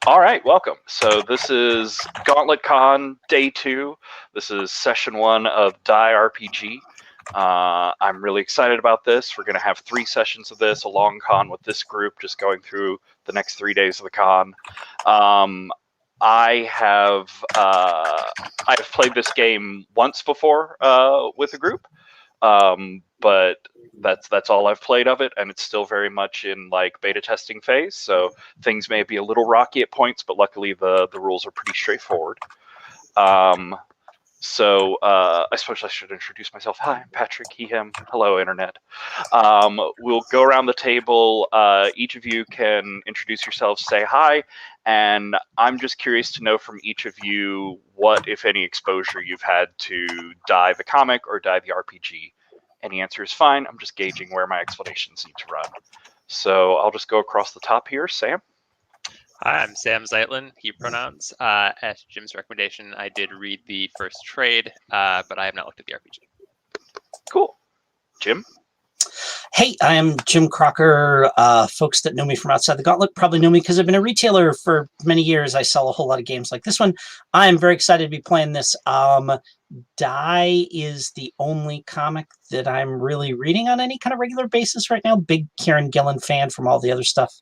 All right, welcome. So this is GauntletCon Day 2. This is Session 1 of Die RPG. I'm really excited about this. We're going to have 3 sessions of this, a long con with this group, just going through the next 3 days of the con. I have played this game once before with a group, but that's all I've played of it, and it's still very much in like beta testing phase, so things may be a little rocky at points, but luckily the rules are pretty straightforward. I suppose I should introduce myself. Hi, I'm Patrick, he, him. Hello, Internet. We'll go around the table. Each of you can introduce yourselves, say hi, and I'm just curious to know from each of you what, if any, exposure you've had to Die the comic or Die the RPG. Any answer is fine. I'm just gauging where my explanations need to run. So I'll just go across the top here. Sam? Hi, I'm Sam Zeitlin, he pronouns. At Jim's recommendation, I did read the first trade, but I have not looked at the RPG. Cool. Jim? Hey, I am Jim Crocker. Folks that know me from outside the Gauntlet probably know me because I've been a retailer for many years. I sell a whole lot of games like this one. I am very excited to be playing this. Die is the only comic that I'm really reading on any kind of regular basis right now. Big Kieran Gillen fan from all the other stuff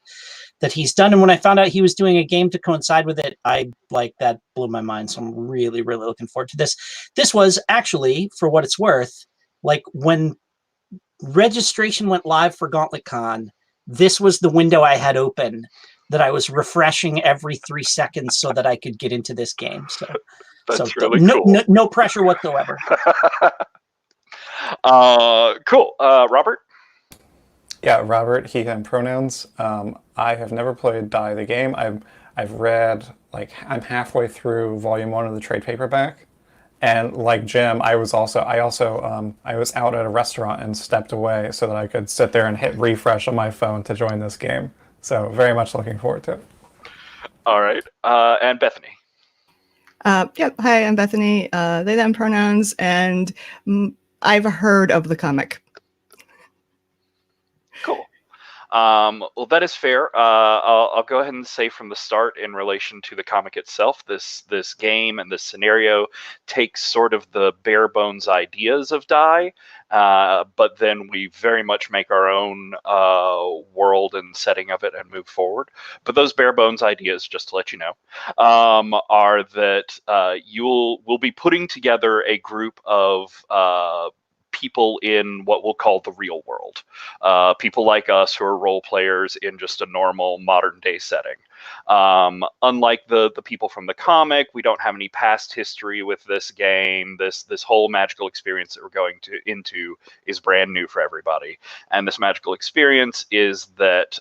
that he's done. And when I found out he was doing a game to coincide with it, that blew my mind. So I'm really, really looking forward to this. This was actually, for what it's worth, like when registration went live for GauntletCon, this was the window I had open that I was refreshing every 3 seconds so that I could get into this game. That's really cool. No pressure whatsoever. Cool. Robert? Yeah, Robert, he, him pronouns. I have never played Die the game. I've read, I'm halfway through volume 1 of the trade paperback. And like Jim, I was out at a restaurant and stepped away so that I could sit there and hit refresh on my phone to join this game. So very much looking forward to it. All right. And Bethany? Yep. Hi, I'm Bethany. They, them pronouns, and I've heard of the comic. Cool. Well, that is fair. I'll go ahead and say from the start, in relation to the comic itself, this game and this scenario takes sort of the bare bones ideas of Die, but then we very much make our own world and setting of it and move forward. But those bare bones ideas, just to let you know, are that we'll be putting together a group of people in what we'll call the real world. People like us who are role players in just a normal modern day setting. Unlike the people from the comic, we don't have any past history with this game. This whole magical experience that we're going into is brand new for everybody. And this magical experience is that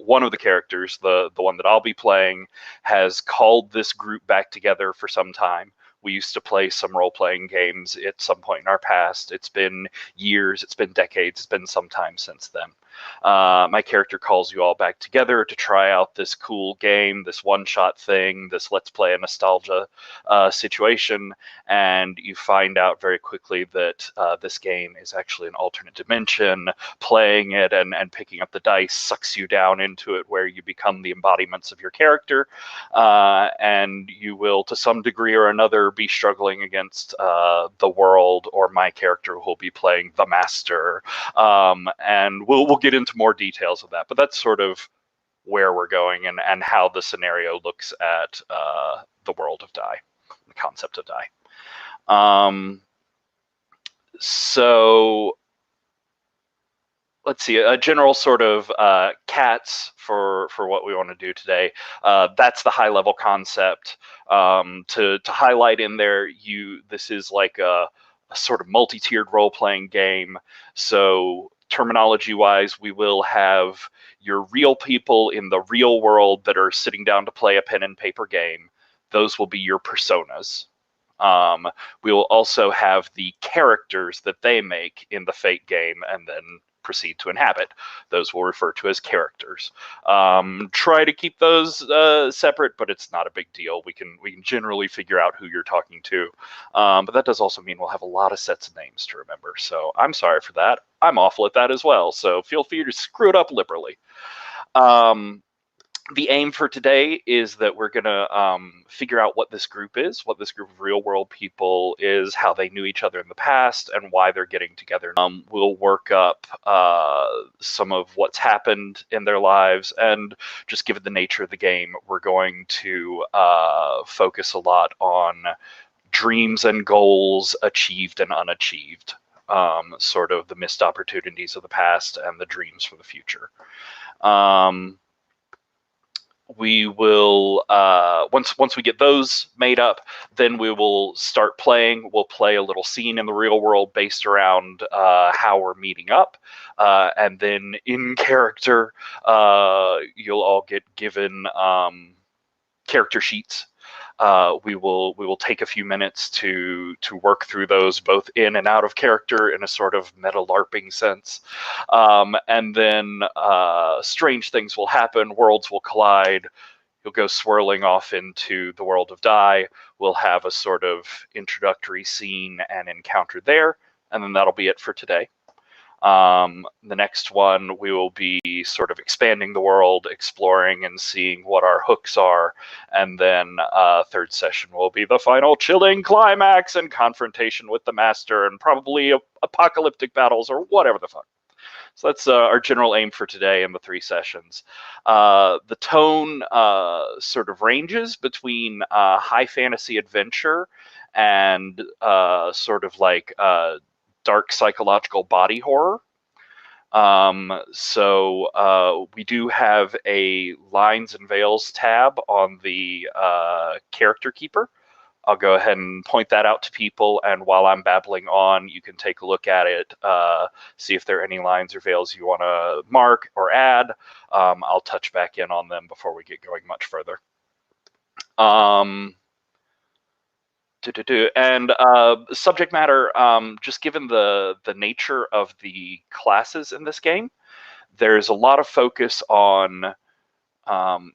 one of the characters, the one that I'll be playing, has called this group back together for some time. We used to play some role-playing games at some point in our past. It's been years, it's been decades, it's been some time since then. My character calls you all back together to try out this cool game, this one-shot thing, this let's play a nostalgia situation, and you find out very quickly that this game is actually an alternate dimension. Playing it and picking up the dice sucks you down into it, where you become the embodiments of your character, and you will, to some degree or another, be struggling against the world, or my character who will be playing the master, and we'll get into more details of that, but that's sort of where we're going and how the scenario looks at the world of Die, the concept of Die. So let's see, a general sort of cats for what we want to do today. That's the high level concept. To highlight in there, this is like a sort of multi-tiered role-playing game. So terminology-wise, we will have your real people in the real world that are sitting down to play a pen and paper game. Those will be your personas. We will also have the characters that they make in the Fate game and then proceed to inhabit. Those we'll refer to as characters. Try to keep those separate, but it's not a big deal. We can generally figure out who you're talking to. But that does also mean we'll have a lot of sets of names to remember. So I'm sorry for that. I'm awful at that as well. So feel free to screw it up liberally. the aim for today is that we're going to figure out what this group is, what this group of real world people is, how they knew each other in the past, and why they're getting together. We'll work up some of what's happened in their lives, and just given the nature of the game, we're going to focus a lot on dreams and goals achieved and unachieved, sort of the missed opportunities of the past and the dreams for the future. We will once we get those made up, then we will start playing. We'll play a little scene in the real world based around how we're meeting up, and then in character, you'll all get given character sheets. We will take a few minutes to work through those, both in and out of character, in a sort of meta LARPing sense, and then strange things will happen. Worlds will collide. You'll go swirling off into the world of Die. We'll have a sort of introductory scene and encounter there, and then that'll be it for today. The next one, we will be sort of expanding the world, exploring and seeing what our hooks are, and then third session will be the final chilling climax and confrontation with the master, and probably apocalyptic battles or whatever the fuck. So that's our general aim for today in the 3 sessions. The tone sort of ranges between high fantasy adventure and sort of like dark psychological body horror. So we do have a lines and veils tab on the character keeper. I'll go ahead and point that out to people, and while I'm babbling on, you can take a look at it, see if there are any lines or veils you want to mark or add. I'll touch back in on them before we get going much further. And subject matter, just given the nature of the classes in this game, there's a lot of focus on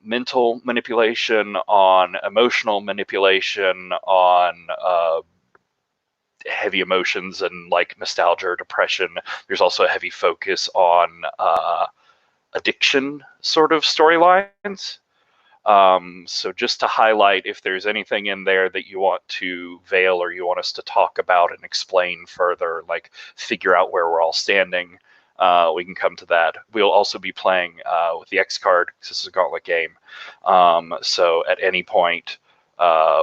mental manipulation, on emotional manipulation, on heavy emotions and like nostalgia or depression. There's also a heavy focus on addiction sort of storylines. So just to highlight, if there's anything in there that you want to veil or you want us to talk about and explain further, like figure out where we're all standing, we can come to that. We'll also be playing with the X card, because this is a Gauntlet game. So at any point,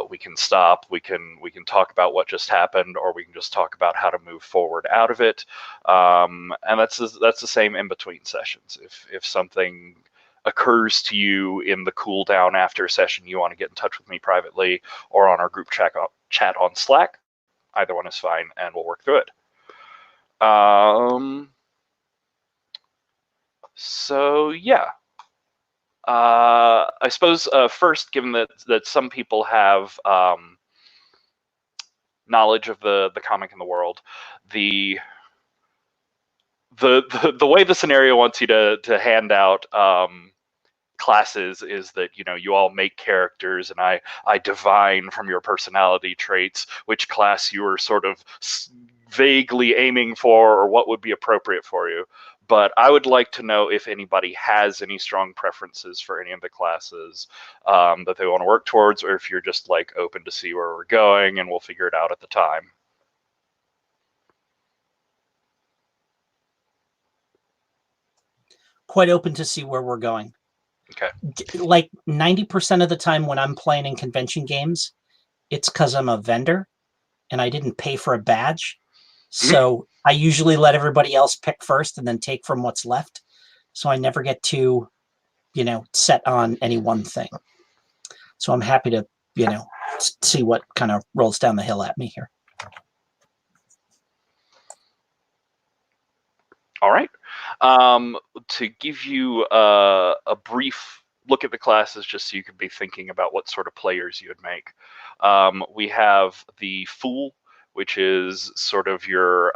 we can stop, we can talk about what just happened, or we can just talk about how to move forward out of it. And that's the same in between sessions. If something occurs to you in the cool down after a session, you want to get in touch with me privately or on our group chat on Slack, either one is fine, and we'll work through it. So yeah, I suppose first, given that some people have knowledge of the comic in the world, the way the scenario wants you to hand out classes is that, you know, you all make characters, and I divine from your personality traits which class you are sort of vaguely aiming for or what would be appropriate for you. But I would like to know if anybody has any strong preferences for any of the classes that they want to work towards, or if you're just like open to see where we're going and we'll figure it out at the time. Quite open to see where we're going. Okay. Like 90% of the time when I'm playing in convention games, it's because I'm a vendor and I didn't pay for a badge. So I usually let everybody else pick first and then take from what's left. So I never get too, you know, set on any one thing. So I'm happy to, you know, see what kind of rolls down the hill at me here. All right. To give you a brief look at the classes, just so you could be thinking about what sort of players you would make. We have the Fool, which is sort of your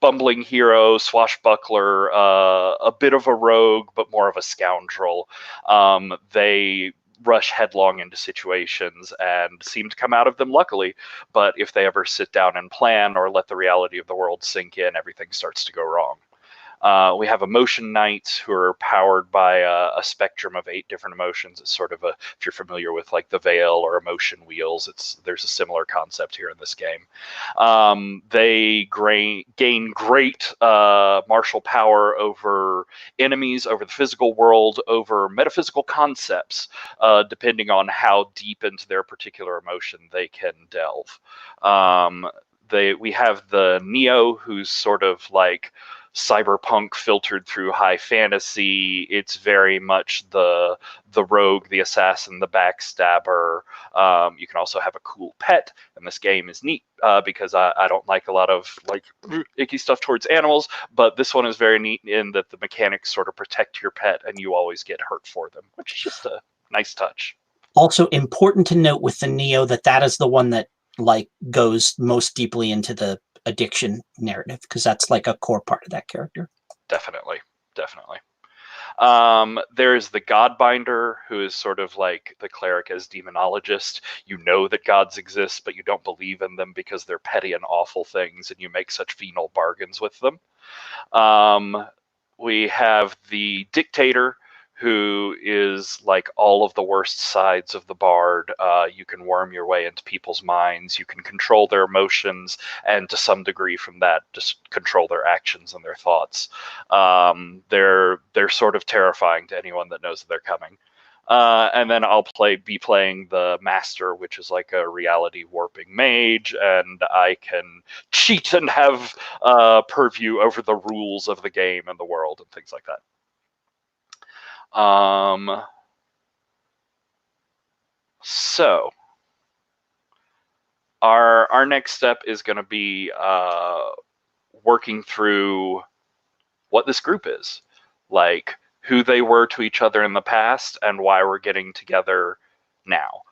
bumbling hero, swashbuckler, a bit of a rogue, but more of a scoundrel. They rush headlong into situations and seem to come out of them luckily, but if they ever sit down and plan or let the reality of the world sink in, everything starts to go wrong. We have emotion knights who are powered by a spectrum of 8 different emotions. It's sort of if you're familiar with like the Veil or emotion wheels, there's a similar concept here in this game. They gain great martial power over enemies, over the physical world, over metaphysical concepts, depending on how deep into their particular emotion they can delve. We have the Neo, who's sort of like cyberpunk filtered through high fantasy. It's very much the rogue, the assassin, the backstabber. You can also have a cool pet, and this game is neat because I don't like a lot of like icky stuff towards animals, but this one is very neat in that the mechanics sort of protect your pet and you always get hurt for them, which is just a nice touch. Also important to note with the Neo that is the one that like goes most deeply into the addiction narrative, because that's like a core part of that character. Definitely. There's the Godbinder, who is sort of like the cleric as demonologist. You know that gods exist, but you don't believe in them because they're petty and awful things, and you make such venal bargains with them. We have the Dictator, who is like all of the worst sides of the bard. You can worm your way into people's minds. You can control their emotions, and to some degree from that, just control their actions and their thoughts. They're sort of terrifying to anyone that knows that they're coming. And then I'll be playing the Master, which is like a reality warping mage, and I can cheat and have purview over the rules of the game and the world and things like that. So our next step is going to be working through what this group is, like who they were to each other in the past and why we're getting together now.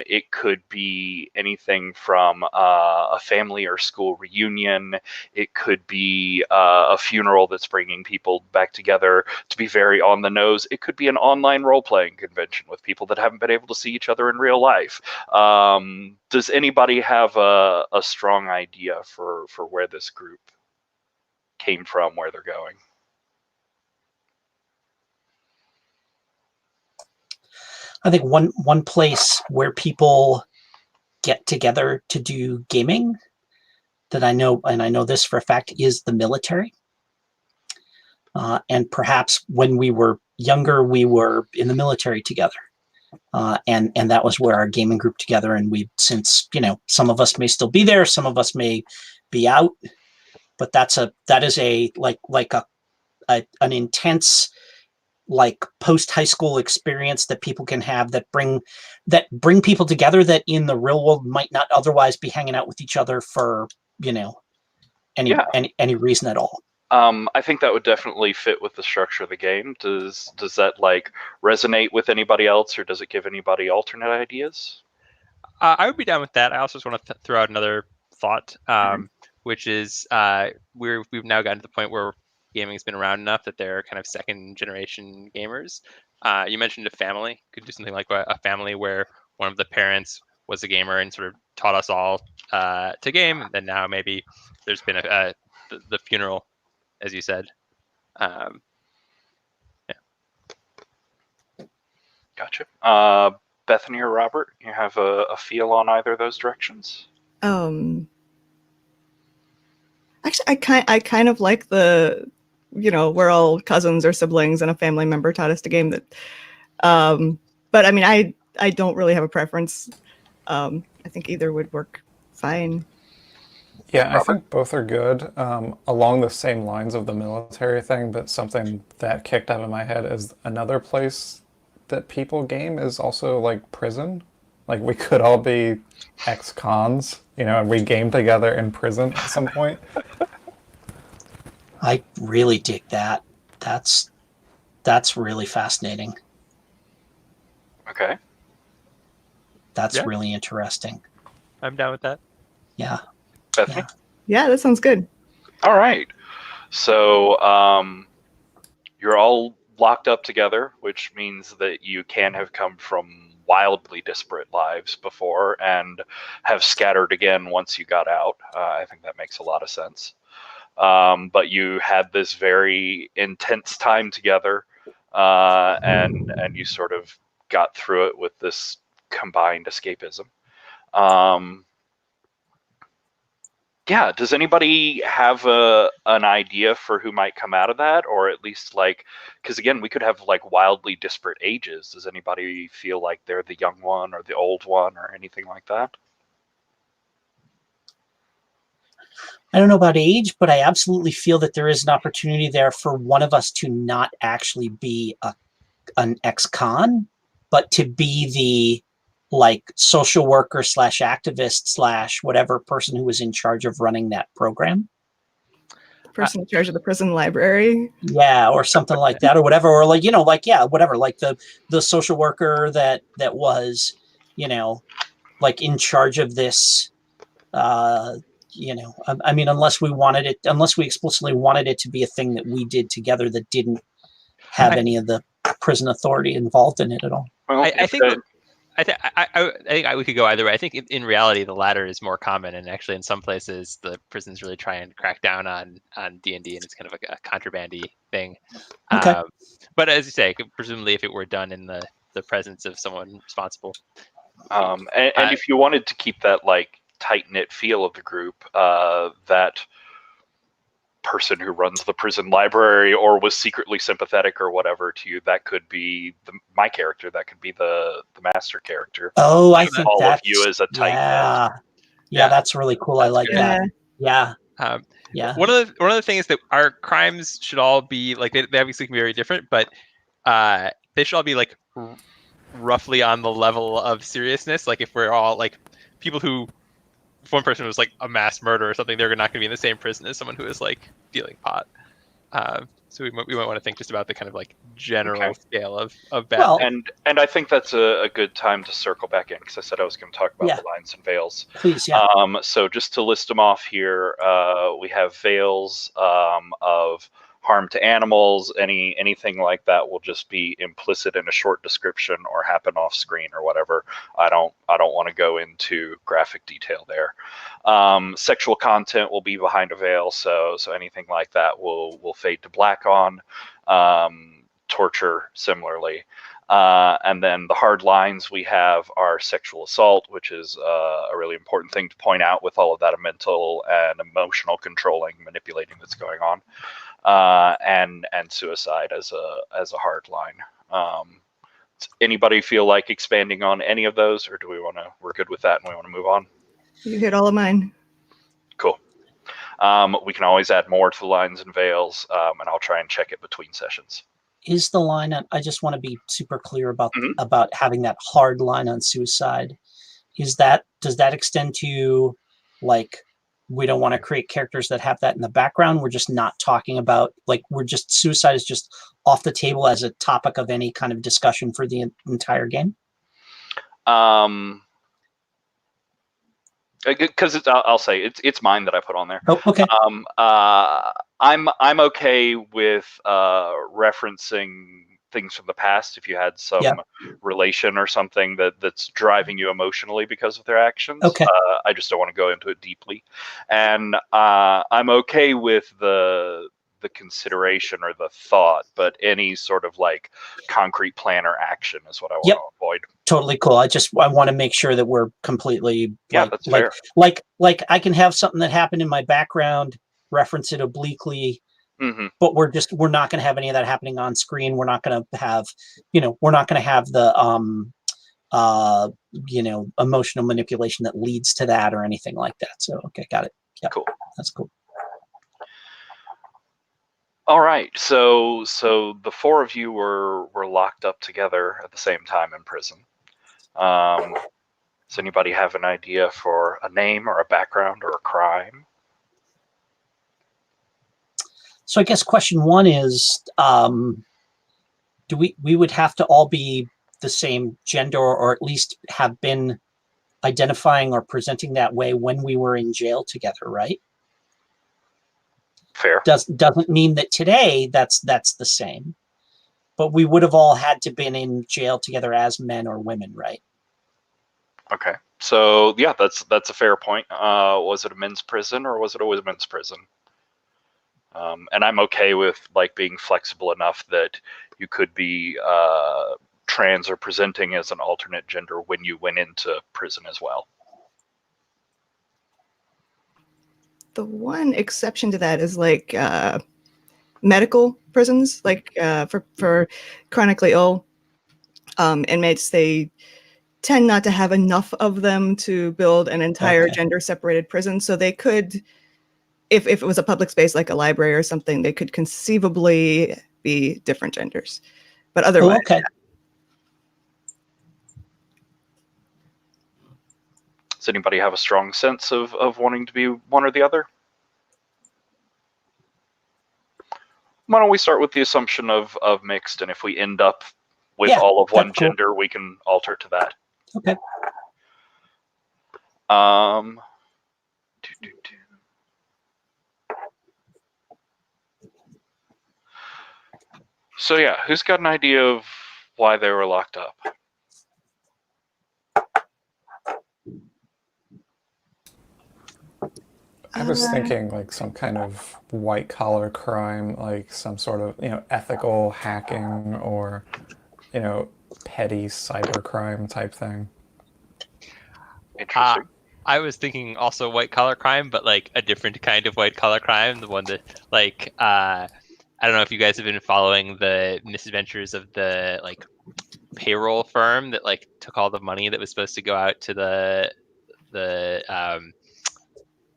It could be anything from a family or school reunion. It could be a funeral that's bringing people back together. To be very on the nose, it could be an online role-playing convention with people that haven't been able to see each other in real life. Does anybody have a strong idea for where this group came from, where they're going? I think one place where people get together to do gaming that I know, and I know this for a fact, is the military. And perhaps when we were younger, we were in the military together. And that was where our gaming group together. And we've since, some of us may still be there, some of us may be out, but that is an intense, like post high school experience that people can have that bring people together that in the real world might not otherwise be hanging out with each other for any reason at all. I think that would definitely fit with the structure of the game. Does that like resonate with anybody else, or does it give anybody alternate ideas? I would be down with that. I also just want to throw out another thought, which is we've now gotten to the point where gaming's been around enough that they're kind of second generation gamers. You mentioned a family. Could do something like a family where one of the parents was a gamer and sort of taught us all to game, and then now maybe there's been the funeral, as you said. Gotcha. Bethany or Robert, you have a feel on either of those directions? Actually, I kind of like the, we're all cousins or siblings and a family member taught us to game that. But I mean, I don't really have a preference. I think either would work fine. Yeah, Robert? I think both are good, along the same lines of the military thing, but something that kicked out of my head is another place that people game is also like prison. Like we could all be ex-cons, and we game together in prison at some point. I really dig that. That's really fascinating. Okay. That's really interesting. I'm down with that. Yeah. Bethany? Yeah, that sounds good. All right. So you're all locked up together, which means that you can have come from wildly disparate lives before and have scattered again once you got out. I think that makes a lot of sense. but you had this very intense time together, and you sort of got through it with this combined escapism. Yeah, does anybody have an idea for who might come out of that, or at least like, because again, we could have like wildly disparate ages. Does anybody feel like they're the young one or the old one or anything like that? I don't know about age, but I absolutely feel that there is an opportunity there for one of us to not actually be an ex-con, but to be the like social worker slash activist slash whatever person who was in charge of running that program. The person in charge of the prison library. Yeah, or something like that, or whatever, or like, you know, like, yeah, whatever, like the social worker that was, you know, like in charge of this, you know, I mean, unless we explicitly wanted it to be a thing that we did together that didn't have any of the prison authority involved in it at all. Well, I think we could go either way. I think in reality, the latter is more common, and actually, in some places, the prisons really try and crack down on D&D, and it's kind of a contrabandy thing. Okay. But as you say, presumably, if it were done in the presence of someone responsible, and if you wanted to keep that like tight-knit feel of the group, that person who runs the prison library or was secretly sympathetic or whatever to you, that could be my character, that could be the master character. Oh, I think all that's, of you as a tight yeah, that's really cool. I like good. that. Yeah. Yeah. One of the things that our crimes should all be like, they obviously can be very different, but they should all be like roughly on the level of seriousness. Like if we're all like people who, if one person was like a mass murder or something, they're not going to be in the same prison as someone who is like dealing pot. So we might want to think just about the kind of like general scale of bad. Well, and I think that's a good time to circle back in, because I said I was going to talk about the lines and veils. Please, yeah. So just to list them off here, we have veils of harm to animals. Anything like that will just be implicit in a short description or happen off screen or whatever. I don't want to go into graphic detail there. Sexual content will be behind a veil, so anything like that will fade to black on. Torture similarly. And then the hard lines we have are sexual assault, which is a really important thing to point out with all of that mental and emotional controlling, manipulating that's going on. And suicide as a hard line. Anybody feel like expanding on any of those, or do we're good with that and we want to move on? You hit all of mine. Cool. We can always add more to the lines and veils, and I'll try and check it between sessions. Is the line, I just want to be super clear about having that hard line on suicide. Does that extend to like, we don't want to create characters that have that in the background? We're just not talking about, like, suicide is just off the table as a topic of any kind of discussion for the entire game? Because I'll say it's mine that I put on there. Oh, okay. I'm okay with referencing things from the past if you had some relation or something that's driving you emotionally because of their actions. Okay. I just don't want to go into it deeply, and I'm okay with the consideration or the thought, but any sort of like concrete plan or action is what I want to avoid. Totally cool. I want to make sure that we're completely that's fair. Like I can have something that happened in my background, reference it obliquely, but we're not going to have any of that happening on screen. We're not going to have, we're not going to have the emotional manipulation that leads to that or anything like that. So okay, got it. Yeah, cool. That's cool. All right, so the four of you were locked up together at the same time in prison. Does anybody have an idea for a name or a background or a crime? So I guess question one is, do we would have to all be the same gender, or at least have been identifying or presenting that way when we were in jail together, right? Fair. Doesn't mean that today that's the same, but we would have all had to been in jail together as men or women, right? Okay, so yeah, that's a fair point. Was it a men's prison or was it a women's prison? And I'm okay with like being flexible enough that you could be trans or presenting as an alternate gender when you went into prison as well. The one exception to that is like medical prisons, like for chronically ill inmates. They tend not to have enough of them to build an entire gender-separated prison. So they could, if it was a public space like a library or something, they could conceivably be different genders. But otherwise, okay. Does anybody have a strong sense of wanting to be one or the other? Why don't we start with the assumption of mixed, and if we end up with all of one gender, cool. We can alter to that. Okay. So yeah, who's got an idea of why they were locked up? I was thinking like some kind of white collar crime, like some sort of, ethical hacking or, petty cyber crime type thing. Interesting. I was thinking also white collar crime, but like a different kind of white collar crime. The one that like, I don't know if you guys have been following the misadventures of the like payroll firm that like took all the money that was supposed to go out to the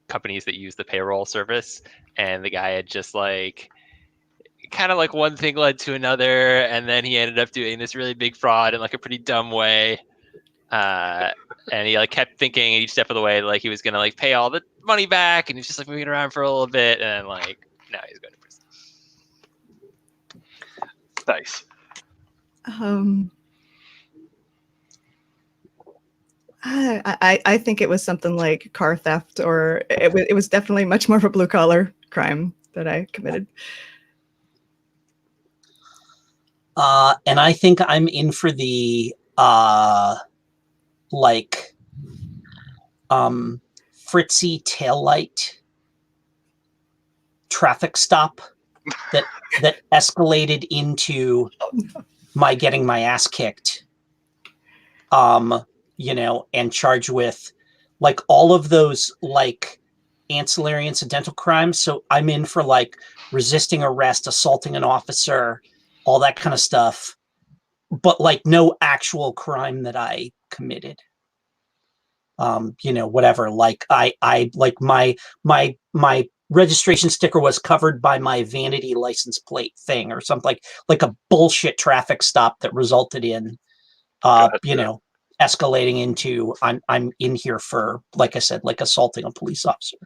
companies that use the payroll service, and the guy had just like kind of like one thing led to another, and then he ended up doing this really big fraud in like a pretty dumb way, and he like kept thinking each step of the way like he was gonna like pay all the money back, and he's just like moving around for a little bit, and like now he's going to prison. Nice. I think it was something like car theft, or it was definitely much more of a blue collar crime that I committed. And I think I'm in for the Fritzy taillight traffic stop that escalated into my getting my ass kicked. And charged with like all of those like ancillary incidental crimes. So I'm in for like resisting arrest, assaulting an officer, all that kind of stuff, but like no actual crime that I committed. Whatever. Like I like my registration sticker was covered by my vanity license plate thing or something, like a bullshit traffic stop that resulted in escalating into I'm in here for, like I said, like assaulting a police officer.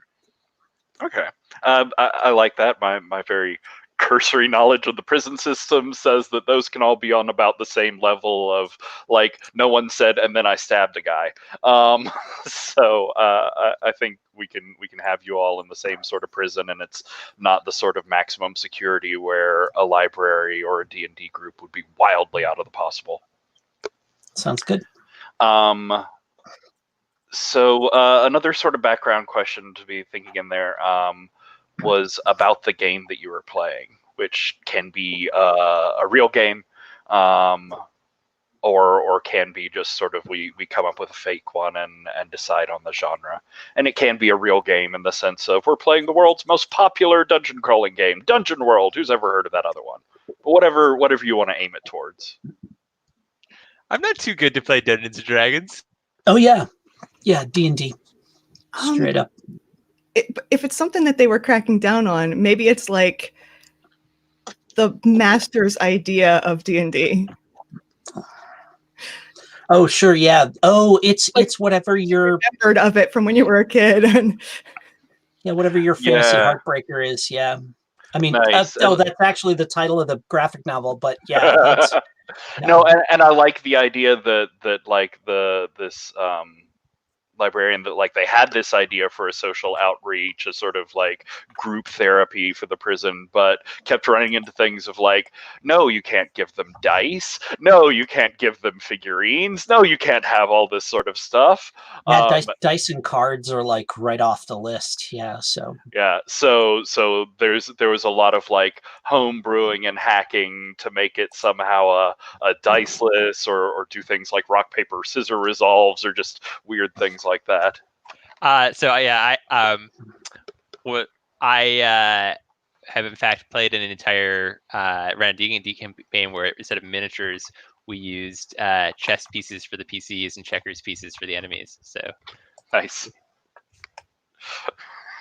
Okay. I like that. My very cursory knowledge of the prison system says that those can all be on about the same level of like no one said and then I stabbed a guy. So I think we can have you all in the same sort of prison, and it's not the sort of maximum security where a library or a D&D group would be wildly out of the possible. Sounds good. So another sort of background question to be thinking in there was about the game that you were playing, which can be a real game, or can be just sort of we come up with a fake one and decide on the genre. And it can be a real game in the sense of we're playing the world's most popular dungeon crawling game, Dungeon World. Who's ever heard of that other one? But whatever you want to aim it towards. I'm not too good to play Dungeons and Dragons. Oh yeah, D&D. Straight up. If it's something that they were cracking down on, maybe it's like the master's idea of D&D. Oh sure, yeah. Oh, it's whatever your remembered of it from when you were a kid, and whatever your fantasy heartbreaker is. Yeah, I mean, nice. That's actually the title of the graphic novel. But yeah, that's. No, and I like the idea that like this librarian that like they had this idea for a social outreach, a sort of like group therapy for the prison, but kept running into things of like, no, you can't give them dice, no, you can't give them figurines, no, you can't have all this sort of stuff. Yeah, dice and cards are like right off the list. Yeah, so Yeah, so there was a lot of like home brewing and hacking to make it somehow a diceless, or do things like rock paper scissor resolves, or just weird things like that. What I have in fact played an entire round of D&D campaign where instead of miniatures, we used chess pieces for the PCs and checkers pieces for the enemies. So Nice.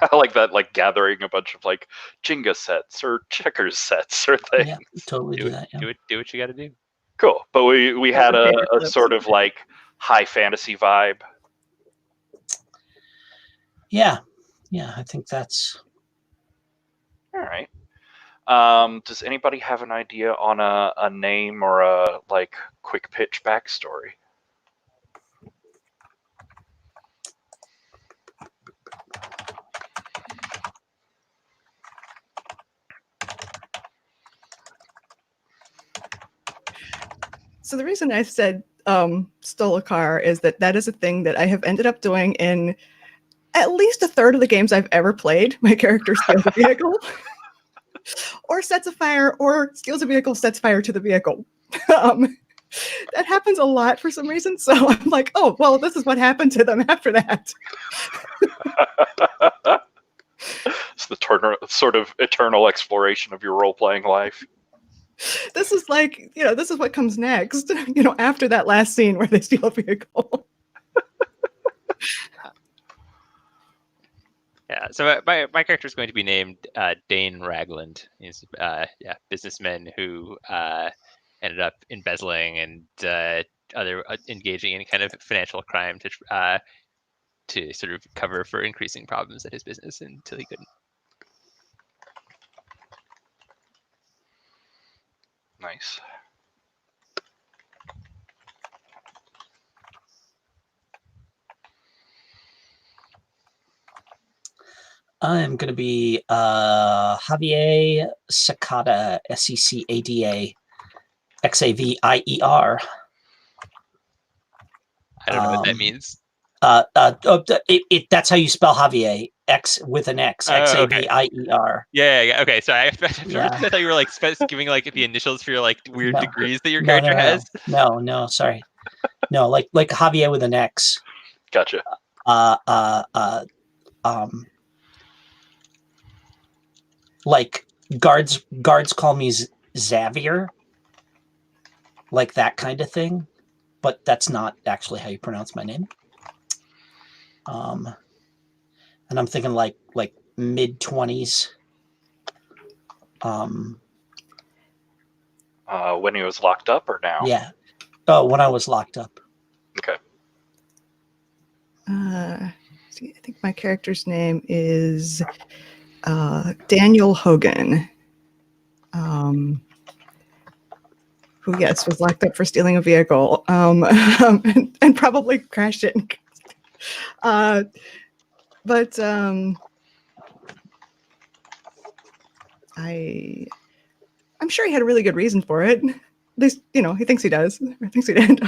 I like that, like gathering a bunch of like Jenga sets or checkers sets or things. yeah, totally do that. Yeah. do what you got to do. Cool, but we had a paperclips. sort of like high fantasy vibe. Yeah, I think that's All right. Does anybody have an idea on a name or a like quick pitch backstory? So the reason I said stole a car is that is a thing that I have ended up doing in at least a third of the games I've ever played. My character steals a vehicle, or sets a fire, or steals a vehicle, sets fire to the vehicle. That happens a lot for some reason. So I'm like, oh, well, this is what happened to them after that. It's the sort of eternal exploration of your role-playing life. This is like, this is what comes next, after that last scene where they steal a vehicle. Yeah, so my character is going to be named Dane Ragland. He's businessman who ended up embezzling and other engaging in kind of financial crime to sort of cover for increasing problems at his business until he couldn't. Nice. I'm going to be Javier Secada, Secada, Xavier. I don't know what that means. That's how you spell Javier. X with an X. Xavier. Yeah. Okay. So I Yeah. thought you were like giving like the initials for your like weird No. degrees that your character has. No, sorry. No, like Javier with an X. Gotcha. Like guards call me Xavier, like that kind of thing, but that's not actually how you pronounce my name. And I'm thinking like mid-20s. When he was locked up or now? Yeah. Oh, when I was locked up. Okay. I think my character's name is Daniel Hogan, who, yes, was locked up for stealing a vehicle and probably crashed it. But I'm sure he had a really good reason for it. At least, he thinks he does, or thinks he did.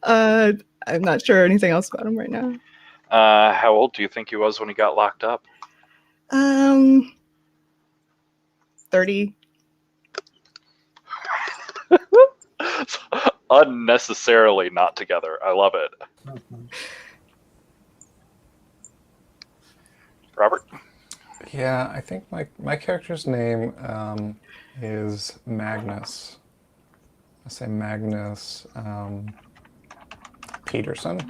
I'm not sure anything else about him right now. How old do you think he was when he got locked up? 30. Unnecessarily not together. I love it. Robert? Yeah, I think my character's name is Magnus. I say Magnus Peterson.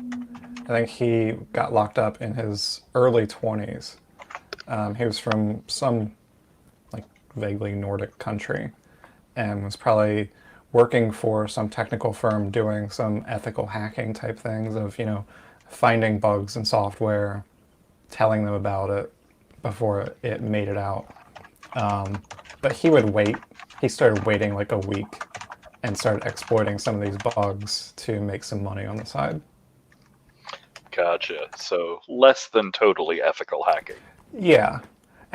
I think he got locked up in his early 20s. He was from some like vaguely Nordic country and was probably working for some technical firm doing some ethical hacking type things of, finding bugs in software, telling them about it before it made it out. But he would wait. He started waiting like a week and started exploiting some of these bugs to make some money on the side. Gotcha. So less than totally ethical hacking. Yeah.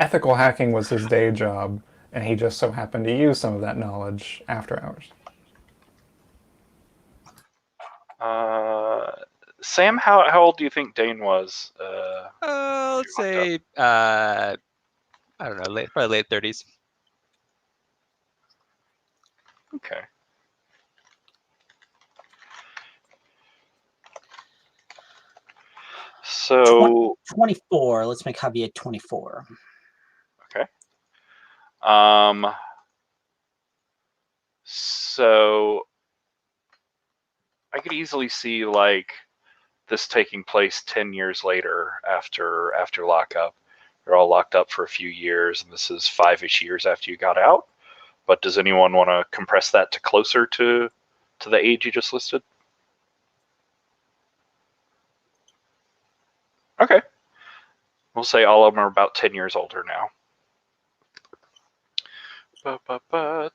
Ethical hacking was his day job, and he just so happened to use some of that knowledge after hours. Sam, how old do you think Dane was? Let's say I don't know, probably late 30s. Okay. So 24. Let's make Javier 24. okay. So I could easily see like this taking place 10 years later after lockup. You're all locked up for a few years, and this is 5-ish years after you got out. But does anyone want to compress that to closer to the age you just listed? Okay. We'll say all of them are about 10 years older now.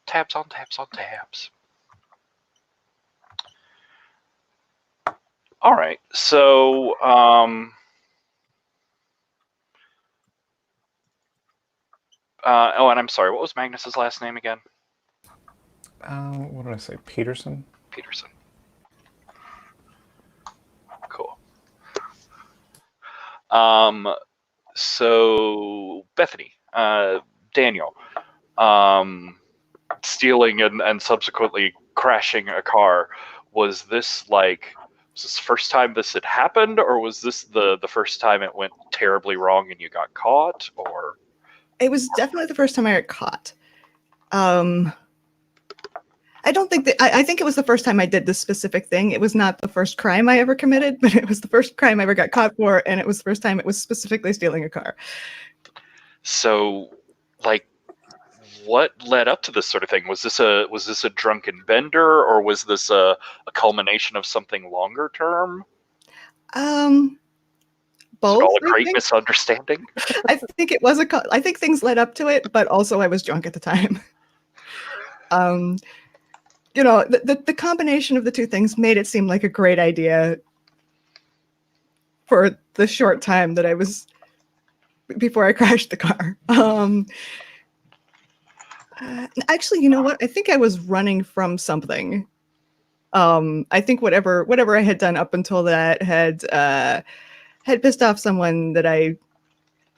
Tabs on tabs on tabs. All right. So, oh, and I'm sorry. What was Magnus's last name again? What did I say? Peterson? Peterson. Cool. So Bethany, Daniel, stealing and subsequently crashing a car. Was this the first time this had happened, or was this the first time it went terribly wrong and you got caught? Or It was definitely the first time I got caught. I don't think that I think it was the first time I did this specific thing. It was not the first crime I ever committed, but it was the first crime I ever got caught for, and it was the first time it was specifically stealing a car. So, like, what led up to this sort of thing? Was this a drunken bender, or was this a culmination of something longer term? Both. Is it all a great misunderstanding? I think it was I think things led up to it, but also I was drunk at the time. You know, the combination of the two things made it seem like a great idea for the short time that I was before I crashed the car. Actually, you know what? I think I was running from something. I think whatever I had done up until that had pissed off someone that I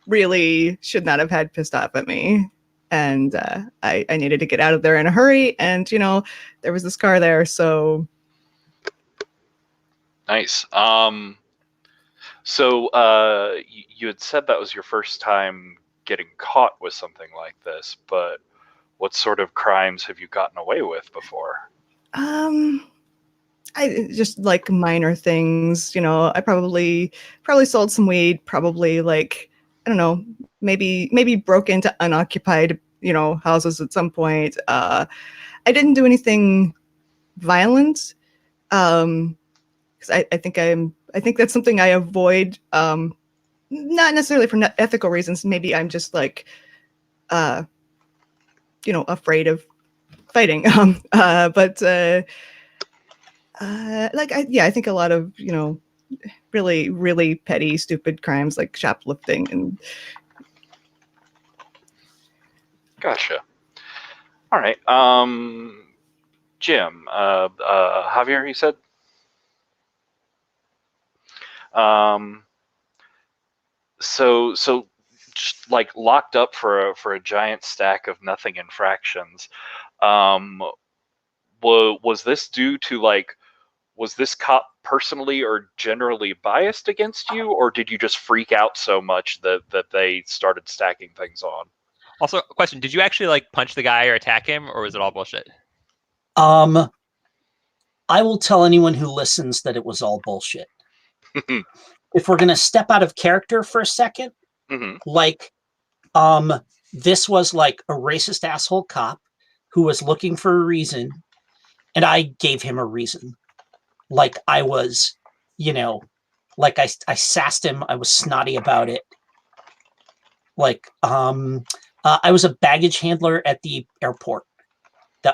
really should not have had pissed off at me. And I needed to get out of there in a hurry. And, you know, there was this car there, so. Nice. So you had said that was your first time getting caught with something like this, but what sort of crimes have you gotten away with before? I just like minor things, you know. I probably sold some weed, probably like, I don't know, maybe broke into unoccupied, you know, houses at some point. I didn't do anything violent, because I think that's something I avoid. Not necessarily for ethical reasons. Maybe I'm just like, you know, afraid of fighting. But like, I think a lot of, you know, really, really petty, stupid crimes like shoplifting and. Gotcha. All right. Jim, Javier, you said? So just like locked up for a giant stack of nothing infractions. Was this due to like, was this cop personally or generally biased against you, or did you just freak out so much that they started stacking things on? Also, question: did you actually like punch the guy or attack him, or was it all bullshit? I will tell anyone who listens that it was all bullshit. If we're gonna step out of character for a second, like, this was like a racist asshole cop who was looking for a reason, and I gave him a reason. Like, I was, you know, like I sassed him. I was snotty about it. Like, I was a baggage handler at the airport.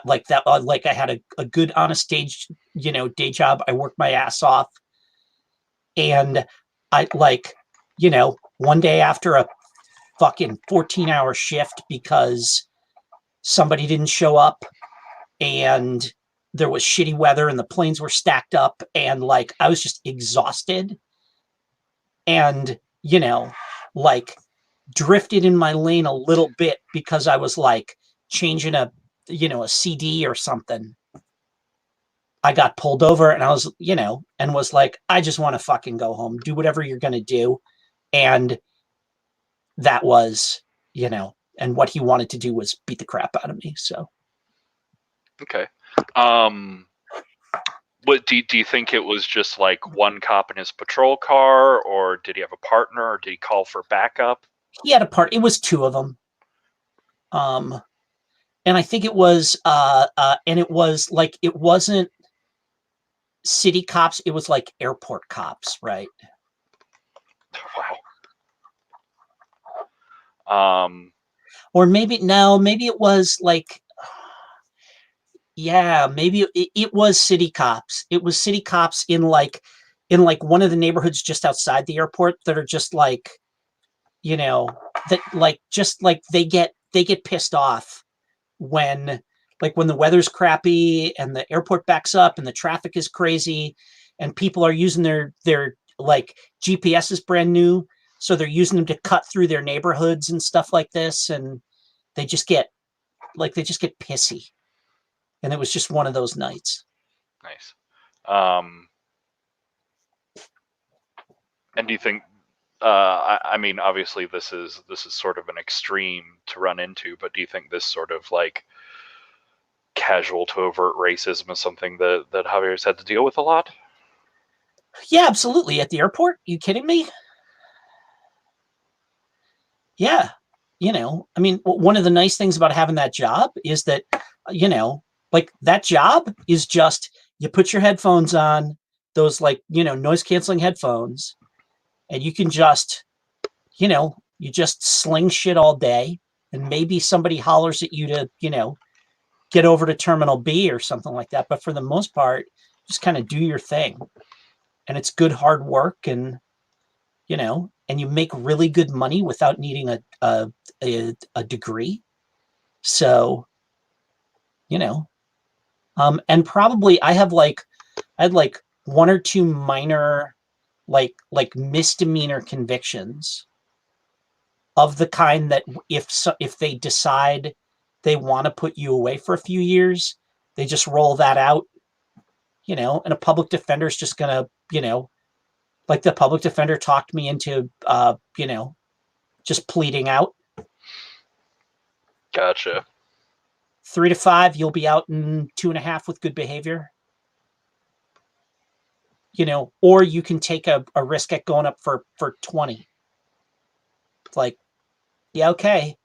Like I had a good, honest day job. I worked my ass off, and I like, one day after a fucking 14-hour shift because somebody didn't show up and there was shitty weather and the planes were stacked up and like I was just exhausted and like drifted in my lane a little bit because I was like changing a CD or something. I got pulled over and I was and was like, I just want to fucking go home, do whatever you're gonna do. And that was and what he wanted to do was beat the crap out of me. So Okay. What do you think it was just like one cop in his patrol car, or did he have a partner, or did he call for backup? He had a part. It was two of them. And I think it was and it was like it wasn't city cops, it was like airport cops, right? Wow. Or maybe it was like maybe it was city cops. It was city cops in like one of the neighborhoods just outside the airport that are just like that like just like they get pissed off when the weather's crappy and the airport backs up and the traffic is crazy and people are using their like GPS is brand new, so they're using them to cut through their neighborhoods and stuff like this, and they just get pissy. And it was just one of those nights. Nice. And do you think I mean, obviously this is sort of an extreme to run into, but do you think this sort of like casual to overt racism is something that Javier's had to deal with a lot? Yeah, absolutely. At the airport? You kidding me? Yeah. I mean, one of the nice things about having that job is that, like that job is just, you put your headphones on, those like, noise canceling headphones, and you can just, you just sling shit all day, and maybe somebody hollers at you to, get over to Terminal B or something like that. But for the most part, just kind of do your thing. And it's good hard work, and and you make really good money without needing a degree. So, and probably I had like one or two minor like misdemeanor convictions of the kind that if they decide they want to put you away for a few years, they just roll that out, and a public defender is just gonna, like the public defender talked me into, just pleading out. Gotcha. 3 to 5, you'll be out in 2.5 with good behavior. Or you can take a risk at going up for 20. It's like, yeah, okay.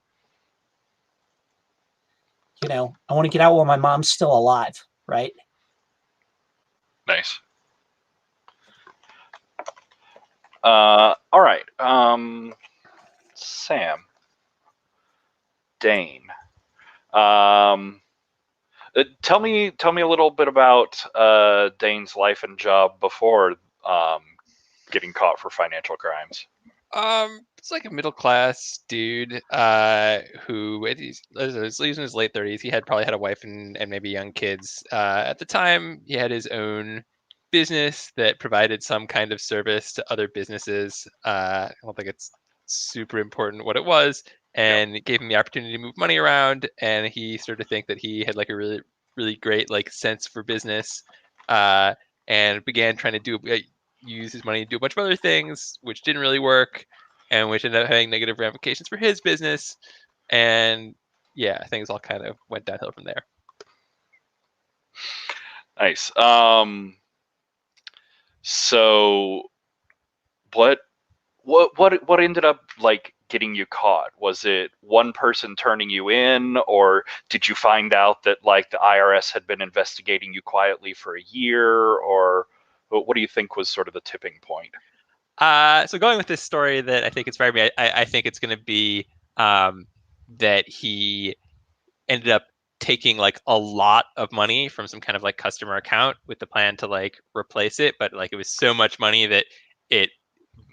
I want to get out while my mom's still alive, right? Nice. All right. Sam. Dane. Tell me a little bit about Dane's life and job before getting caught for financial crimes. It's like a middle class dude who he's in his late 30s. He probably had a wife and maybe young kids. At the time, he had his own business that provided some kind of service to other businesses. I don't think it's super important what it was, and it gave him the opportunity to move money around. And he started to think that he had like a really, really great like sense for business, and began trying to use his money to do a bunch of other things, which didn't really work, and which ended up having negative ramifications for his business. And yeah, things all kind of went downhill from there. Nice. So what ended up like getting you caught? Was it one person turning you in, or did you find out that like the IRS had been investigating you quietly for a year, or what do you think was sort of the tipping point? So going with this story that I think inspired me, I think it's going to be that he ended up taking like a lot of money from some kind of like customer account with the plan to like replace it, but like it was so much money that it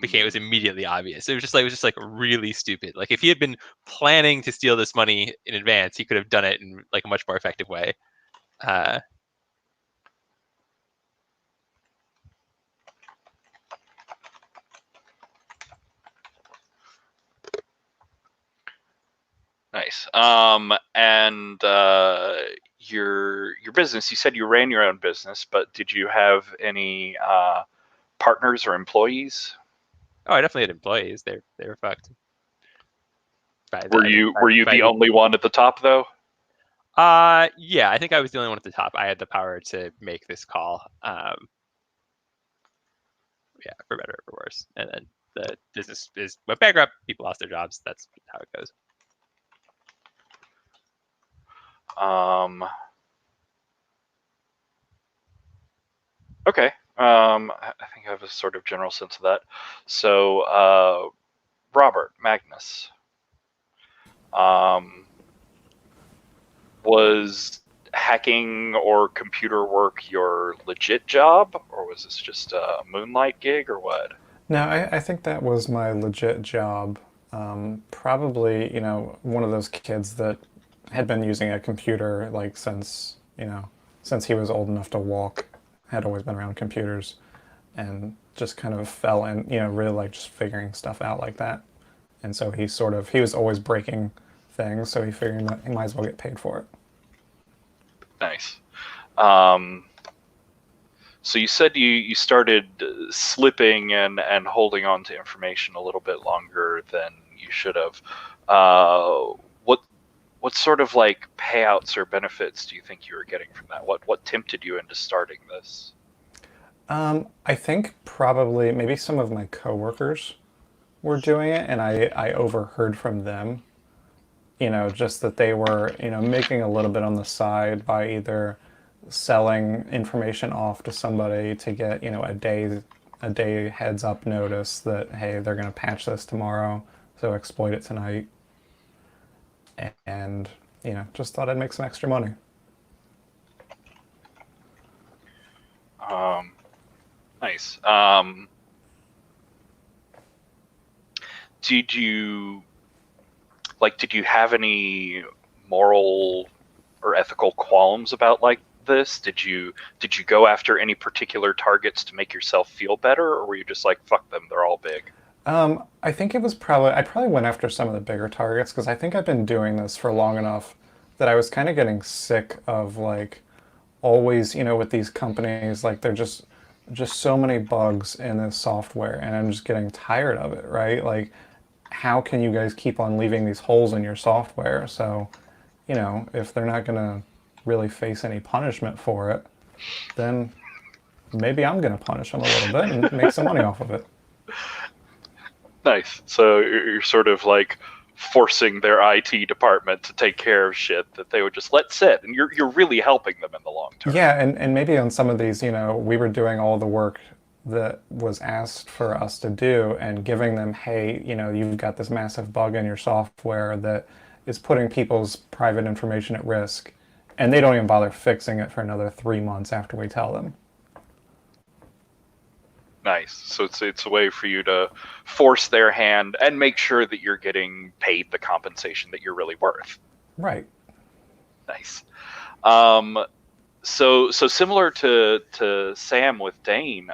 it was immediately obvious. It was just like really stupid. Like if he had been planning to steal this money in advance, he could have done it in like a much more effective way. Nice. And your business, you said you ran your own business, but did you have any partners or employees? Oh, I definitely had employees. They were fucked. Were you the only one at the top though? Yeah, I think I was the only one at the top. I had the power to make this call. Yeah, for better or for worse. And then the business went bankrupt. People lost their jobs. That's how it goes. Okay. I think I have a sort of general sense of that. So, Robert Magnus, was hacking or computer work your legit job, or was this just a moonlight gig, or what? No, I think that was my legit job. Probably, one of those kids that had been using a computer like since he was old enough to walk, had always been around computers, and just kind of fell in, really like just figuring stuff out like that. And so he was always breaking things, so he figured that he might as well get paid for it. Nice. So you said you started slipping and holding on to information a little bit longer than you should have. What sort of like payouts or benefits do you think you were getting from that? What tempted you into starting this? I think probably maybe some of my coworkers were doing it, and I overheard from them, just that they were, making a little bit on the side by either selling information off to somebody to get, a day heads up notice that, hey, they're going to patch this tomorrow, so exploit it tonight. And, just thought I'd make some extra money. Nice. Did you have any moral or ethical qualms about like this? Did you go after any particular targets to make yourself feel better, or were you just like, fuck them, they're all big? I think I probably went after some of the bigger targets because I think I've been doing this for long enough that I was kind of getting sick of like always, with these companies, like they're just so many bugs in this software, and I'm just getting tired of it, right? Like, how can you guys keep on leaving these holes in your software? So, if they're not going to really face any punishment for it, then maybe I'm going to punish them a little bit and make some money off of it. Nice. So you're sort of like forcing their IT department to take care of shit that they would just let sit, and you're really helping them in the long term. Yeah, and maybe on some of these, we were doing all the work that was asked for us to do and giving them, hey, you've got this massive bug in your software that is putting people's private information at risk, and they don't even bother fixing it for another 3 months after we tell them. Nice. So it's a way for you to force their hand and make sure that you're getting paid the compensation that you're really worth. Right. Nice. So similar to Sam with Dane,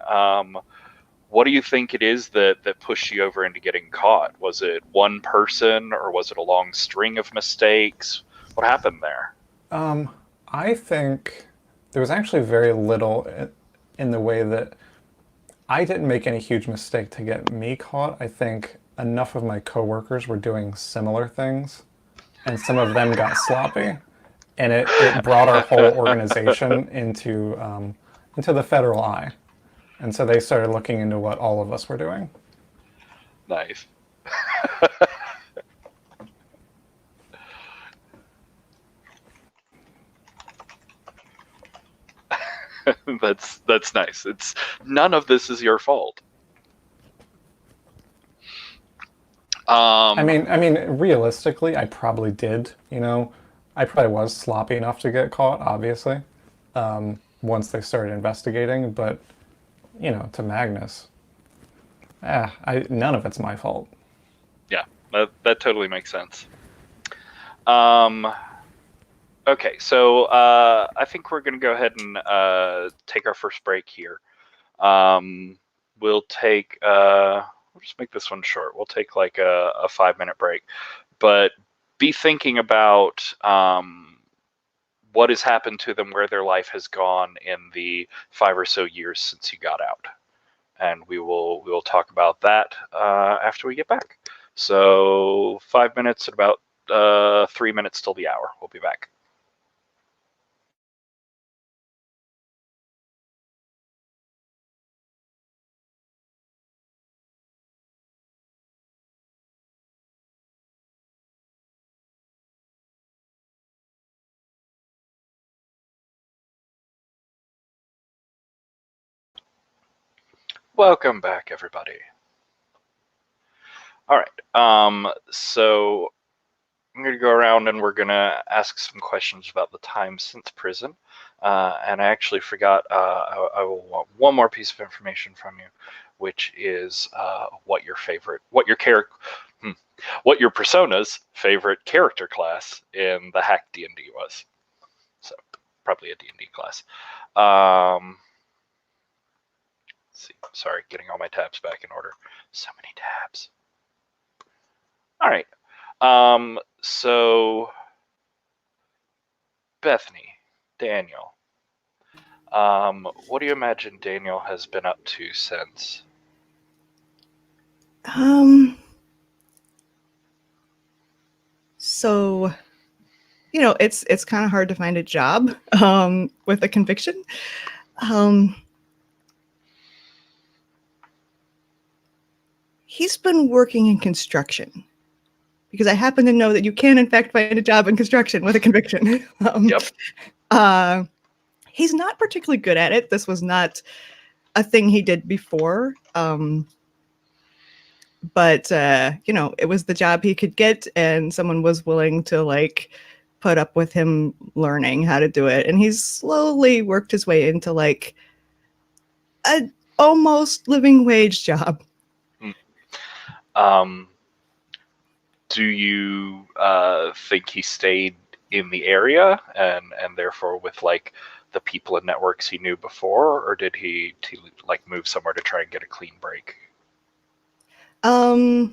what do you think it is that pushed you over into getting caught? Was it one person, or was it a long string of mistakes? What happened there? I think there was actually very little in the way that I didn't make any huge mistake to get me caught. I think enough of my coworkers were doing similar things, and some of them got sloppy, and it brought our whole organization into the federal eye. And so they started looking into what all of us were doing. Nice. That's nice. It's none of this is your fault. I mean, realistically, I probably did. I probably was sloppy enough to get caught, obviously, once they started investigating. But to Magnus, None of it's my fault. Yeah, that totally makes sense. Okay, so I think we're going to go ahead and take our first break here. We'll take, we'll just make this one short. We'll take like a 5-minute break, but be thinking about what has happened to them, where their life has gone in the 5 or so years since you got out, and we will talk about that after we get back. So 5 minutes and about 3 minutes till the hour. We'll be back. Welcome back, everybody. All right. So I'm going to go around and we're going to ask some questions about the time since prison. And I actually forgot, I will want one more piece of information from you, which is what your persona's favorite character class in the hack D&D was. So probably a D&D class. Let's see. Sorry, getting all my tabs back in order. So many tabs. All right. So Bethany, Daniel, what do you imagine Daniel has been up to since? So, it's kind of hard to find a job with a conviction. He's been working in construction because I happen to know that you can, in fact, find a job in construction with a conviction. Yep. He's not particularly good at it. This was not a thing he did before. But it was the job he could get, and someone was willing to put up with him learning how to do it. And he's slowly worked his way into a almost living wage job. Do you think he stayed in the area and therefore with the people and networks he knew before, or did he move somewhere to try and get a clean break? Nah,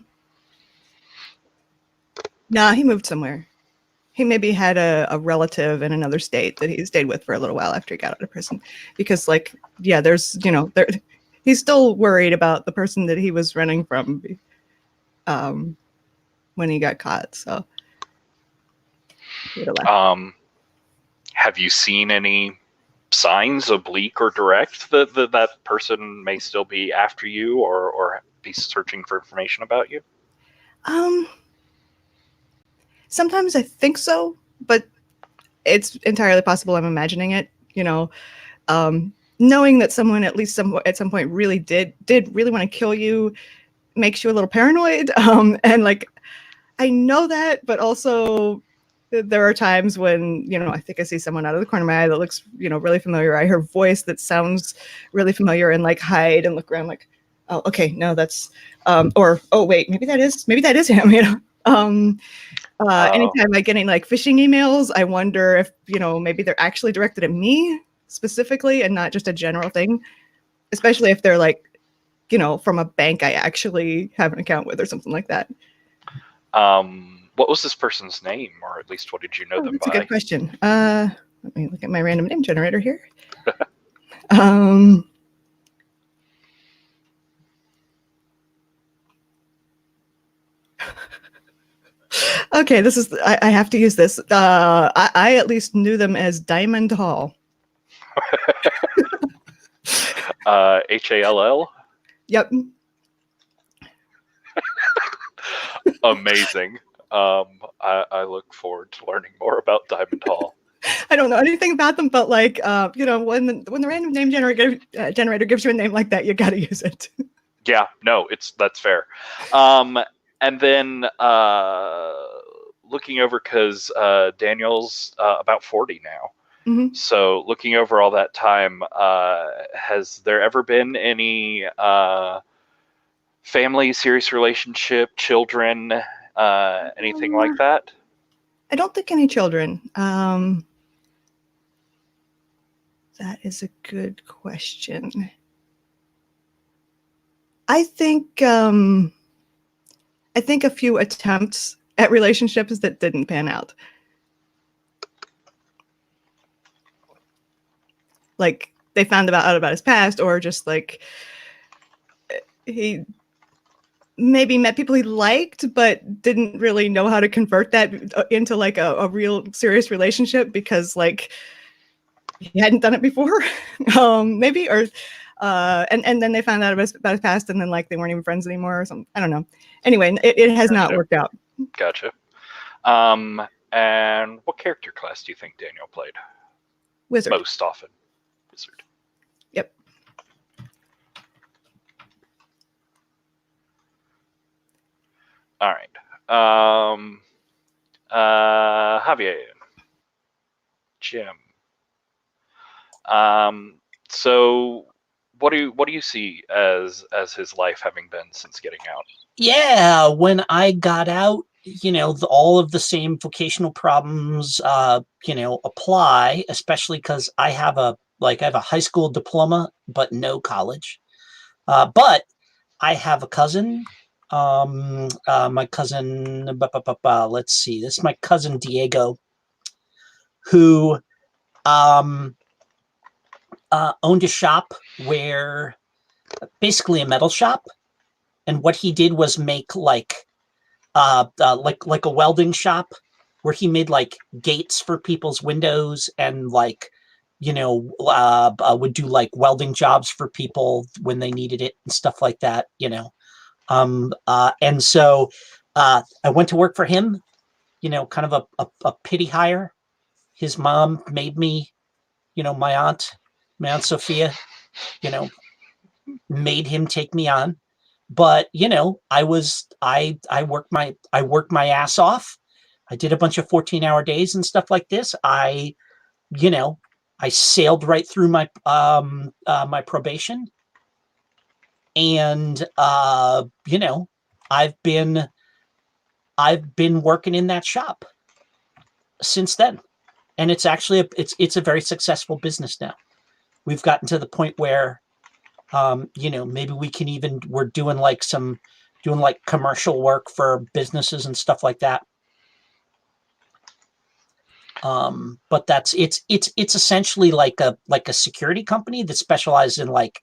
he moved somewhere. He maybe had a relative in another state that he stayed with for a little while after he got out of prison, because he's still worried about the person that he was running from when he got caught. So have you seen any signs, oblique or direct, that person may still be after you or be searching for information about you? Sometimes I think so, but it's entirely possible I'm imagining it. Knowing that someone at some point really did really want to kill you makes you a little paranoid. And I know that, but also there are times when, I think I see someone out of the corner of my eye that looks, really familiar. I hear a voice that sounds really familiar and hide and look around oh, okay, no, that's, or, oh, wait, maybe that is him, Anytime I get any phishing emails, I wonder if, maybe they're actually directed at me specifically and not just a general thing, especially if they're from a bank I actually have an account with or something like that. What was this person's name, or at least what did you know them that's by? That's a good question. Let me look at my random name generator here. Okay, this is, I have to use this. I at least knew them as Diamond Hall. HALL? Yep. Amazing. I look forward to learning more about Diamond Hall. I don't know anything about them, but when the random name generator gives you a name like that, you got to use it. Yeah, no, that's fair. And then looking over, because Daniel's about 40 now. Mm-hmm. So looking over all that time, has there ever been any Family, serious relationship, children, anything like that? I don't think any children. That is a good question. I think a few attempts at relationships that didn't pan out. Like they found out about his past, or just like he maybe met people he liked, but didn't really know how to convert that into like a real serious relationship because like he hadn't done it before, maybe, or and then they found out about his past, and then like they weren't even friends anymore or something. I don't know. Anyway, it has not worked out. Gotcha. And what character class do you think Daniel played? Wizard. Most often. Wizard. Yep. All right. Javier. Jim. So what do you see as his life having been since getting out? Yeah, when I got out, all of the same vocational problems, apply, especially because I have a high school diploma, but no college. But I have a cousin. My cousin, let's see, this is my cousin Diego, who owned a shop where basically a metal shop. And what he did was make like a welding shop where he made like gates for people's windows and like, would do like welding jobs for people when they needed it and stuff like that, and so I went to work for him, kind of a pity hire. His mom made me, my aunt Sophia, made him take me on. But I worked my ass off. I did a bunch of 14-hour days and stuff like this. I sailed right through my my probation, and I've been working in that shop since then, and it's actually it's a very successful business now. We've gotten to the point where maybe we're doing like commercial work for businesses and stuff like that. But it's essentially like a security company that specializes in like,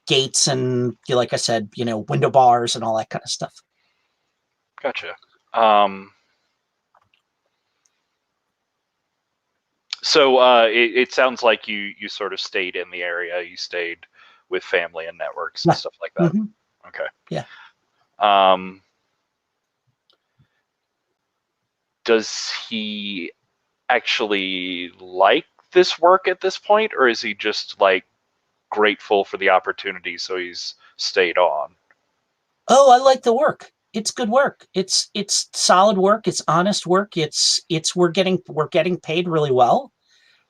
gates and like I said, window bars and all that kind of stuff. Gotcha. So it sounds like you sort of stayed in the area. You stayed with family and networks and stuff like that. Mm-hmm. Okay. Yeah. Does he actually like this work at this point, or is he just like grateful for the opportunity, so he's stayed on? Oh, I like the work. It's good work. It's solid work. It's honest work. We're getting paid really well.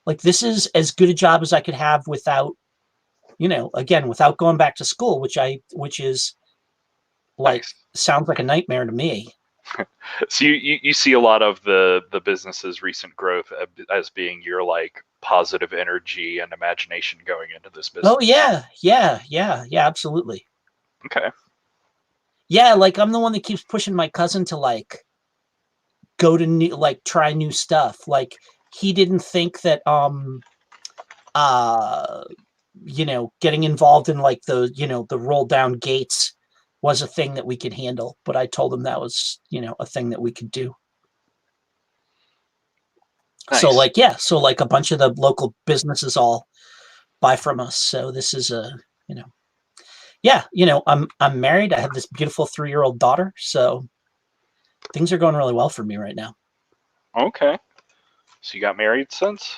Like this is as good a job as I could have without, without going back to school, which is like nice. Sounds like a nightmare to me. So you see a lot of the business's recent growth as being your like positive energy and imagination going into this business. Oh yeah, absolutely. Okay. Yeah, like I'm the one that keeps pushing my cousin to like go to try new stuff. Like he didn't think that getting involved in like the roll down gates was a thing that we could handle, but I told him that was a thing that we could do. Nice. So like a bunch of the local businesses all buy from us. So this is I'm married. I have this beautiful 3-year-old daughter, so things are going really well for me right now. Okay. So you got married since?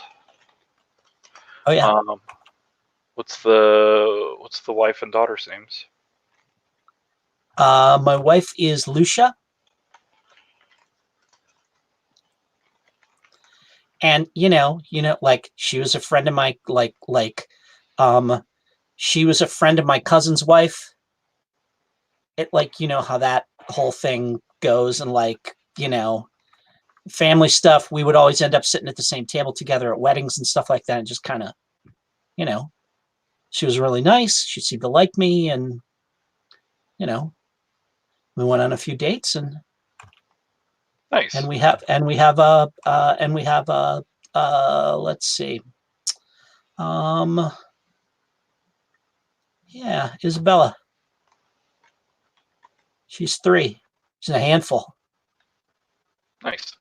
Oh yeah. What's the wife and daughter's names? My wife is Lucia. And like she was a friend of my she was a friend of my cousin's wife. it, like, you know how that whole thing goes, and like, you know, family stuff, we would always end up sitting at the same table together at weddings and stuff like that, and just kind of, you know, she was really nice. She seemed to like me, and you know, we went on a few dates, and Nice. we have let's see, yeah, Isabella. She's 3. She's a handful. Nice.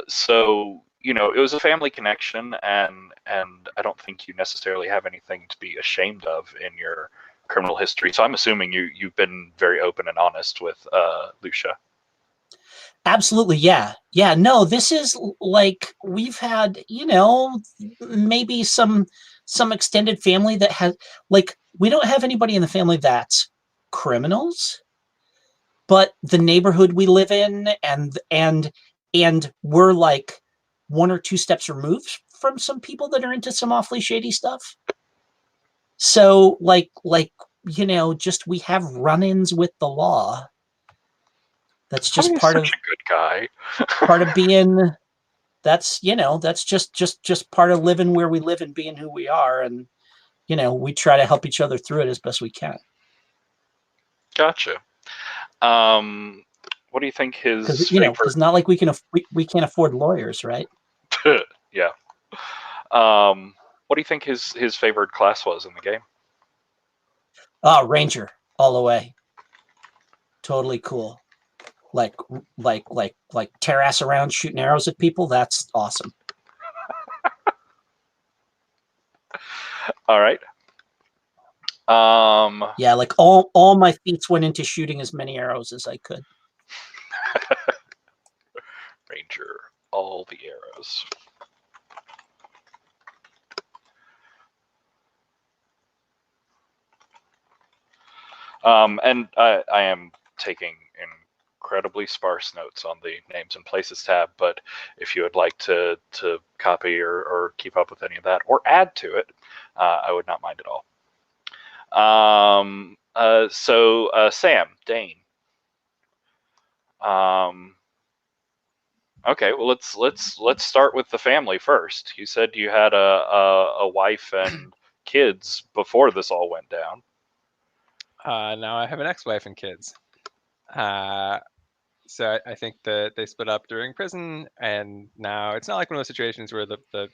So, you know, it was a family connection, and I don't think you necessarily have anything to be ashamed of in your criminal history. So I'm assuming you've been very open and honest with Lucia. Absolutely, yeah. Yeah, no, this is like, we've had, you know, maybe some extended family that has, like, we don't have anybody in the family that's criminals, but the neighborhood we live in, and we're like 1 or 2 steps removed from some people that are into some awfully shady stuff. So like, you know, just, we have run-ins with the law. That's just He's part such of a good guy. part of being, that's, you know, that's just part of living where we live and being who we are, and you know, we try to help each other through it as best we can. Gotcha. What do you think his Because, you know, favorite? it's not like we can't afford lawyers, right? Yeah. What do you think his favorite class was in the game? Oh, Ranger, all the way. Totally cool. Like tear ass around shooting arrows at people. That's awesome. All right. Yeah, like all my feats went into shooting as many arrows as I could. Ranger, all the arrows. And I am taking incredibly sparse notes on the names and places tab, but if you would like to copy or keep up with any of that or add to it, I would not mind at all. So Sam, Dane. Okay, well let's start with the family first. You said you had a wife and kids before this all went down. Now I have an ex-wife and kids. So I think that they split up during prison, and now it's not like one of those situations where the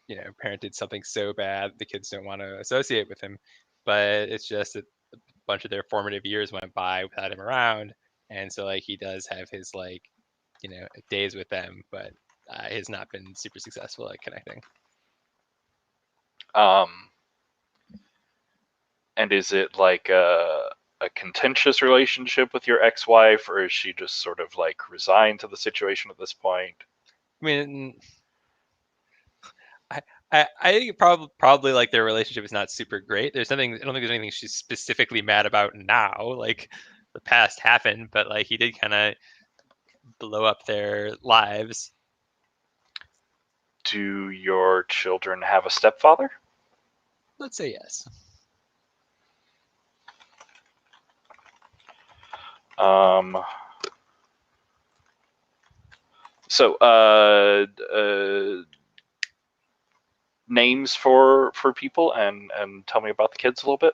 you know, parent did something so bad the kids don't want to associate with him, but it's just that a bunch of their formative years went by without him around, and so like he does have his, like, you know, days with them, but has not been super successful at connecting. And is it like a contentious relationship with your ex-wife, or is she just sort of like resigned to the situation at this point? I mean, I think probably like their relationship is not super great. There's nothing. I don't think there's anything she's specifically mad about now. Like, the past happened, but like he did kind of blow up their lives. Do your children have a stepfather? Let's say yes. So names for people, and tell me about the kids a little bit.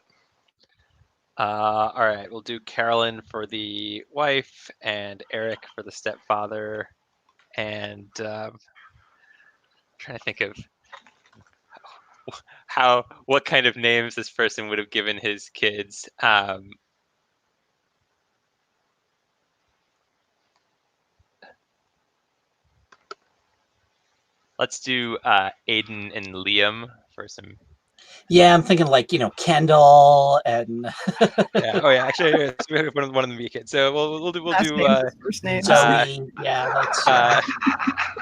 All right, we'll do Carolyn for the wife and Eric for the stepfather, and trying to think of what kind of names this person would have given his kids. Let's do Aiden and Liam for some. Yeah, I'm thinking like, you know, Kendall and Yeah. Oh yeah. Actually, yeah, so we have one of them be a kid. So we'll do Last names is first name. Zoe. Yeah, that's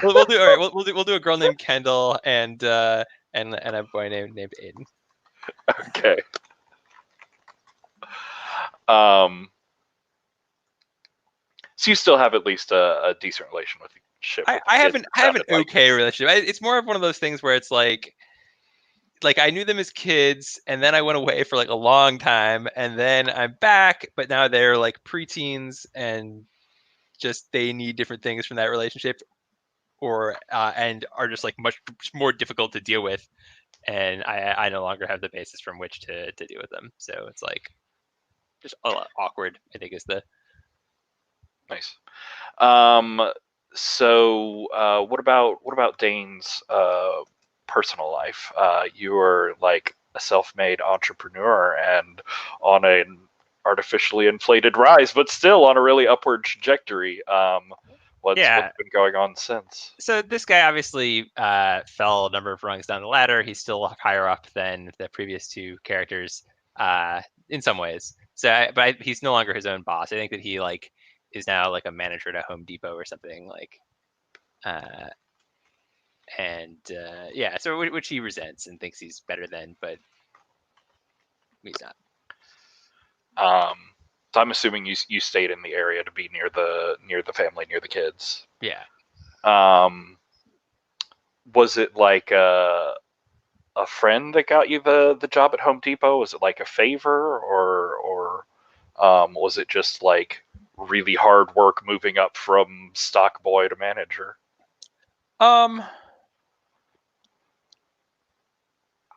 we'll do all right. We'll do a girl named Kendall and a boy named Aiden. Okay. So you still have at least a decent relationship. I have an okay relationship. It's more of one of those things where it's like, like I knew them as kids, and then I went away for like a long time, and then I'm back, but now they're like preteens, and just they need different things from that relationship, or and are just like much more difficult to deal with, and I no longer have the basis from which to deal with them. So it's like just a lot awkward, I think, is the Nice. So what about Dane's personal life? You are like a self-made entrepreneur and on an artificially inflated rise, but still on a really upward trajectory. What's been going on since? So this guy obviously fell a number of rungs down the ladder. He's still higher up than the previous two characters in some ways. So, he's no longer his own boss. I think that he like is now like a manager at a Home Depot or something like, yeah. So which he resents and thinks he's better than, but he's not. So I'm assuming you stayed in the area to be near the family, near the kids. Yeah. Was it like a friend that got you the job at Home Depot? Was it like a favor, or was it just like really hard work moving up from stock boy to manager?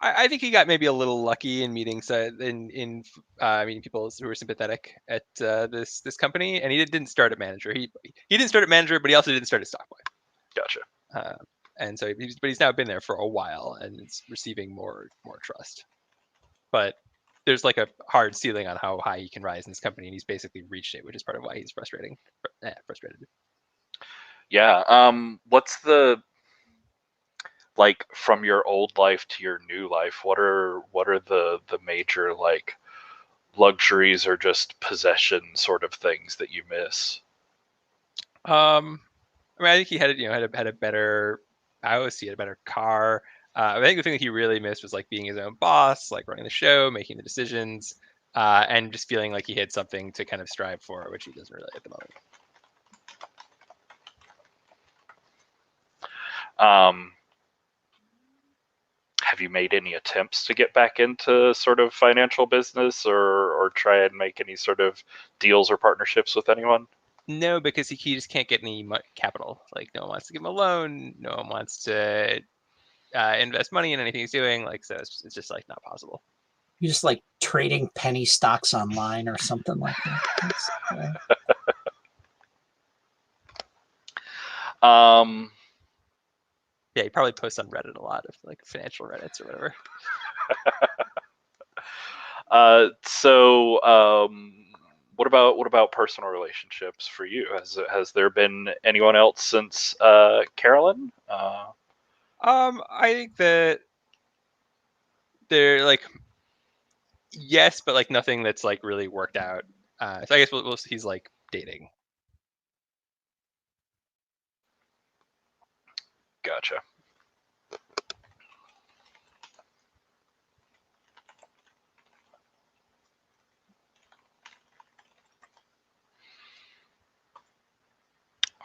I think he got maybe a little lucky in meeting meeting people who were sympathetic at this company, and he didn't start at manager. He didn't start at manager, but he also didn't start at stock boy. Gotcha. And so, but he's now been there for a while and is receiving more trust. But there's like a hard ceiling on how high he can rise in this company, and he's basically reached it, which is part of why he's frustrated. Yeah. What's the like from your old life to your new life? What are the major like luxuries or just possession sort of things that you miss? I mean, I think he had a better house. He had a better car. I think the thing that he really missed was like being his own boss, like running the show, making the decisions, and just feeling like he had something to kind of strive for, which he doesn't really at the moment. Have you made any attempts to get back into sort of financial business or try and make any sort of deals or partnerships with anyone? No, because he just can't get any capital. Like no one wants to give him a loan. No one wants to invest money in anything he's doing. Like so, it's just like not possible. You just like trading penny stocks online or something like that. Yeah, he probably posts on Reddit a lot of like financial Reddits or whatever. What about personal relationships for you? Has there been anyone else since Carolyn? I think that they're like yes, but like nothing that's like really worked out. So I guess he's like dating. Gotcha.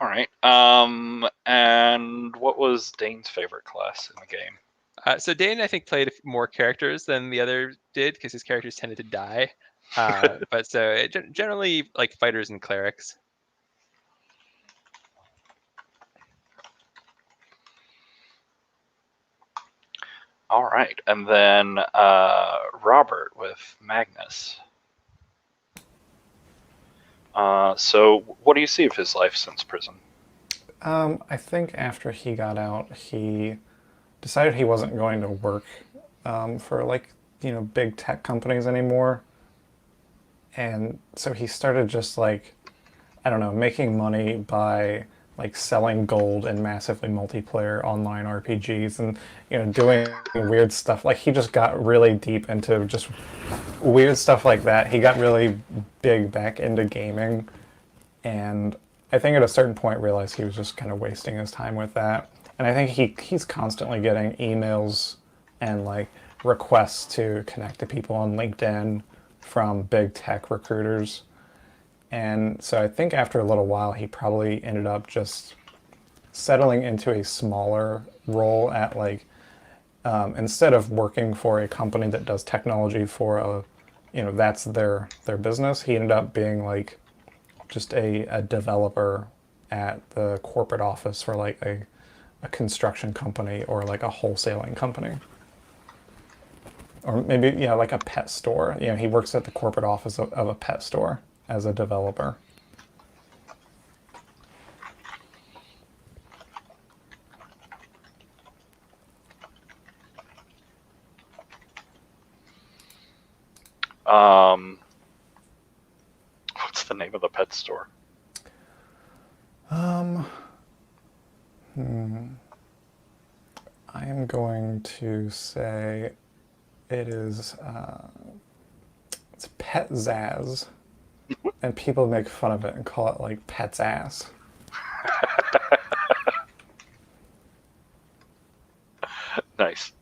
All right. And what was Dane's favorite class in the game? So Dane, I think, played more characters than the other did because his characters tended to die. But so generally, like fighters and clerics. All right, and then Robert with Magnus. So what do you see of his life since prison? I think after he got out, he decided he wasn't going to work for like big tech companies anymore, and so he started just like I don't know, making money by like selling gold in massively multiplayer online RPGs and doing weird stuff. Like he just got really deep into just weird stuff like that. He got really big back into gaming, and I think at a certain point realized he was just kind of wasting his time with that. And I think he's constantly getting emails and like requests to connect to people on LinkedIn from big tech recruiters. And so I think after a little while, he probably ended up just settling into a smaller role at like instead of working for a company that does technology for that's their business, he ended up being like just a developer at the corporate office for like a construction company or like a wholesaling company. Or maybe, like a pet store. He works at the corporate office of a pet store as a developer. What's the name of the pet store? I am going to say it is, it's Pet Zazz, and people make fun of it and call it like Pet's Ass. Nice.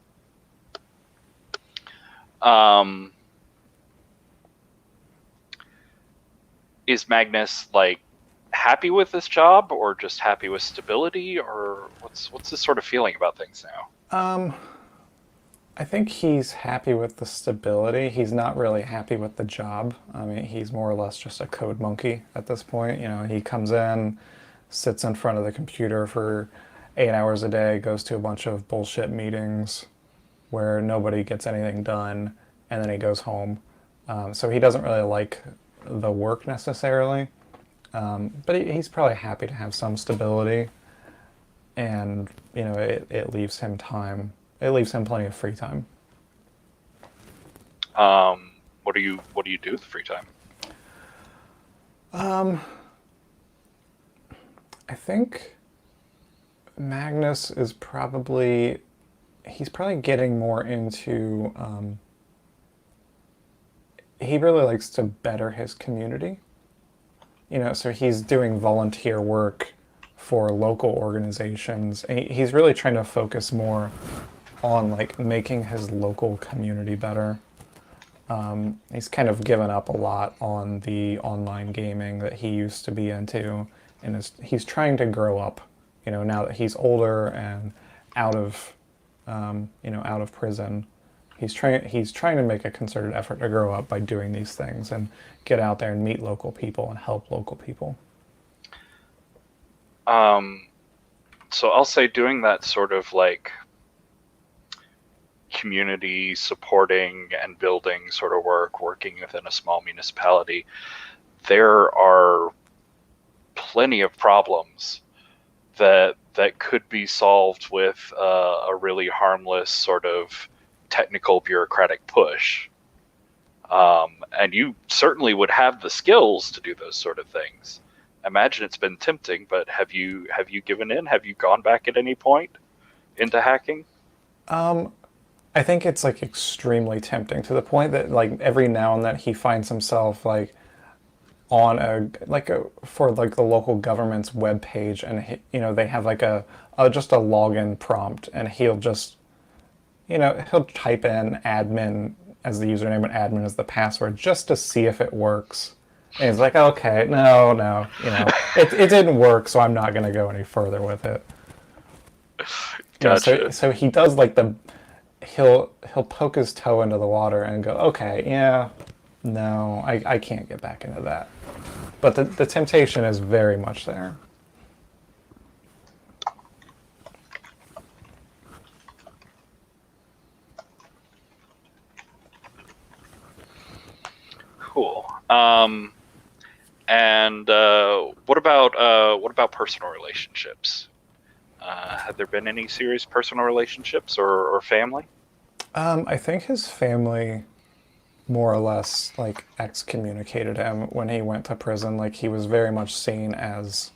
Is Magnus like happy with this job, or just happy with stability, or what's his sort of feeling about things now? I think he's happy with the stability. He's not really happy with the job. I mean, he's more or less just a code monkey at this point. He comes in, sits in front of the computer for 8 hours a day, goes to a bunch of bullshit meetings where nobody gets anything done, and then he goes home. So he doesn't really like the work necessarily, but he's probably happy to have some stability, and it leaves him time. It leaves him plenty of free time. What do you do with the free time? I think Magnus is probably getting more into he really likes to better his community. So he's doing volunteer work for local organizations. And he's really trying to focus more on like making his local community better. He's kind of given up a lot on the online gaming that he used to be into, and he's trying to grow up. Now that he's older and out of prison, he's trying to make a concerted effort to grow up by doing these things and get out there and meet local people and help local people. So I'll say doing that sort of like community supporting and building sort of working within a small municipality, there are plenty of problems that could be solved with a really harmless sort of technical bureaucratic push. And you certainly would have the skills to do those sort of things. I imagine it's been tempting, but have you given in? Have you gone back at any point into hacking? I think it's like extremely tempting, to the point that like every now and then he finds himself like on for like the local government's webpage, and they have like just a login prompt, and he'll just he'll type in admin as the username and admin as the password just to see if it works. And he's like, okay, no, it didn't work, so I'm not going to go any further with it. Gotcha. So he does like he'll poke his toe into the water and go, okay, yeah, no, I can't get back into that. But the temptation is very much there. Cool. And what about personal relationships? Have there been any serious personal relationships or family? I think his family more or less like excommunicated him when he went to prison. Like, he was very much seen as,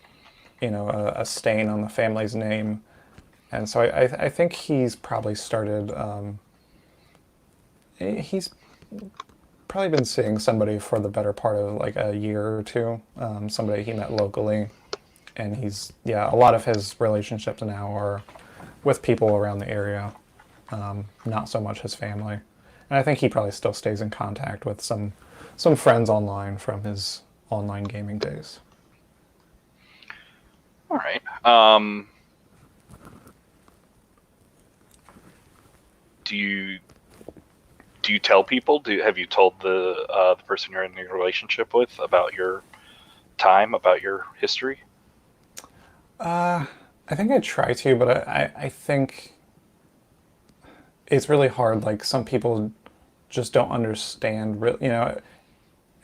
a stain on the family's name. And so I think he's probably started, he's probably been seeing somebody for the better part of like a year or two, somebody he met locally. And a lot of his relationships now are with people around the area, not so much his family. And I think he probably still stays in contact with some friends online from his online gaming days. All right. do you tell people? Have you told the person you're in a relationship with about your time, about your history? I think I try to, but I think it's really hard. Like some people just don't understand.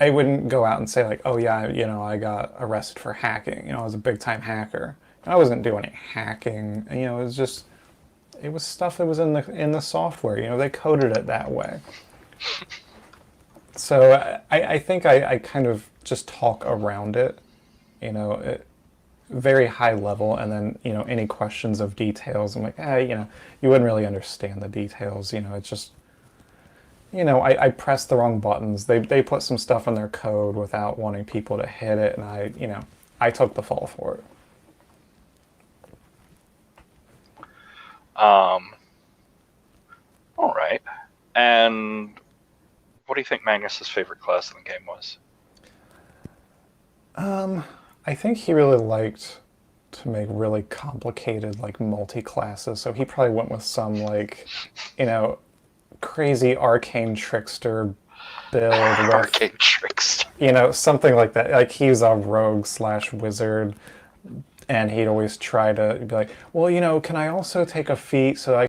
I wouldn't go out and say like, oh yeah, I got arrested for hacking. I was a big time hacker. I wasn't doing any hacking. It was stuff that was in the software. They coded it that way. So I think I kind of just talk around it, very high level, and then any questions of details, I'm like, you wouldn't really understand the details. It's just I pressed the wrong buttons. They put some stuff in their code without wanting people to hit it, and I took the fall for it. All right. And what do you think Magnus's favorite class in the game was? I think he really liked to make really complicated like multi-classes, so he probably went with some like, crazy arcane trickster build with Arcane Trickster. something like that. Like he's a rogue / wizard, and he'd always try to be like, well, can I also take a feat so I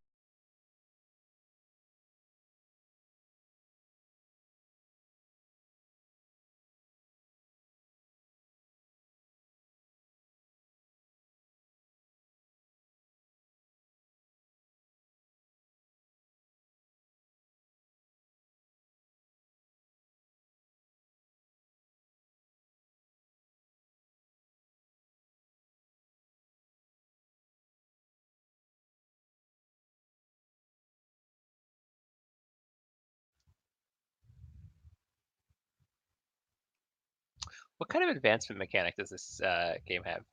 What kind of advancement mechanic does this game have?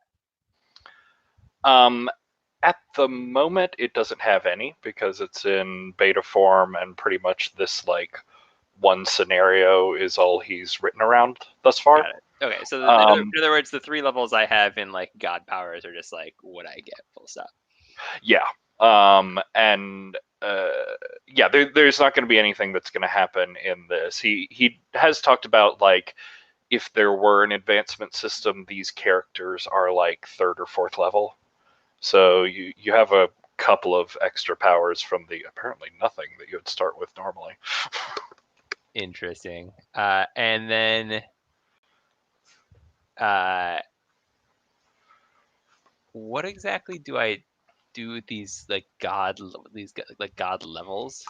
At the moment, it doesn't have any because it's in beta form, and pretty much this like one scenario is all he's written around thus far. Got it. Okay, so Um, in other words, the 3 levels I have in like God powers are just like what I get, full stop. Yeah. And yeah, there's not going to be anything that's going to happen in this. He has talked about like if there were an advancement system, these characters are like 3rd or 4th level. So you have a couple of extra powers from the apparently nothing that you would start with normally. Interesting. And then what exactly do I do with these like god levels?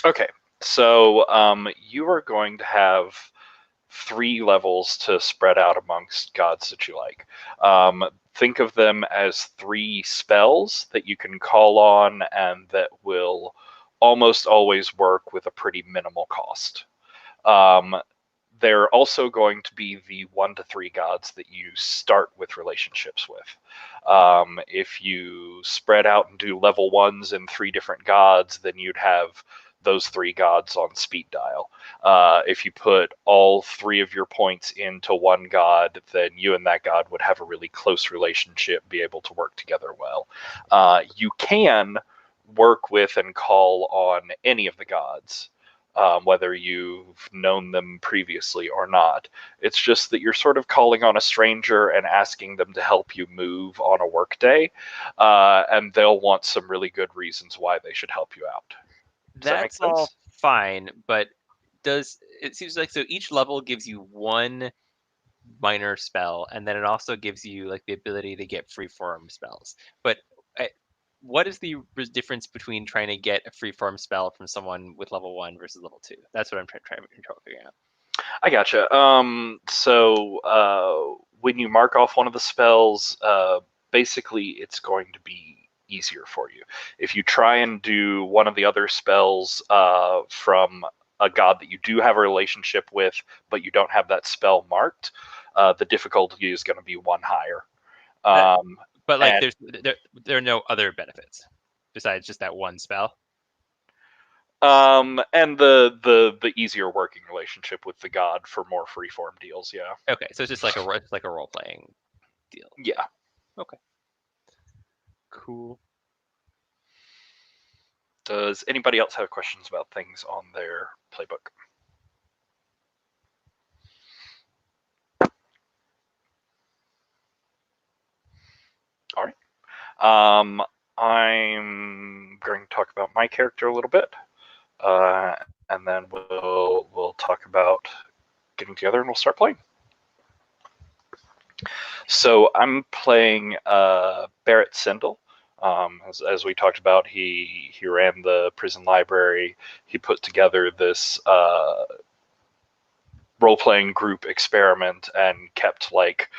Okay, so you are going to have 3 levels to spread out amongst gods that you like. Think of them as 3 spells that you can call on and that will almost always work with a pretty minimal cost. Um, they're also going to be the 1 to 3 gods that you start with relationships with. If you spread out and do level 1s in 3 different gods, then you'd have those 3 gods on speed dial. If you put all 3 of your points into one god, then you and that god would have a really close relationship, be able to work together well. You can work with and call on any of the gods. Whether you've known them previously or not. It's just that you're sort of calling on a stranger and asking them to help you move on a workday, and they'll want some really good reasons why they should help you out. Does that make That's all sense? fine, but it seems like so each level gives you 1 minor spell, and then it also gives you like the ability to get freeform spells. But what is the difference between trying to get a freeform spell from someone with level 1 versus level 2? That's what I'm trying to figure out. I gotcha. When you mark off one of the spells, basically it's going to be easier for you. If you try and do one of the other spells from a god that you do have a relationship with, but you don't have that spell marked, the difficulty is going to be 1 higher. But like, and there are no other benefits besides just that 1 spell. and the easier working relationship with the god for more freeform deals. Yeah. Okay, so it's just like a role playing deal. Yeah. Okay. Cool. Does anybody else have questions about things on their playbook? All right. I'm going to talk about my character a little bit, and then we'll talk about getting together and we'll start playing. So I'm playing Barrett Sindel. As we talked about, he ran the prison library. He put together this role-playing group experiment and kept like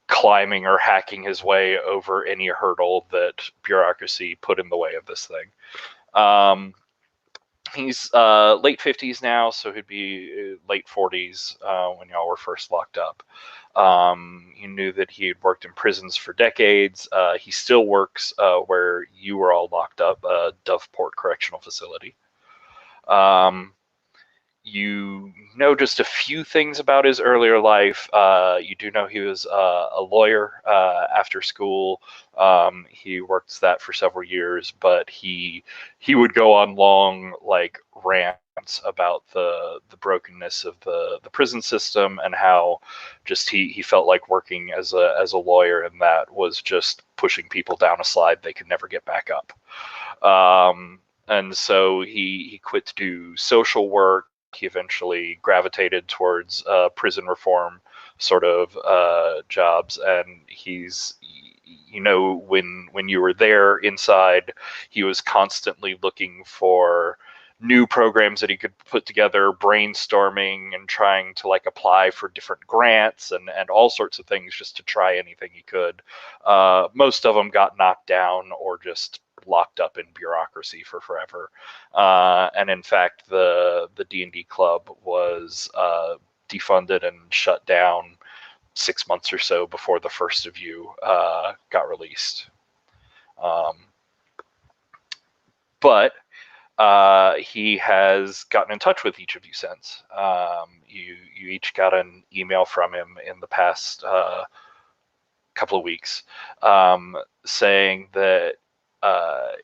climbing or hacking his way over any hurdle that bureaucracy put in the way of this thing. He's late 50s now, so he'd be late 40s when y'all were first locked up. He knew that he had worked in prisons for decades. He still works where you were all locked up, Doveport Correctional Facility. You know just a few things about his earlier life. You do know he was a lawyer after school. He worked that for several years, but he would go on long like rants about the brokenness of the prison system and how just he felt like working as a lawyer, and that was just pushing people down a slide they could never get back up. And so he quit to do social work. He eventually gravitated towards prison reform sort of jobs, and he's, you know, when you were there inside, he was constantly looking for new programs that he could put together, brainstorming and trying to like apply for different grants and all sorts of things just to try anything he could. Most of them got knocked down or just locked up in bureaucracy for forever. And in fact, the D&D club was defunded and shut down 6 months or so before the first of you got released. But he has gotten in touch with each of you since. You each got an email from him in the past couple of weeks saying that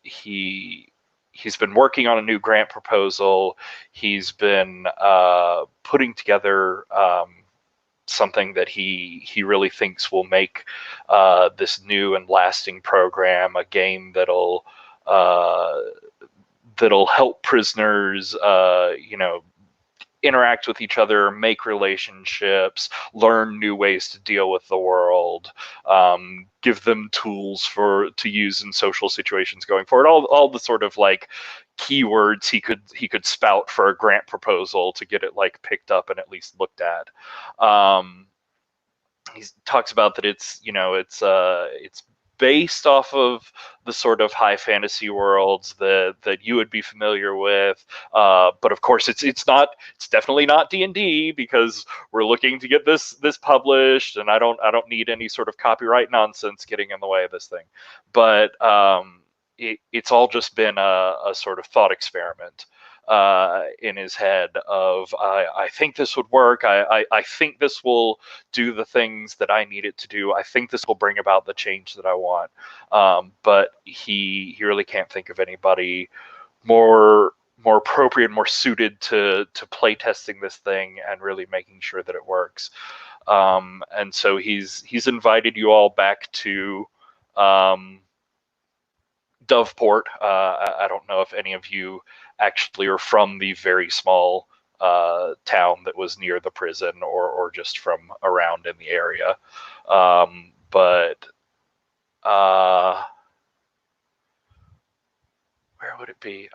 he's been working on a new grant proposal. He's been putting together something that he really thinks will make this new and lasting program a game that'll help prisoners, you know, interact with each other, make relationships, learn new ways to deal with the world, give them tools to use in social situations going forward. All the sort of like keywords he could spout for a grant proposal to get it like picked up and at least looked at. He talks about that it's, you know, it's based off of the sort of high fantasy worlds that you would be familiar with, but of course it's definitely not D&D, because we're looking to get this published, and I don't need any sort of copyright nonsense getting in the way of this thing. But it's all just been a sort of thought experiment in his head of I think this would work. I think this will do the things that I need it to do. I think this will bring about the change that I want. But he really can't think of anybody more appropriate, more suited to play testing this thing and really making sure that it works. And so he's invited you all back to Doveport. I don't know if any of you actually are from the very small town that was near the prison, or just from around in the area. But where would it be?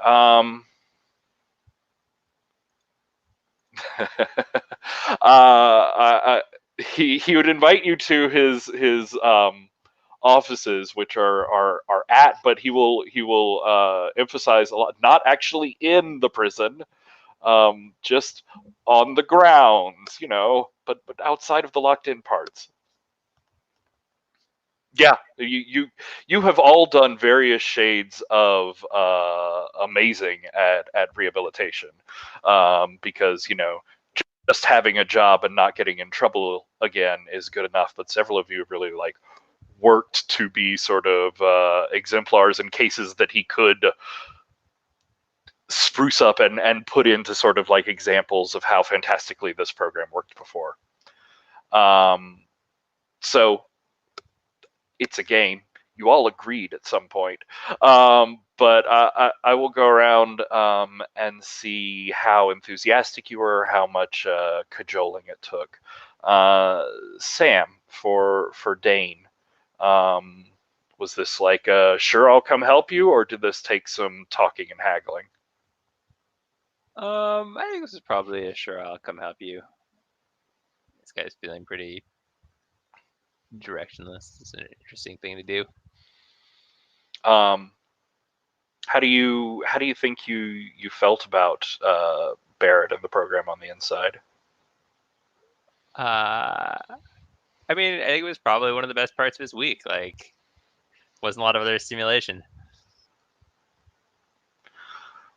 He would invite you to his offices, which are at, but he will emphasize a lot, not actually in the prison, just on the grounds, you know, but outside of the locked in parts. Yeah, you have all done various shades of amazing at rehabilitation, because, you know, just having a job and not getting in trouble again is good enough, but several of you have really like worked to be sort of exemplars in cases that he could spruce up and put into sort of like examples of how fantastically this program worked before. So it's a game. You all agreed at some point, but I will go around and see how enthusiastic you were, how much cajoling it took. Sam, for Dane, was this like sure I'll come help you, or did this take some talking and haggling? I think this is probably a sure I'll come help you. This guy's feeling pretty directionless. It's an interesting thing to do. How do you think you felt about Barrett and the program on the inside? I mean, I think it was probably one of the best parts of his week. Like, wasn't a lot of other stimulation.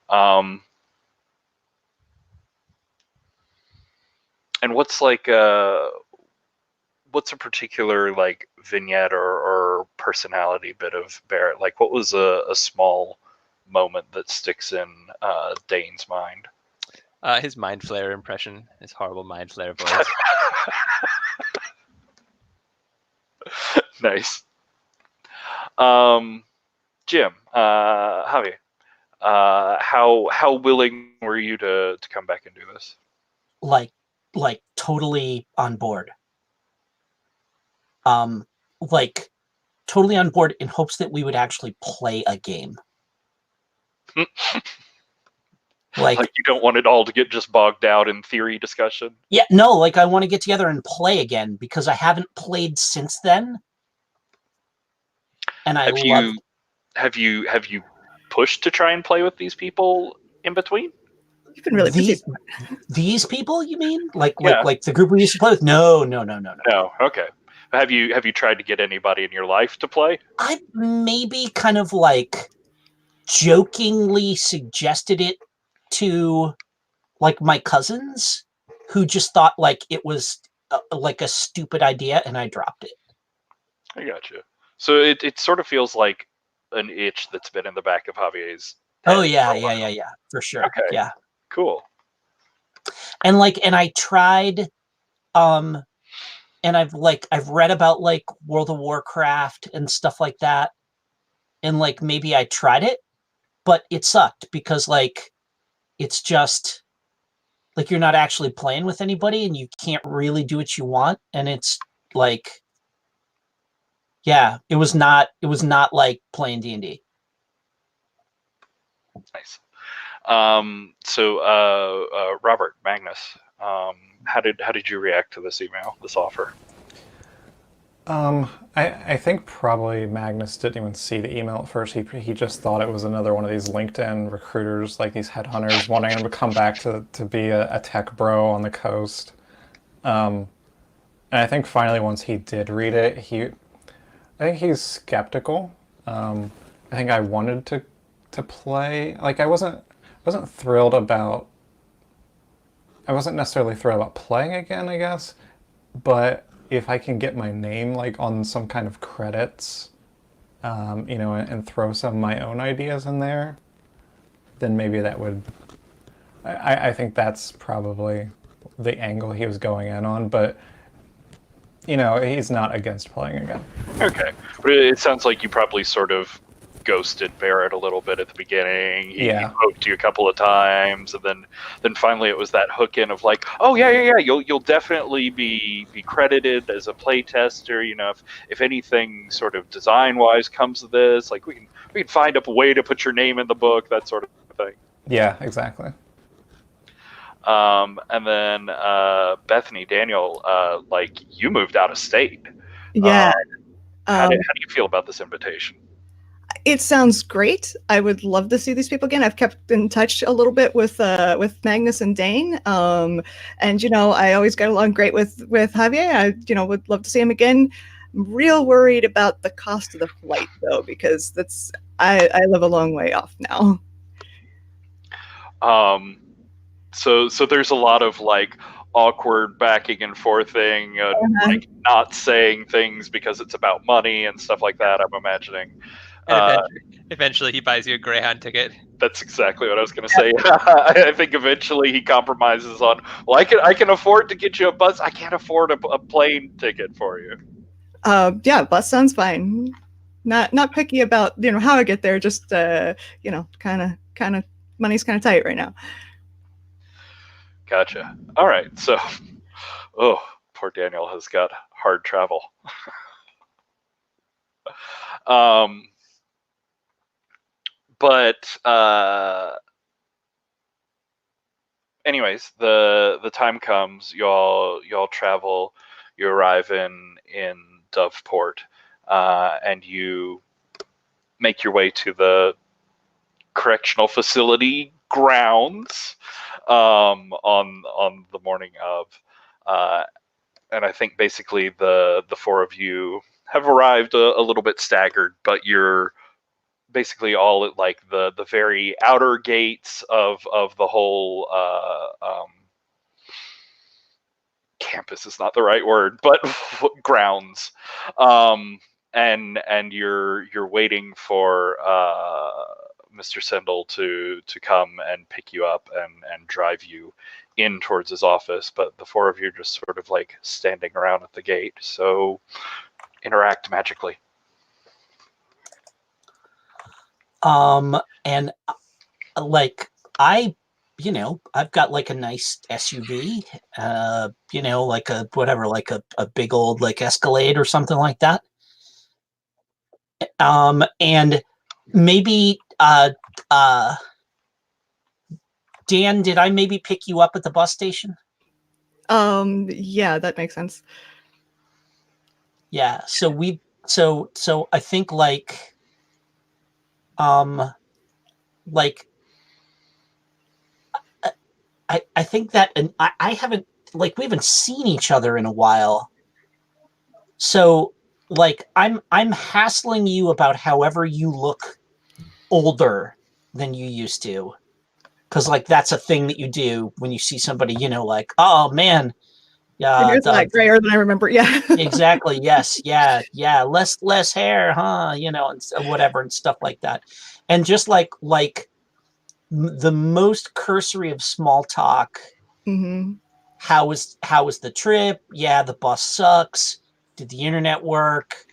And what's like what's a particular like vignette or personality bit of Barrett? Like, what was a small moment that sticks in Dane's mind? His mind flare impression, his horrible mind flare voice. Nice. Jim, Javi, how willing were you to come back and do this? Like totally on board. Like totally on board in hopes that we would actually play a game. Like you don't want it all to get just bogged down in theory discussion? Yeah, no, like I want to get together and play again because I haven't played since then. And I have you pushed to try and play with these people in between? You've been really busy. These people, you mean? Like the group we used to play with? No. No, okay. Have you tried to get anybody in your life to play? I maybe kind of like jokingly suggested it to like my cousins, who just thought like it was like a stupid idea, and I dropped it. I gotcha. So it sort of feels like an itch that's been in the back of Javier's head. Oh yeah, for sure. Okay. Yeah. Cool. And I tried, and I've read about like World of Warcraft and stuff like that, and like maybe I tried it, but it sucked because like it's just like you're not actually playing with anybody and you can't really do what you want, and it's like, yeah, it was not like playing D&D. Nice. So Robert, Magnus, how did you react to this email, this offer? I think probably Magnus didn't even see the email at first. He just thought it was another one of these LinkedIn recruiters, like these headhunters wanting him to come back to be a tech bro on the coast. And I think finally once he did read it, I think he's skeptical. I think I wanted to play. Like I wasn't thrilled about. I wasn't necessarily thrilled about playing again, I guess, but if I can get my name like on some kind of credits, and throw some of my own ideas in there, then maybe that would. I think that's probably the angle he was going in on, but he's not against playing again. Okay, but it sounds like you probably sort of ghosted Barrett a little bit at the beginning. He poked you a couple of times, and then finally it was that hook in of like, oh yeah, you'll definitely be credited as a play tester. If anything sort of design wise comes of this, like we can find up a way to put your name in the book, that sort of thing. Yeah, exactly. And then Bethany, Daniel, like you moved out of state. Yeah. How do you feel about this invitation? It sounds great. I would love to see these people again. I've kept in touch a little bit with Magnus and Dane, and I always got along great with Javier. I would love to see him again. I'm real worried about the cost of the flight though, because I live a long way off now. So there's a lot of like awkward backing and forthing, like not saying things because it's about money and stuff like that, I'm imagining. And eventually he buys you a Greyhound ticket. That's exactly what I was going to say. I think eventually he compromises on, well, I can afford to get you a bus. I can't afford a plane ticket for you. Yeah, bus sounds fine. Not picky about how I get there. Just kind of money's kind of tight right now. Gotcha. All right. So, oh, poor Daniel has got hard travel. But anyways, the time comes. Y'all travel. You arrive in Doveport, and you make your way to the correctional facility grounds on the morning of, and I think basically the four of you have arrived a little bit staggered, but you're basically all at like the very outer gates of the whole campus is not the right word, but grounds, and you're waiting for Mr. Sendel to come and pick you up and drive you in towards his office, but the four of you are just sort of like standing around at the gate, so interact magically. And like I've got like a nice SUV, like a whatever, like a big old like Escalade or something like that. And maybe Dan, did I maybe pick you up at the bus station? Yeah, that makes sense. Yeah, so I think like I think that, and I haven't, like, we haven't seen each other in a while, so like I'm hassling you about however you look older than you used to, because like that's a thing that you do when you see somebody, like, oh man, yeah, It's like grayer than I remember. Yeah, exactly, yes, yeah, less hair, huh? And whatever and stuff like that, and just like the most cursory of small talk. Mm-hmm. How was the trip? Yeah, the bus sucks. Did the internet work?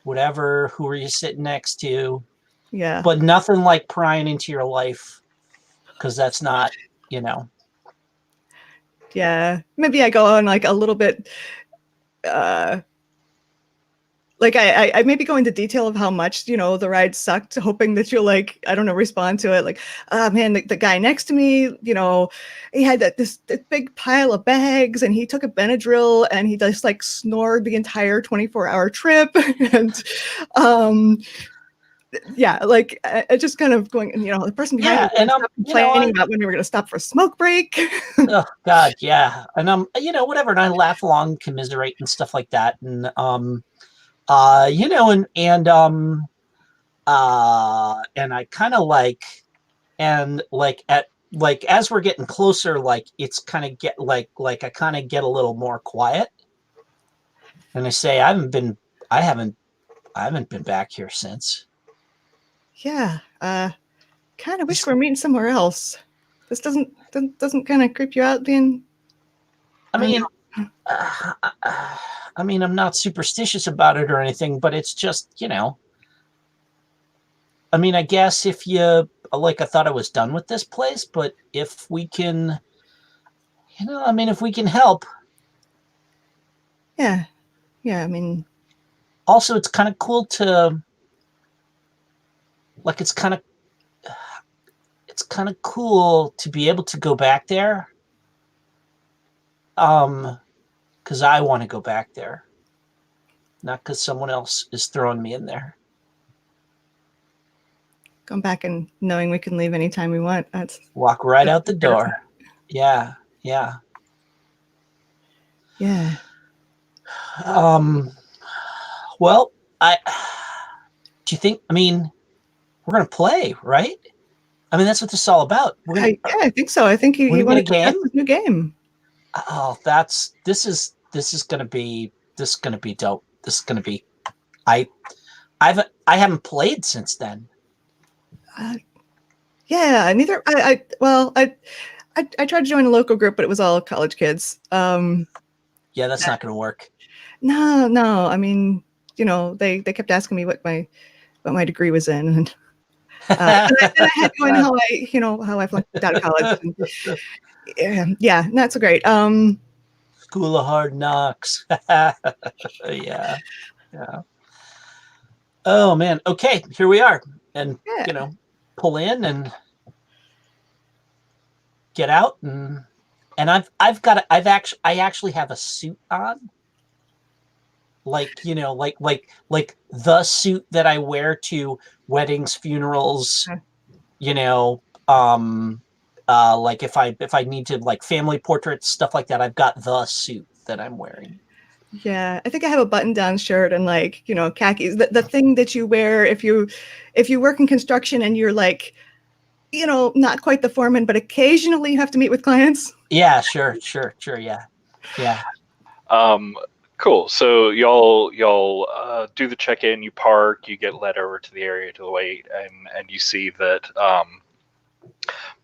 Whatever. Who are you sitting next to? Yeah. But nothing like prying into your life, because that's not, Yeah. Maybe I go on like a little bit. Like I maybe go into detail of how much the ride sucked, hoping that you'll like, I don't know, respond to it. Like, oh man, the guy next to me, he had this big pile of bags, and he took a Benadryl, and he just like snored the entire 24-hour trip, and yeah, like I just kind of going, the person behind me and I'm complaining about when we were going to stop for a smoke break. Oh God, yeah, and I'm whatever, and I laugh along, commiserate and stuff like that, and and I kind of like, and like at like as we're getting closer, like it's kind of get like I kind of get a little more quiet, and I say I haven't been back here since. Yeah, kind of wish we're meeting somewhere else. This doesn't kind of creep you out, being. I mean, I'm not superstitious about it or anything, but it's just, I mean, I guess if you like, I thought I was done with this place, but if we can, if we can help. Yeah. I mean, also, it's kind of cool to, like, it's kind of cool to be able to go back there. Because I want to go back there, not because someone else is throwing me in there. Going back and knowing we can leave anytime we want. Walk right out the door. Yeah. Well, do you think? I mean, we're gonna play, right? I mean, that's what this is all about. I think so. I think he wanted to test a new game. Oh, this is gonna be dope. This is gonna be. I haven't played since then. Yeah, Yeah, neither. I tried to join a local group, but it was all college kids. Yeah, that's not going to work. No. I mean, they kept asking me what my degree was in, and I had to go in how I flunked out of college. And, yeah, not so great. School of Hard Knocks. Yeah. Oh man. Okay, here we are, and Yeah. pull in and get out, and I actually have a suit on, like the suit that I wear to weddings, funerals, like if I need to, like, family portraits, stuff like that. I've got the suit that I'm wearing. Yeah, I think I have a button-down shirt and khakis. The thing that you wear if you work in construction and you're not quite the foreman, but occasionally you have to meet with clients. Yeah, sure, yeah. Cool. So y'all do the check-in. You park. You get led over to the area to wait, and you see that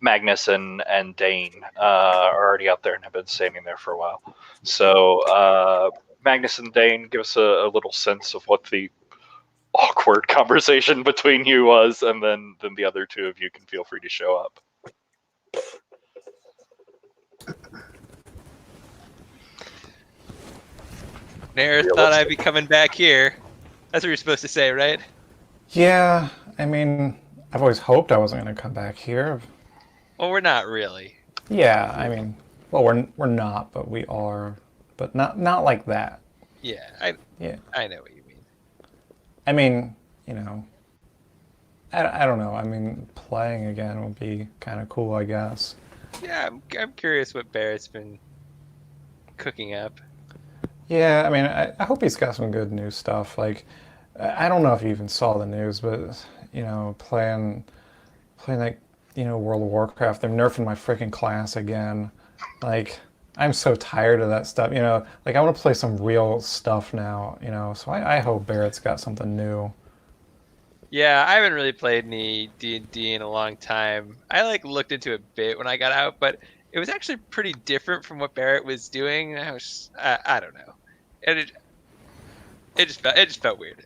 Magnus and Dane are already out there and have been standing there for a while. So Magnus and Dane, give us a little sense of what the awkward conversation between you was, and then the other two of you can feel free to show up. Never thought I'd be coming back here. That's what you're supposed to say, right? Yeah, I mean, I've always hoped I wasn't going to come back here. Well, we're not really. Yeah, I mean, well, we're not, but we are, but not like that. Yeah, I know what you mean. I mean, I don't know. I mean, playing again would be kind of cool, I guess. Yeah, I'm curious what Barrett's been cooking up. Yeah, I mean, I hope he's got some good new stuff. Like, I don't know if you even saw the news, but playing like World of Warcraft, they're nerfing my freaking class again. Like, I'm so tired of that stuff. Like, I want to play some real stuff now. So I hope Barrett's got something new. Yeah, I haven't really played any D&D in a long time. I looked into it a bit when I got out, but it was actually pretty different from what Barrett was doing. I don't know. It just felt weird.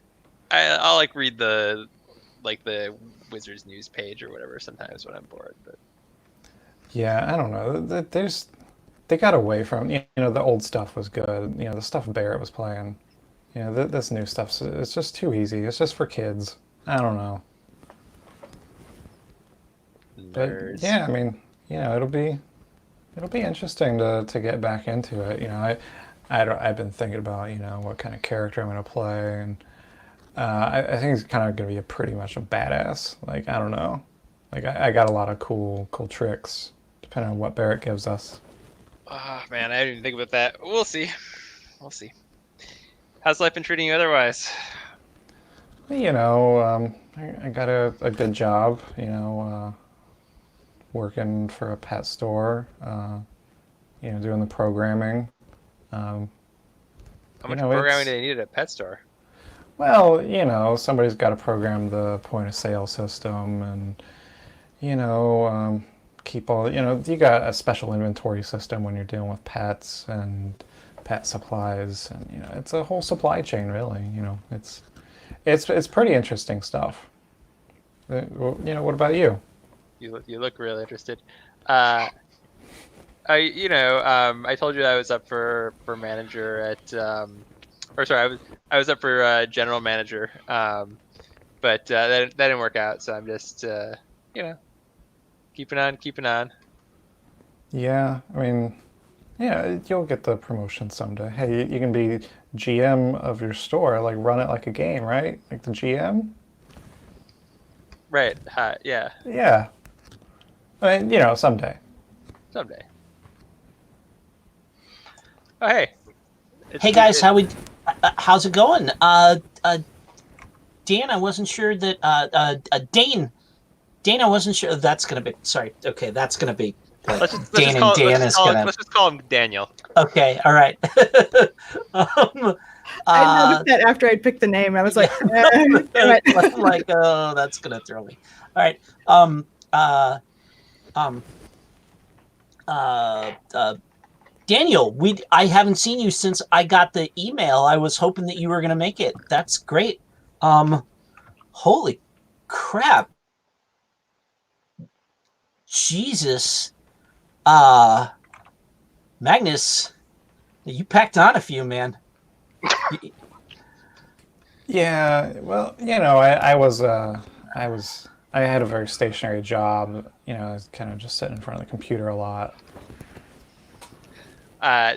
I'll read the Wizards news page or whatever sometimes when I'm bored. But yeah, I don't know. They got away from the old stuff was good. The stuff Barrett was playing. This new stuff, it's just too easy. It's just for kids. I don't know. Nerds. But yeah, I mean, it'll be interesting to get back into it. I've been thinking about what kind of character I'm going to play, and I think it's kind of going to be pretty much a badass. Like, I don't know, like I got a lot of cool tricks depending on what Barrett gives us. Oh man, I didn't even think about that. We'll see. How's life been treating you otherwise? I got a good job. Working for a pet store. Doing the programming. How much programming do they need at a pet store? Well, somebody's got to program the point of sale system, and keep all. You got a special inventory system when you're dealing with pets and pet supplies, and it's a whole supply chain, really. It's pretty interesting stuff. What about you? You look really interested. I told you I was up for manager at, I was up for general manager, but that didn't work out. So I'm just, keeping on. Yeah, I mean, yeah, you'll get the promotion someday. Hey, you can be GM of your store, like run it like a game, right? Like the GM. Right. Yeah. Yeah. I mean, someday. Someday. Oh, hey. Hey guys, how's it going? Dan, I wasn't sure that Dane, I wasn't sure that's gonna be. Sorry. Okay, that's gonna be. Let's just call him Daniel. Okay. All right. I noticed that after I picked the name, I was like, like, oh, that's gonna throw me. All right. Daniel, I haven't seen you since I got the email. I was hoping that you were going to make it. That's great. Holy crap. Jesus. Magnus, you packed on a few, man. Yeah, well, I had a very stationary job. I was kind of just sitting in front of the computer a lot.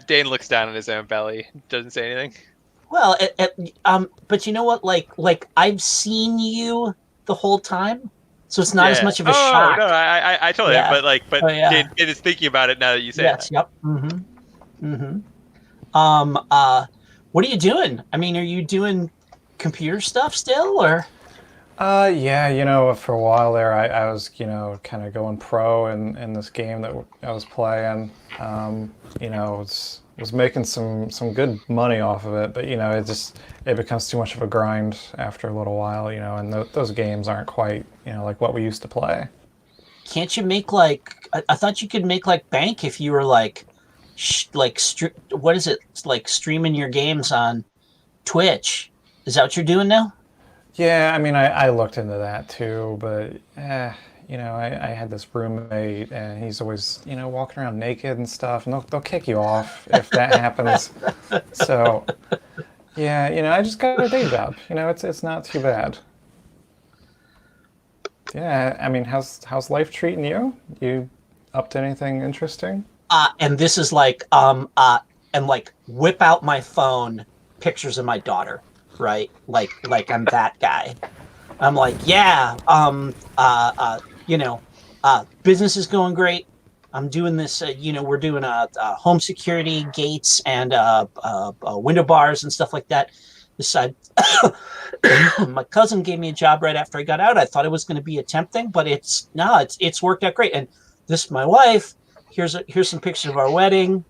Dane looks down at his own belly, doesn't say anything. Well, but you know what? Like I've seen you the whole time, so it's not as much of a shock. No, I totally. Yeah. But Dane is thinking about it now that you say that. Yep. What are you doing? I mean, are you doing computer stuff still, or? Yeah, for a while there, I was, kind of going pro in this game that I was playing. Was making some good money off of it, but it becomes too much of a grind after a little while, and those games aren't quite, like what we used to play. Can't you make I thought you could make bank if you were what is it, streaming your games on Twitch? Is that what you're doing now? Yeah, I mean, I looked into that too, but I had this roommate, and he's always, walking around naked and stuff, and they'll kick you off if that happens. So, yeah, I just got a day job. It's not too bad. Yeah, I mean, how's life treating you? You up to anything interesting? And this is whip out my phone, pictures of my daughter. Right, like I'm that guy. I'm like, yeah, business is going great. I'm doing this. We're doing home security, gates, and window bars and stuff like that. This side, my cousin gave me a job right after I got out. I thought it was going to be a temp thing, but it's worked out great. And this is my wife. Here's some pictures of our wedding.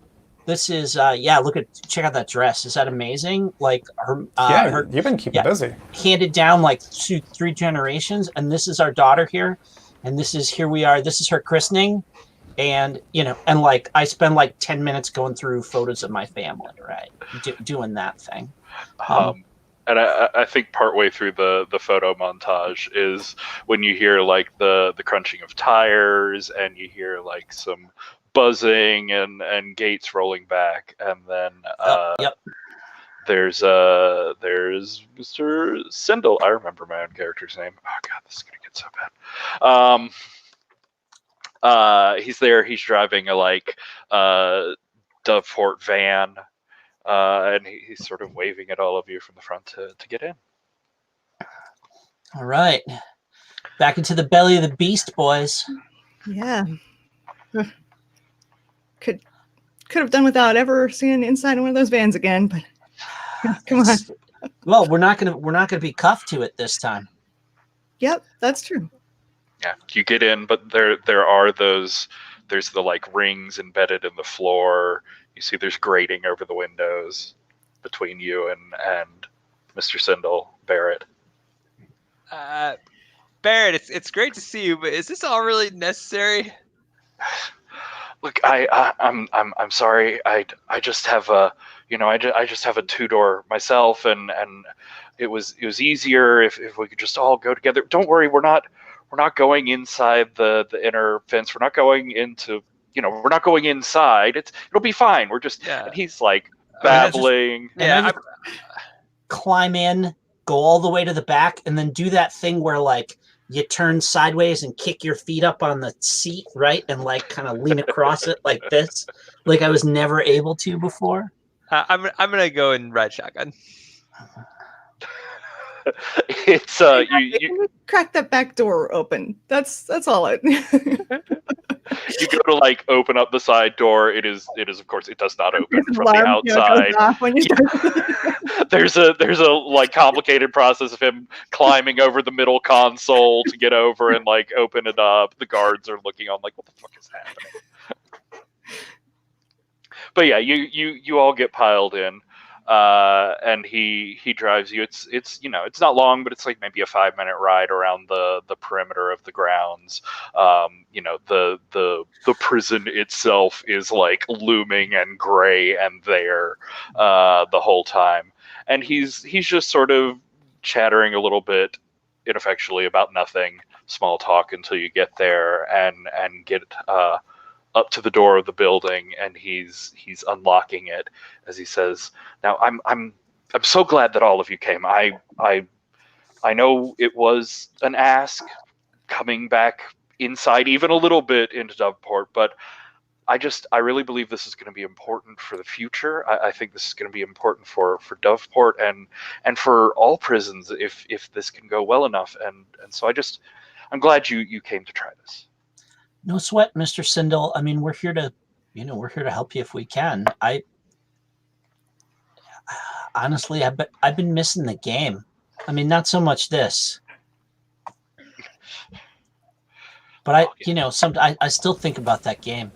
This is check out that dress. Is that amazing? Like you've been keeping busy. Handed down 2-3 generations, and this is our daughter here, and here we are. This is her christening, and I spend 10 minutes going through photos of my family, right, doing that thing. And I think partway through the photo montage is when you hear the crunching of tires, and you hear some buzzing and gates rolling back, and then there's Mr. Sindel. I remember my own character's name. Oh god, this is gonna get so bad. He's there. He's driving a Doveport van, and he's sort of waving at all of you from the front to get in. All right, back into the belly of the beast, boys. Yeah. Could have done without ever seeing inside one of those vans again, but come on. Well, we're not gonna be cuffed to it this time. Yep, that's true. Yeah, you get in, but there are there's the rings embedded in the floor. You see there's grating over the windows between you and Mr. Sindel, Barrett. Barrett, it's great to see you, but is this all really necessary? Look, I'm sorry. I just have a I just have a 2-door myself, and it was easier if we could just all go together. Don't worry, we're not going inside the inner fence. We're not going into we're not going inside. It'll be fine. We're just and he's babbling. Climb in, go all the way to the back, and then do that thing where you turn sideways and kick your feet up on the seat, right? And kind of lean across it like this, like I was never able to before. I'm gonna go and ride shotgun. It's you crack that back door open. That's all it. You go to open up the side door. It is of course it does not open from the outside. There's a complicated process of him climbing over the middle console to get over and open it up. The guards are looking on what the fuck is happening? But yeah, you all get piled in. and he drives you. It's you know, it's not long, but it's like maybe a 5-minute ride around the perimeter of the grounds. You know, the prison itself is like looming and gray and there the whole time, and he's just sort of chattering a little bit ineffectually about nothing, small talk until you get there and get up to the door of the building, and he's unlocking it as he says, "Now I'm so glad that all of you came. I know it was an ask coming back inside even a little bit into Doveport, but I really believe this is going to be important for the future. I think this is going to be important for Doveport and for all prisons if this can go well enough. And so I'm glad you came to try this." No sweat, Mr. Sindel. I mean, we're here to help you if we can. Honestly, I've been missing the game. I mean, not so much this, but I still think about that game.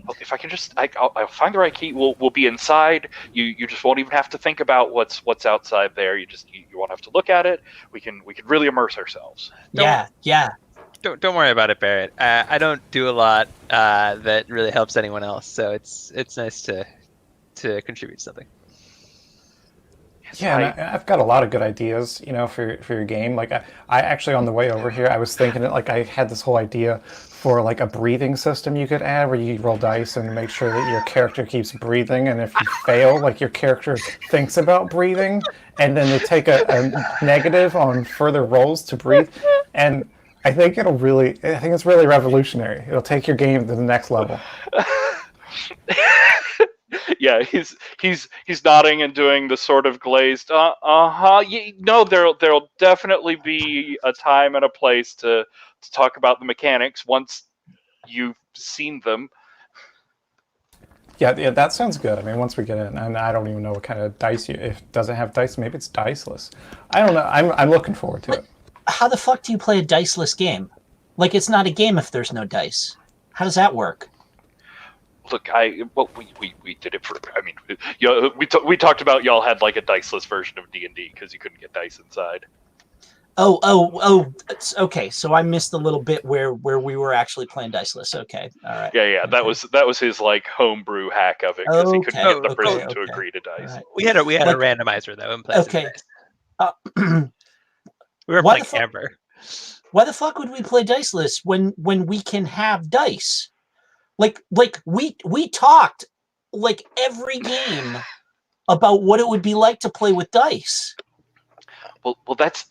Well, if I can just, I'll find the right key. We'll be inside. You just won't even have to think about what's outside there. You won't have to look at it. We can really immerse ourselves. Yeah. Don't worry about it, Barrett. I don't do a lot that really helps anyone else, so it's nice to contribute something. Yeah, and I've got a lot of good ideas, for your game. Like I actually, on the way over here, I was thinking that, like, I had this whole idea for like a breathing system you could add, where you roll dice and make sure that your character keeps breathing, and if you fail, like, your character thinks about breathing, and then they take a negative on further rolls to breathe, and I think it's really revolutionary. It'll take your game to the next level. Yeah, he's nodding and doing the sort of glazed there'll definitely be a time and a place to talk about the mechanics once you've seen them. Yeah, that sounds good. I mean, once we get in, and I don't even know what kind of dice if it doesn't have dice, maybe it's diceless. I don't know. I'm looking forward to it. How the fuck do you play a diceless game? Like, it's not a game if there's no dice. How does that work? Look, we did it for. I mean, we talked about y'all had like a diceless version of D&D because you couldn't get dice inside. Oh, okay. So I missed the little bit where we were actually playing diceless. Okay, all right. Yeah. Okay. That was his like homebrew hack of it because he couldn't get the prison to agree to dice. Right. We had a randomizer though in place. Okay. We were playing Amber. Why the fuck would we play diceless when we can have dice? Like we talked like every game about what it would be like to play with dice. Well, that's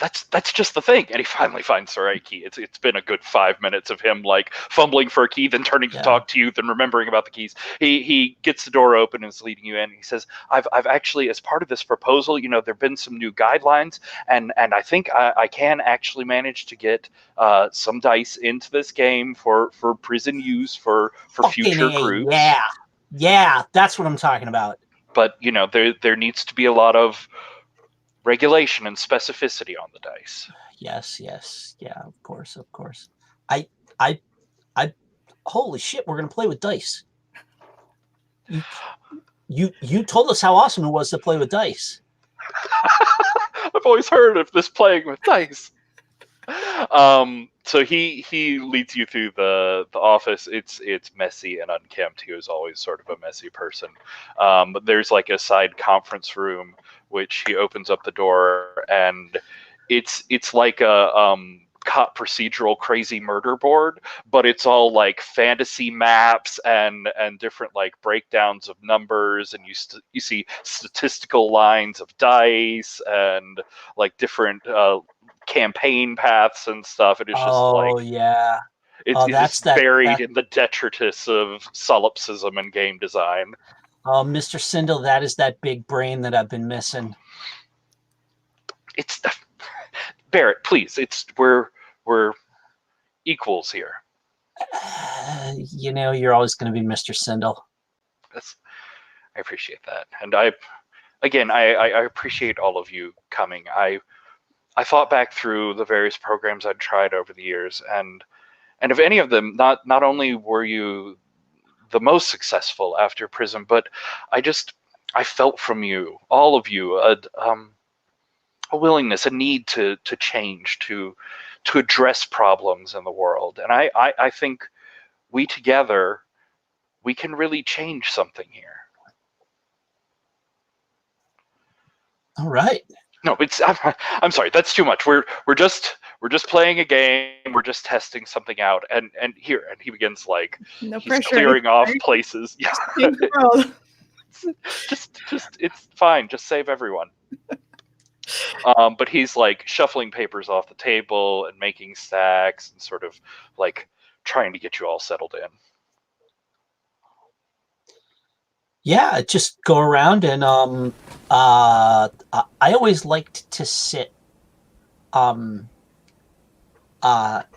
just the thing. And he finally finds the right key. It's been a good 5 minutes of him like fumbling for a key, then turning to talk to you, then remembering about the keys. He gets the door open and is leading you in. He says, "I've actually, as part of this proposal, there've been some new guidelines, and I think I can actually manage to get some dice into this game for prison use for future groups." Yeah, that's what I'm talking about. But there needs to be a lot of regulation and specificity on the dice. Yes, yeah, of course. I holy shit, we're gonna play with dice. You told us how awesome it was to play with dice. I've always heard of this playing with dice. So he leads you through the office. It's messy and unkempt. He was always sort of a messy person. But there's like a side conference room, which he opens up the door, and it's like a cop procedural crazy murder board, but it's all like fantasy maps and different like breakdowns of numbers, and you see statistical lines of dice and like different campaign paths and stuff. It is just it's buried in the detritus of solipsism and game design. Oh, Mr. Sindel, that is that big brain that I've been missing. It's Barrett, please. We're equals here. You're always going to be Mr. Sindel. I appreciate that, and I appreciate all of you coming. I thought back through the various programs I'd tried over the years, and of any of them, not only were you the most successful after prison, but I felt from you, all of you, a willingness, a need to change, to address problems in the world. And I think we together, we can really change something here. All right. No, I'm sorry, that's too much. We're just playing a game. We're just testing something out. And here, and he begins like No he's pressure. clearing off places. Yeah, Change the world. just it's fine. Just save everyone. But he's like shuffling papers off the table and making stacks and sort of like trying to get you all settled in. Yeah, just go around and I always liked to sit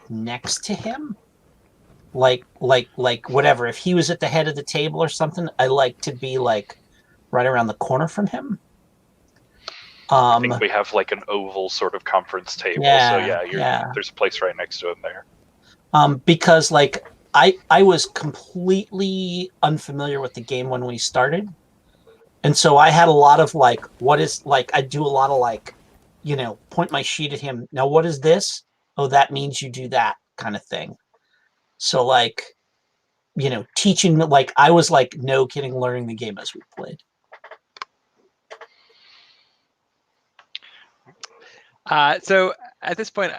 next to him. Like whatever. If he was at the head of the table or something, I like to be like right around the corner from him. I think we have like an oval sort of conference table. Yeah, so yeah, there's a place right next to him there. Because like I was completely unfamiliar with the game when we started. And so I had a lot of like, I do a lot of like, point my sheet at him. Now, what is this? Oh, that means you do that kind of thing. So like, teaching, like I was like, no kidding, learning the game as we played. So at this point,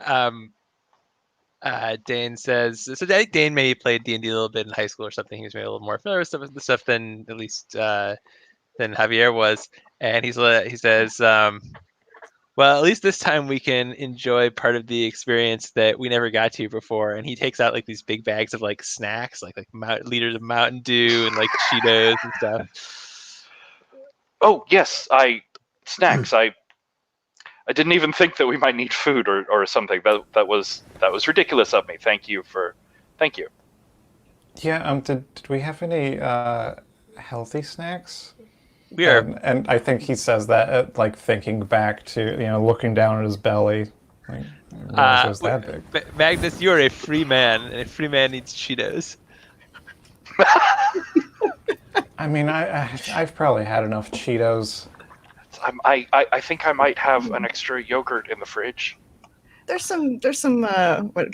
Dane says, so I think Dane maybe played D&D a little bit in high school or something. He was maybe a little more familiar with the stuff than at least than Javier was. And he says, well, at least this time we can enjoy part of the experience that we never got to before. And he takes out like these big bags of like snacks, like liters of Mountain Dew and like Cheetos and stuff. Oh yes, snacks. I didn't even think that we might need food or something. That was ridiculous of me. Thank you. Yeah. Did we have any healthy snacks? We are. And I think he says that like thinking back to looking down at his belly. Like, it was that big. Magnus, you're a free man, and a free man needs Cheetos. I mean, I've probably had enough Cheetos. I think I might have an extra yogurt in the fridge. There's some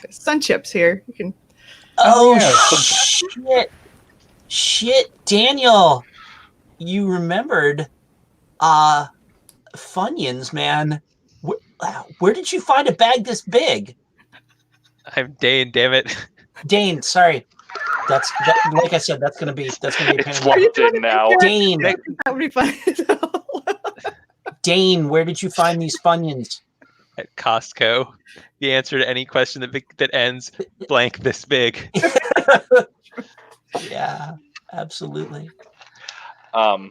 sun chips here. You can. Oh yeah. Shit, Daniel, you remembered Funyuns, man. Where did you find a bag this big? I'm Dane, damn it. Dane, sorry. Like I said, that's gonna be a pain It's in the locked in now. Dane, That would be fun. Dane, where did you find these Funyuns? At Costco. The answer to any question that ends blank this big. Yeah, absolutely. I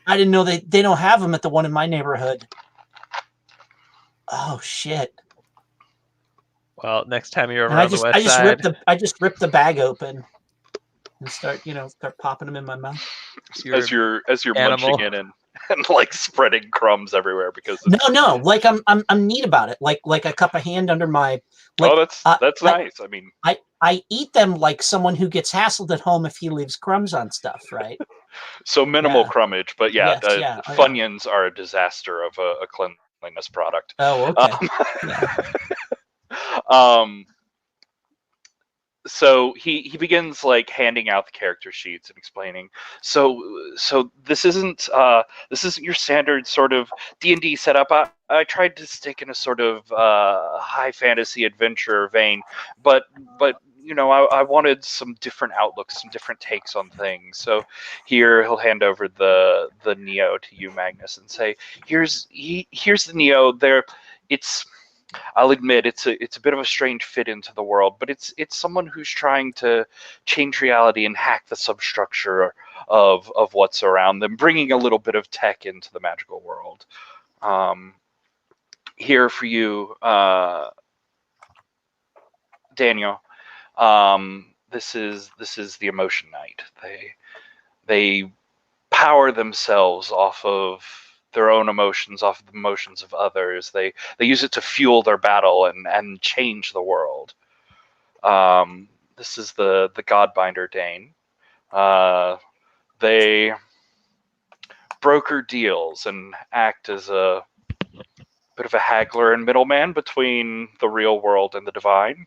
didn't know they don't have them at the one in my neighborhood. Oh shit. Well, next time you're around the west side, I just ripped the bag open and start popping them in my mouth. As you're animal. munching in and like spreading crumbs everywhere because No, like I'm neat about it. Like I cup a hand under my. Like, that's nice. I mean, I eat them like someone who gets hassled at home if he leaves crumbs on stuff, right? So minimal crummage, but Funyuns are a disaster of a cleanliness product. Oh, okay. So he begins like handing out the character sheets and explaining. So this isn't your standard sort of D&D setup. I tried to stick in a sort of high fantasy adventure vein, but I wanted some different outlooks, some different takes on things. So here he'll hand over the Neo to you, Magnus, and say, here's the Neo. I'll admit it's a bit of a strange fit into the world, but it's someone who's trying to change reality and hack the substructure of what's around them, bringing a little bit of tech into the magical world. Here for you, Daniel. This is the Emotion Knight. They power themselves off of their own emotions, off of the emotions of others. They use it to fuel their battle and change the world. This is the Godbinder Dane. They broker deals and act as a bit of a haggler and middleman between the real world and the divine.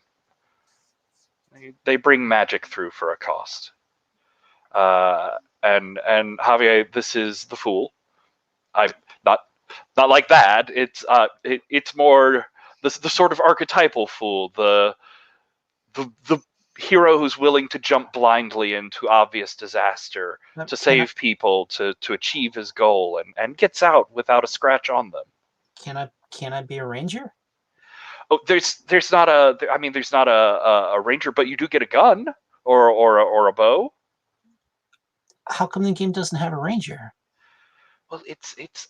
They bring magic through for a cost. And Javier, this is the fool. I'm not like that. It's more the sort of archetypal fool, the hero who's willing to jump blindly into obvious disaster to save people, to achieve his goal, and gets out without a scratch on them. Can I be a ranger? Oh, there's not a ranger, but you do get a gun or a bow. How come the game doesn't have a ranger? Well,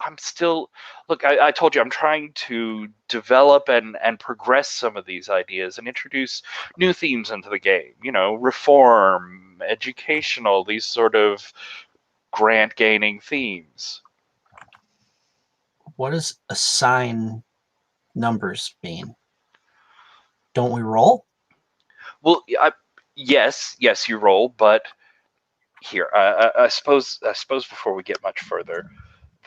I'm still, look, I told you, I'm trying to develop and progress some of these ideas and introduce new themes into the game. You know, reform, educational, these sort of grant gaining themes. What does assign numbers mean? Don't we roll? Well, yes, you roll, but here, I suppose before we get much further,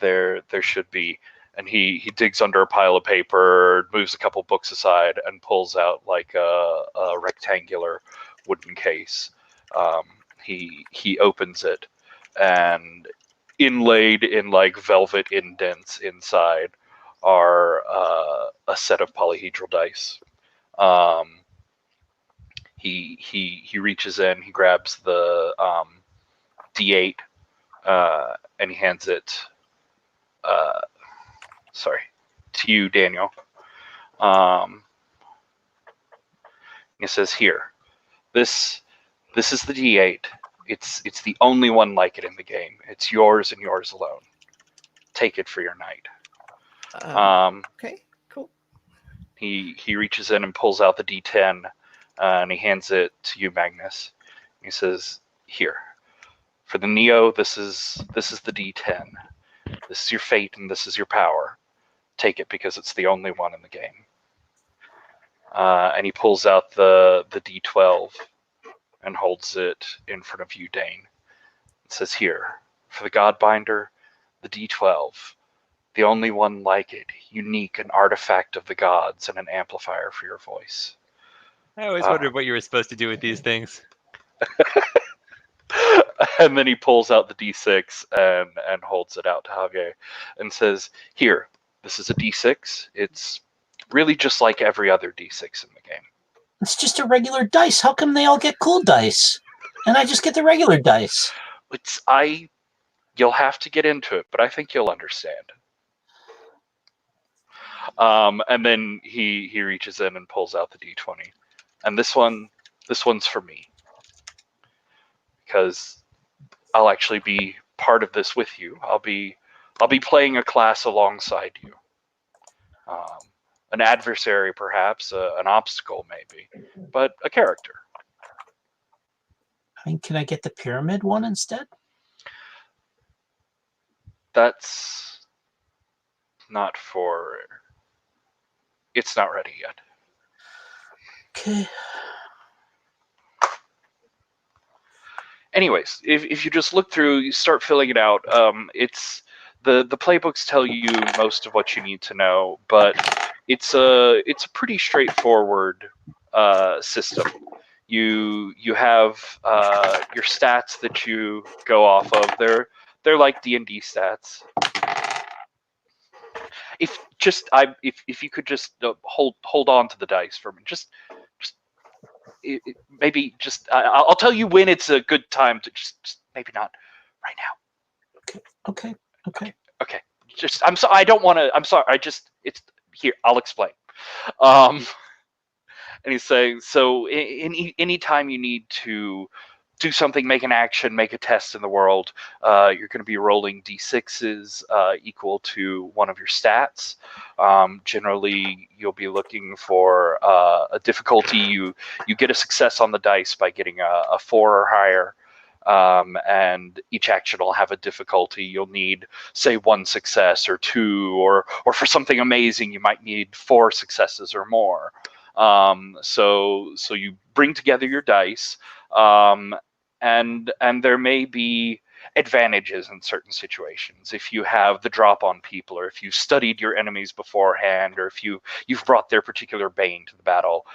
there should be, and he digs under a pile of paper, moves a couple books aside, and pulls out like a rectangular wooden case. He opens it, and inlaid in like velvet indents inside are a set of polyhedral dice. He reaches in, he grabs the D8, and he hands it to you, Daniel. He says, "Here, this is the D8. It's the only one like it in the game. It's yours and yours alone. Take it for your night." Okay, cool. He reaches in and pulls out the D10, and he hands it to you, Magnus. He says, "Here, for the Neo, this is the D10. This is your fate and this is your power. Take it because it's the only one in the game." And he pulls out the D12 and holds it in front of you, Dane. It says, "Here, for the Godbinder, the D12, the only one like it, unique, an artifact of the gods and an amplifier for your voice." I always wondered what you were supposed to do with these things. And then he pulls out the D6 and holds it out to Javier and says, "Here, this is a D6. It's really just like every other D6 in the game." It's just a regular dice. How come they all get cool dice? And I just get the regular dice. You'll have to get into it, but I think you'll understand. And then he reaches in and pulls out the D20. And this one's for me. Because I'll actually be part of this with you. I'll be playing a class alongside you. An adversary, perhaps, an obstacle, maybe, but a character. I mean, can I get the pyramid one instead? That's not for... It's not ready yet. Okay. Anyways, if you just look through, you start filling it out. It's the playbooks tell you most of what you need to know, but it's a pretty straightforward system. You have your stats that you go off of. They're like D&D stats. If you could just hold on to the dice for me, maybe just I'll tell you when it's a good time to just maybe not right now. Okay. Just I'm sorry. I don't want to. I'm sorry. It's here. I'll explain. And he's saying, so any time you need to do something, make an action, make a test in the world, you're going to be rolling d6s equal to one of your stats. Generally, you'll be looking for a difficulty. You get a success on the dice by getting a 4 or higher. And each action will have a difficulty. You'll need, say, 1 success or 2, or for something amazing, you might need 4 successes or more. So you bring together your dice, and there may be advantages in certain situations if you have the drop on people, or if you've studied your enemies beforehand, or if you've brought their particular bane to the battle.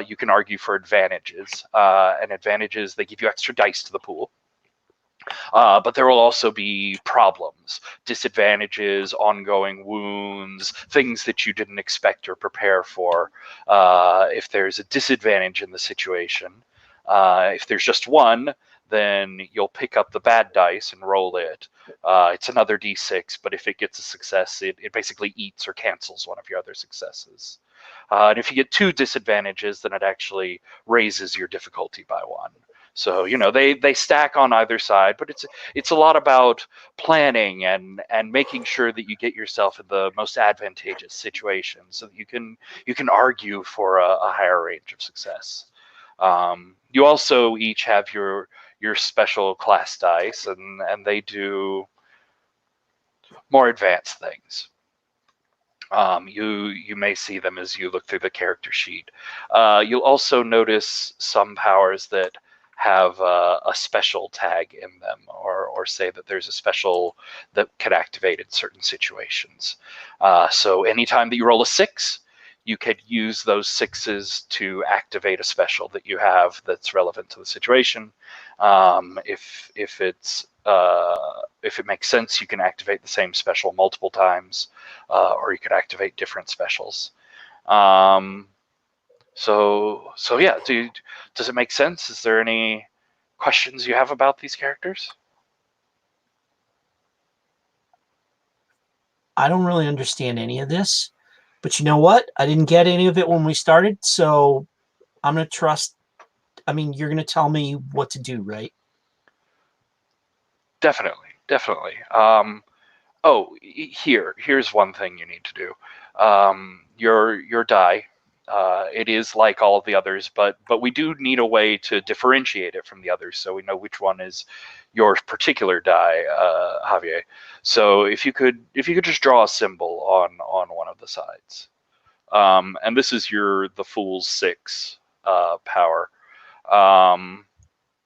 You can argue for advantages, and advantages, they give you extra dice to the pool. But there will also be problems, disadvantages, ongoing wounds, things that you didn't expect or prepare for. If there's a disadvantage in the situation, if there's just one, then you'll pick up the bad dice and roll it. It's another d6, but if it gets a success, it basically eats or cancels one of your other successes. And if you get two disadvantages, then it actually raises your difficulty by one. So, you know, they stack on either side, but it's a lot about planning and making sure that you get yourself in the most advantageous situation so that you can argue for a higher range of success. You also each have your special class dice, and they do more advanced things. You may see them as you look through the character sheet. You'll also notice some powers that have a special tag in them, or say that there's a special that can activate in certain situations. So anytime that you roll a 6, you could use those 6s to activate a special that you have that's relevant to the situation. If it makes sense, you can activate the same special multiple times, or you could activate different specials. So yeah, does it make sense? Is there any questions you have about these characters? I don't really understand any of this, but you know what? I didn't get any of it when we started, so I'm going to trust. I mean, you're going to tell me what to do, right? Definitely. Here's one thing you need to do. Your die. It is like all of the others, but we do need a way to differentiate it from the others, so we know which one is your particular die, Javier. So if you could just draw a symbol on one of the sides, and this is the Fool's 6 power,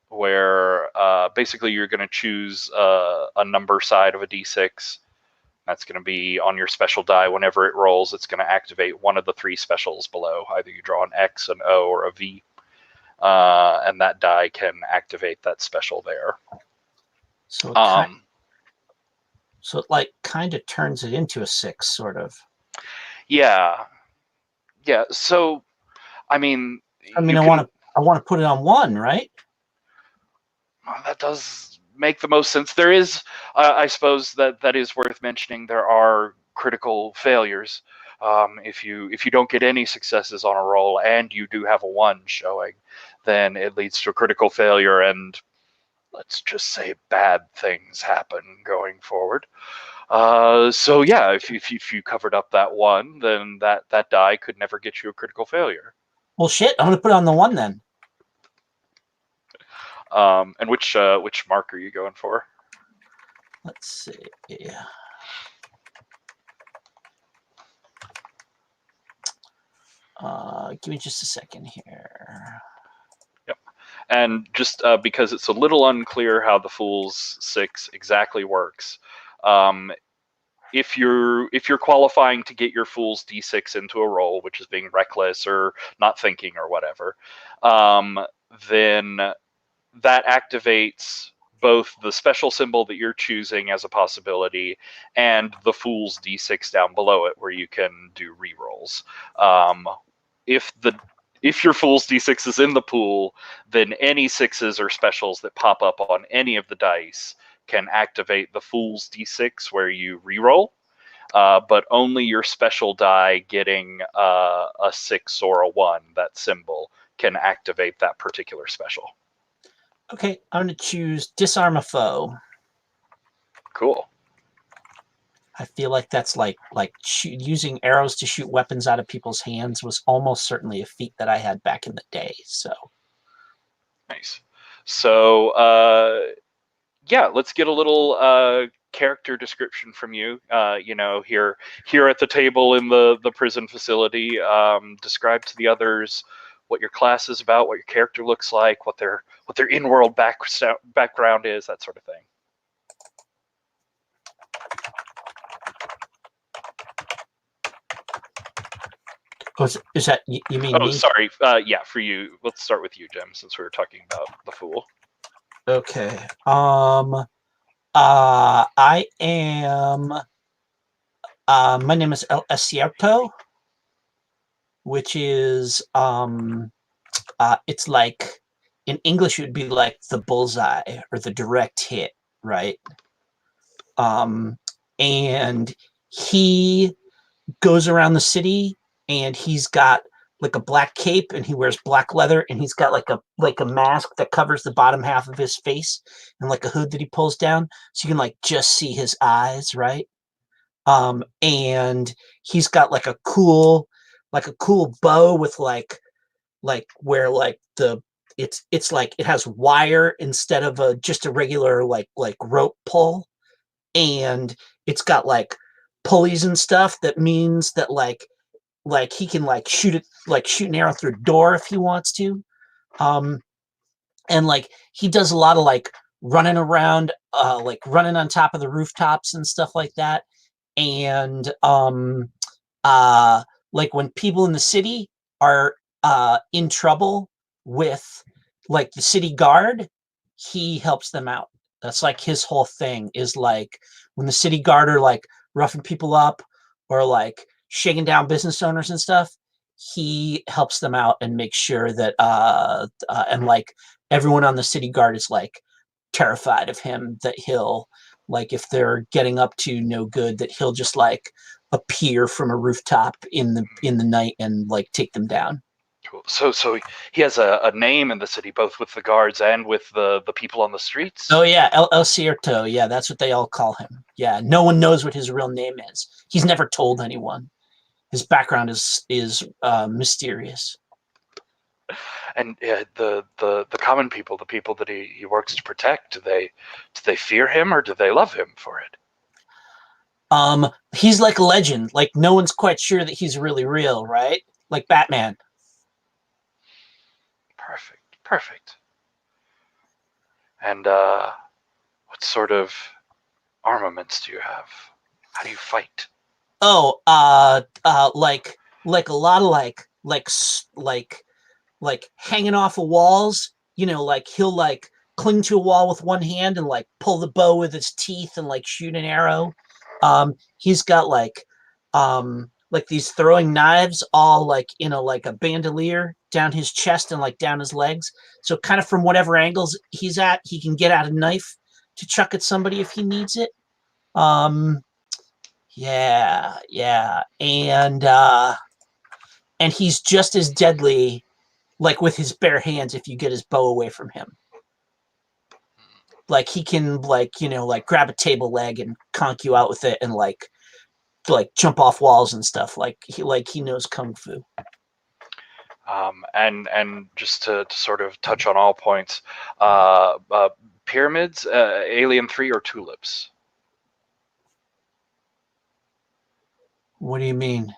where basically you're going to choose a number side of a d6. That's going to be on your special die. Whenever it rolls, it's going to activate one of the 3 specials below. Either you draw an X, an O, or a V, and that die can activate that special there. So it like kind of turns it into a 6, sort of. Yeah. So, I mean, I want to put it on 1, right? That does make the most sense. There is, I suppose that is worth mentioning. There are critical failures. If you don't get any successes on a roll and you do have a 1 showing, then it leads to a critical failure, and let's just say bad things happen going forward. So yeah, if you covered up that 1, then that die could never get you a critical failure. Well, shit, I'm gonna put it on the 1 then. And which mark are you going for? Let's see. Yeah. Give me just a second here. Yep. And just because it's a little unclear how the Fool's 6 exactly works, if you're qualifying to get your Fool's D6 into a roll, which is being reckless or not thinking or whatever, then that activates both the special symbol that you're choosing as a possibility and the Fool's D6 down below it, where you can do rerolls. If your Fool's D6 is in the pool, then any 6s or specials that pop up on any of the dice can activate the Fool's D6 where you reroll, but only your special die getting a 6 or a 1, that symbol, can activate that particular special. Okay, I'm going to choose Disarm a Foe. Cool. I feel like that's like using arrows to shoot weapons out of people's hands was almost certainly a feat that I had back in the day. So nice. So yeah, let's get a little character description from you. Here at the table in the prison facility. Describe to the others what your class is about, what your character looks like, what their in-world background is, that sort of thing. Oh, is that you mean Oh, me? sorry. Yeah, for you. Let's start with you, Jim, since we were talking about the Fool. Okay. I am. My name is El Acierto, which is it's like in English it would be like the bullseye or the direct hit, right? And he goes around the city, and he's got like a black cape, and he wears black leather, and he's got like a mask that covers the bottom half of his face, and like a hood that he pulls down, so you can like just see his eyes, right? And he's got like a cool bow with like where like it's like it has wire instead of just a regular like rope pull, and it's got like pulleys and stuff that means that like he can like shoot an arrow through a door if he wants to. And like he does a lot of like running around, like running on top of the rooftops and stuff like that. And like when people in the city are in trouble with like the city guard, he helps them out. That's like his whole thing, is like when the city guard are like roughing people up or like shaking down business owners and stuff, he helps them out and makes sure that and like everyone on the city guard is like terrified of him, that he'll like, if they're getting up to no good, that he'll just like appear from a rooftop in the night and like take them down. Cool. So he has a name in the city, both with the guards and with the people on the streets? Oh yeah, El Cierto. Yeah, that's what they all call him. Yeah, no one knows what his real name is. He's never told anyone. His background is mysterious. And the common people, the people that he works to protect, do they fear him or do they love him for it? He's like a legend. Like no one's quite sure that he's really real, right? Like Batman. Perfect. And what sort of armaments do you have? How do you fight? Oh, like a lot of like hanging off of walls. You know, like he'll like cling to a wall with one hand and like pull the bow with his teeth and like shoot an arrow. He's got like these throwing knives all like in a bandolier down his chest and like down his legs. So kind of from whatever angles he's at, he can get out a knife to chuck at somebody if he needs it. Yeah. And he's just as deadly like with his bare hands if you get his bow away from him. Like he can like grab a table leg and conk you out with it and like jump off walls and stuff. Like he knows kung fu. And just to sort of touch on all points, pyramids, Alien 3 or tulips? What do you mean?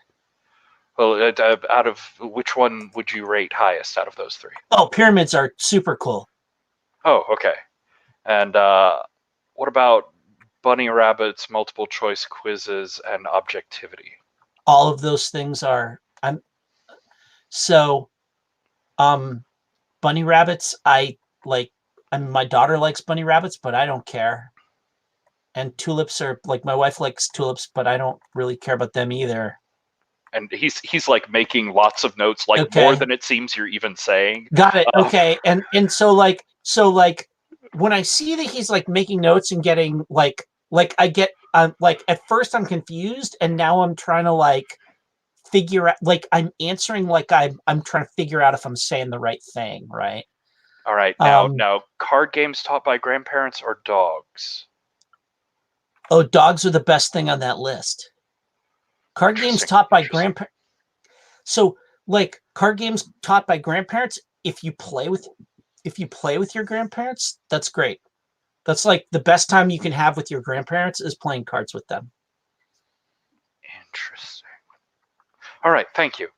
Well, out of which one would you rate highest out of those three? Oh, pyramids are super cool. Oh, okay. And what about bunny rabbits, multiple choice quizzes, and objectivity? All of those things are. Bunny rabbits. My daughter likes bunny rabbits, but I don't care. And tulips are like, my wife likes tulips, but I don't really care about them either. And he's like making lots of notes, like okay. More than it seems you're even saying. Got it. Okay. And so when I see that he's like making notes and getting like I get like at first I'm confused, and now I'm trying to like figure out, like I'm answering like I'm trying to figure out if I'm saying the right thing, right? All right. Now card games taught by grandparents or dogs? Oh, dogs are the best thing on that list. Card games taught by grandparents. So like card games taught by grandparents, if you play with your grandparents, that's great. That's like the best time you can have with your grandparents is playing cards with them. Interesting. All right, thank you.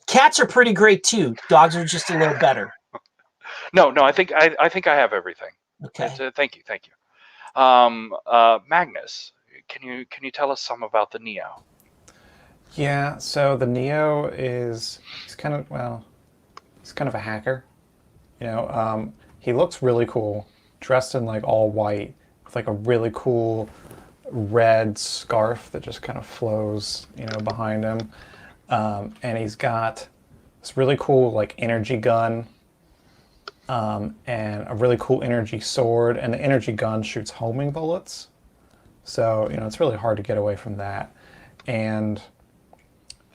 Cats are pretty great too. Dogs are just a little better. No, I think I have everything. Okay. Thank you. Magnus, can you tell us some about the Neo? Yeah, so the Neo he's kind of a hacker. He looks really cool, dressed in like all white, with like a really cool red scarf that just kind of flows, behind him. And he's got this really cool like energy gun, and a really cool energy sword, and the energy gun shoots homing bullets. So, it's really hard to get away from that. And,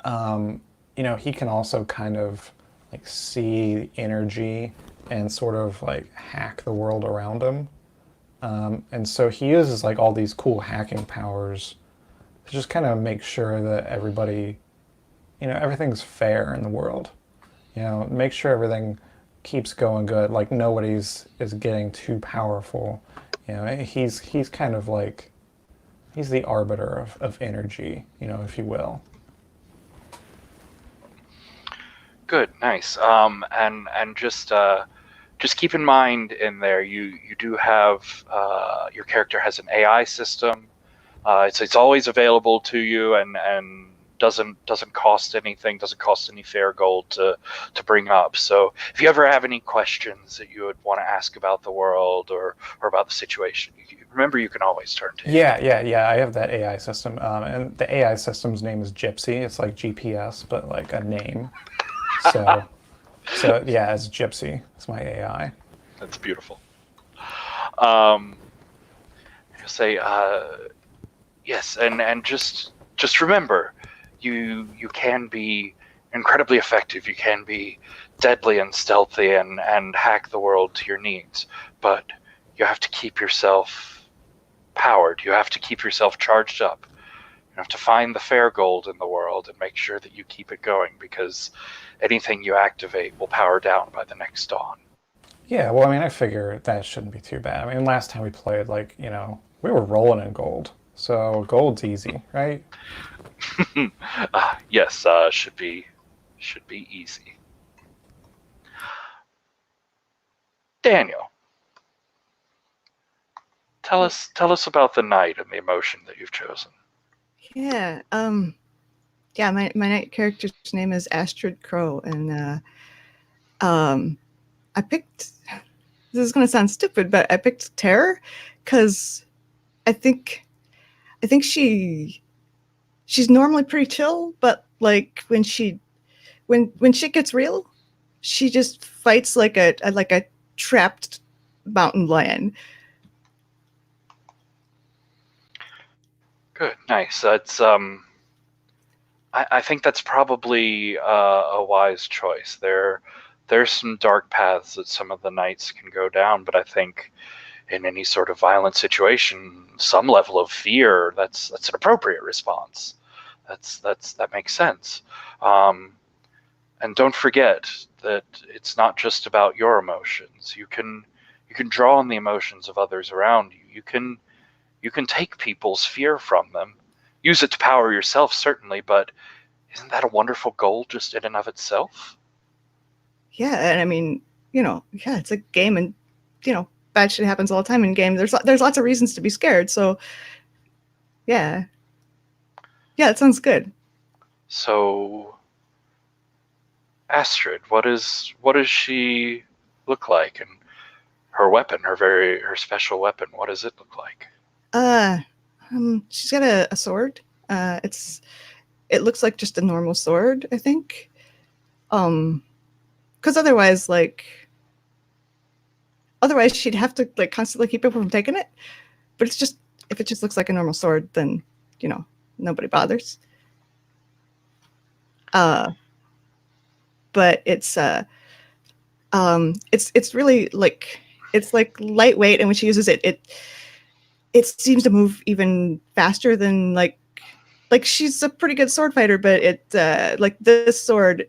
he can also kind of like see energy and sort of like hack the world around him. And so he uses like all these cool hacking powers to just kind of make sure that everybody, everything's fair in the world. Make sure everything keeps going good. Like nobody's is getting too powerful. He's kind of like he's the arbiter of energy, if you will. Good, nice. And just keep in mind in there, you do have your character has an AI system. It's always available to you, and doesn't cost anything, doesn't cost any fair gold to bring up. So if you ever have any questions that you would want to ask about the world or about the situation, remember you can always turn to. Yeah. I have that AI system, and the AI system's name is Gypsy. It's like GPS, but like a name. So yeah, it's Gypsy. It's my AI. That's beautiful. I'll say yes, and just remember, you can be incredibly effective. You can be deadly and stealthy and hack the world to your needs, but you have to keep yourself powered. You have to keep yourself charged up. You have to find the fair gold in the world and make sure that you keep it going, because anything you activate will power down by the next dawn. Yeah, well, I mean, I figure that shouldn't be too bad. I mean, last time we played, like, we were rolling in gold. So gold's easy, right? Yes, should be easy. Daniel, tell us about the knight and the emotion that you've chosen. Yeah. Yeah, my knight character's name is Astrid Crow, and I picked, this is gonna sound stupid, but I picked Terror because I think she's normally pretty chill, but like when shit gets real, she just fights like a trapped mountain lion. Good, nice. That's I think that's probably a wise choice. There's some dark paths that some of the knights can go down, but I think in any sort of violent situation, some level of fear, that's an appropriate response. That makes sense. And don't forget that it's not just about your emotions. You can draw on the emotions of others around you. You can take people's fear from them. Use it to power yourself, certainly, but isn't that a wonderful goal just in and of itself? Yeah, and I mean, yeah, it's a game, and bad shit happens all the time in games. There's lots of reasons to be scared. So, yeah, it sounds good. So, Astrid, what does she look like, and her weapon, her special weapon, what does it look like? She's got a sword. It looks like just a normal sword, I think. Because otherwise she'd have to like constantly keep people from taking it. But it's just, if it just looks like a normal sword, then nobody bothers. But it's really like, it's like lightweight, and when she uses it, it seems to move even faster than like she's a pretty good sword fighter, but it like this sword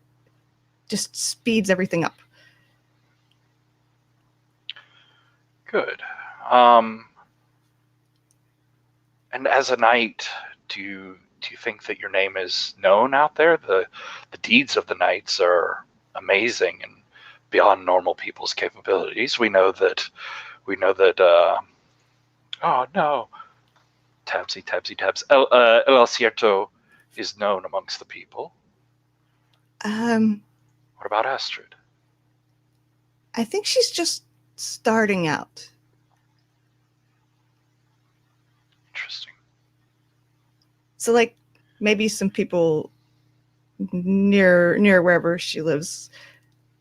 just speeds everything up. Good. And as a knight, do Do you think that your name is known out there? The deeds of the knights are amazing and beyond normal people's capabilities. We know that. Oh no, Tabsy, tabs. El Cierto is known amongst the people. What about Astrid? I think she's just starting out. Interesting. So, like, maybe some people near wherever she lives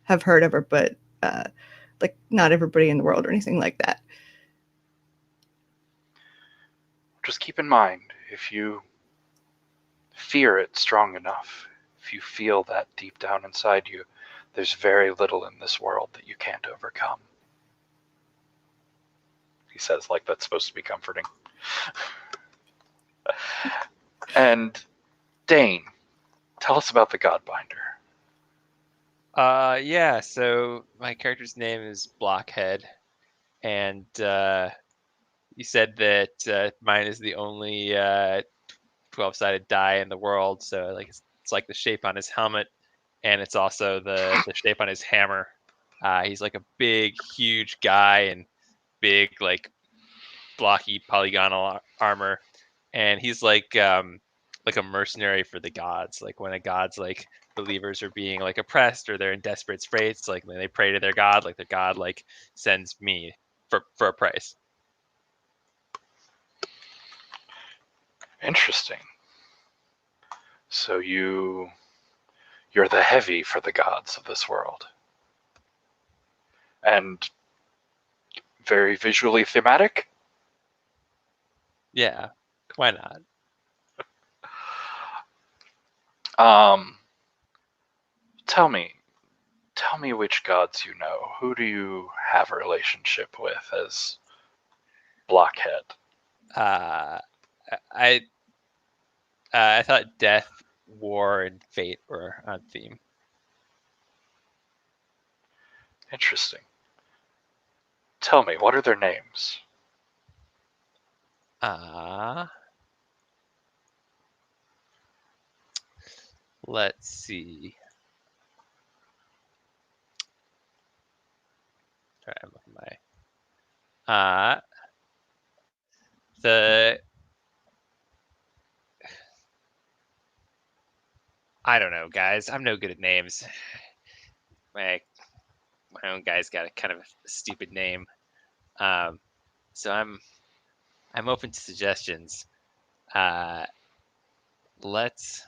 have heard of her, but like not everybody in the world or anything like that. Just keep in mind, if you fear it strong enough, if you feel that deep down inside you, there's very little in this world that you can't overcome. He says like that's supposed to be comforting. And Dane, tell us about the Godbinder. Yeah, so my character's name is Blockhead, and you said that mine is the only 12-sided die in the world, so like it's like the shape on his helmet, and it's also the shape on his hammer. He's like a big, huge guy and big, like blocky polygonal armor, and he's like a mercenary for the gods. Like when a god's like believers are being like oppressed or they're in desperate straits, like when they pray to their god, like their god like sends me for a price. Interesting. So you're the heavy for the gods of this world. And very visually thematic? Yeah, why not? Tell me which gods you know. Who do you have a relationship with as Blockhead? I I thought death, war, and fate were on theme. Interesting. Tell me, what are their names? Let's see. Sorry, I'm looking at my I don't know, guys. I'm no good at names. My own guy's got a kind of a stupid name. So I'm open to suggestions. Let's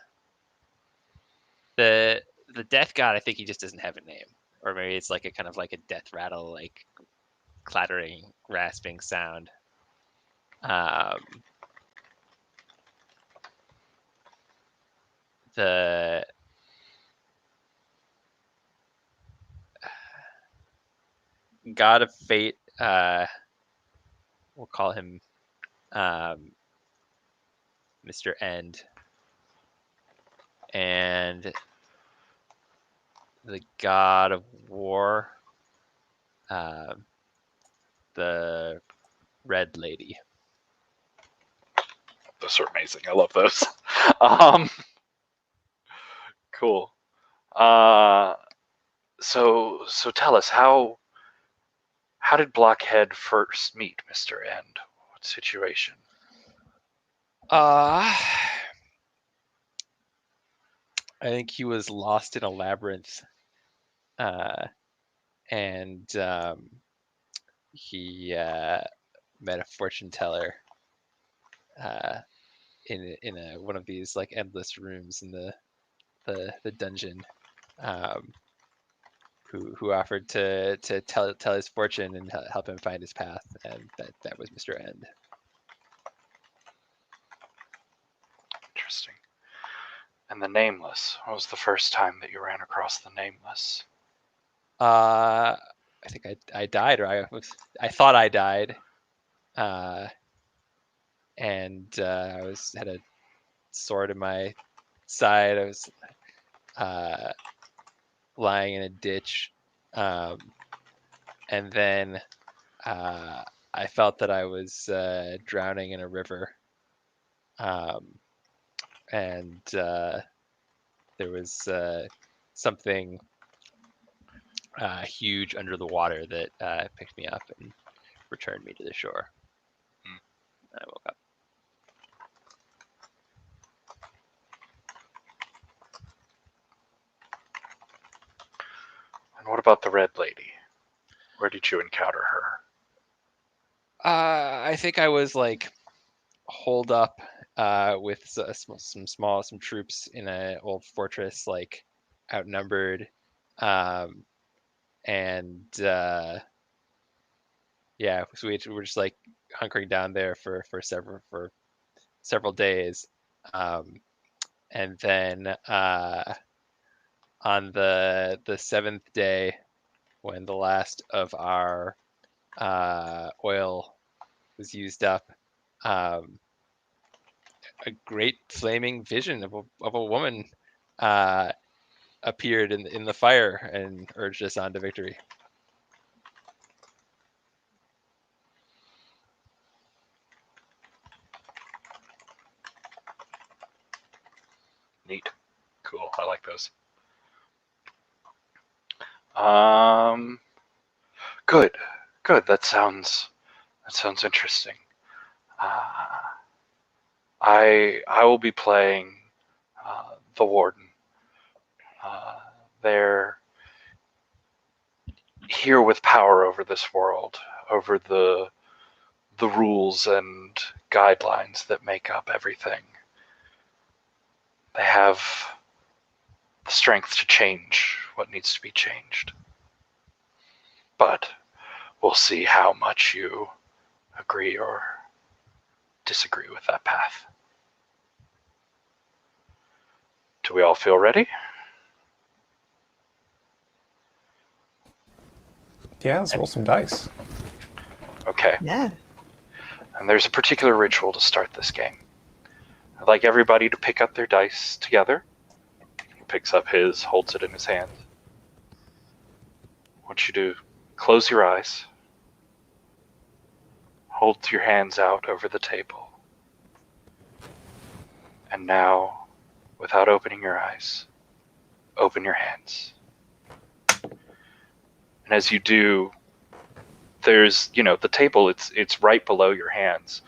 the death god. I think he just doesn't have a name, or maybe it's like a kind of like a death rattle, like clattering, rasping sound. The god of fate. We'll call him Mr. End. And the god of war, the Red Lady. Those are amazing. I love those. Cool. So tell us, how did Blockhead first meet Mr. End? What situation? I think he was lost in a labyrinth, and he met a fortune teller in one of these like endless rooms in the dungeon, who offered to tell his fortune and help him find his path, and that was Mr. End. Interesting. And the Nameless. What was the first time that you ran across the Nameless? I think I died, or I thought I died, and I had a sword in my side. I was lying in a ditch, and then I felt that I was drowning in a river, and there was something huge under the water that picked me up and returned me to the shore. I woke up. And what about the red lady? Where did you encounter her? I think I was like holed up with some troops in an old fortress, like outnumbered, and yeah, so we were just like hunkering down there for several days, and then on the seventh day, when the last of our oil was used up, a great flaming vision of a woman appeared in the fire and urged us on to victory. Neat. Cool. I like those. Good. Good. That sounds interesting. I will be playing the Warden. They're here with power over this world, over the rules and guidelines that make up everything. They have the strength to change what needs to be changed. But we'll see how much you agree or disagree with that path. Do we all feel ready? Yeah, let's roll some dice. Okay. Yeah. And there's a particular ritual to start this game. I'd like everybody to pick up their dice together. He picks up his, holds it in his hand. I want you to close your eyes. Hold your hands out over the table. And now, without opening your eyes, open your hands. And as you do, there's, the table, it's right below your hands,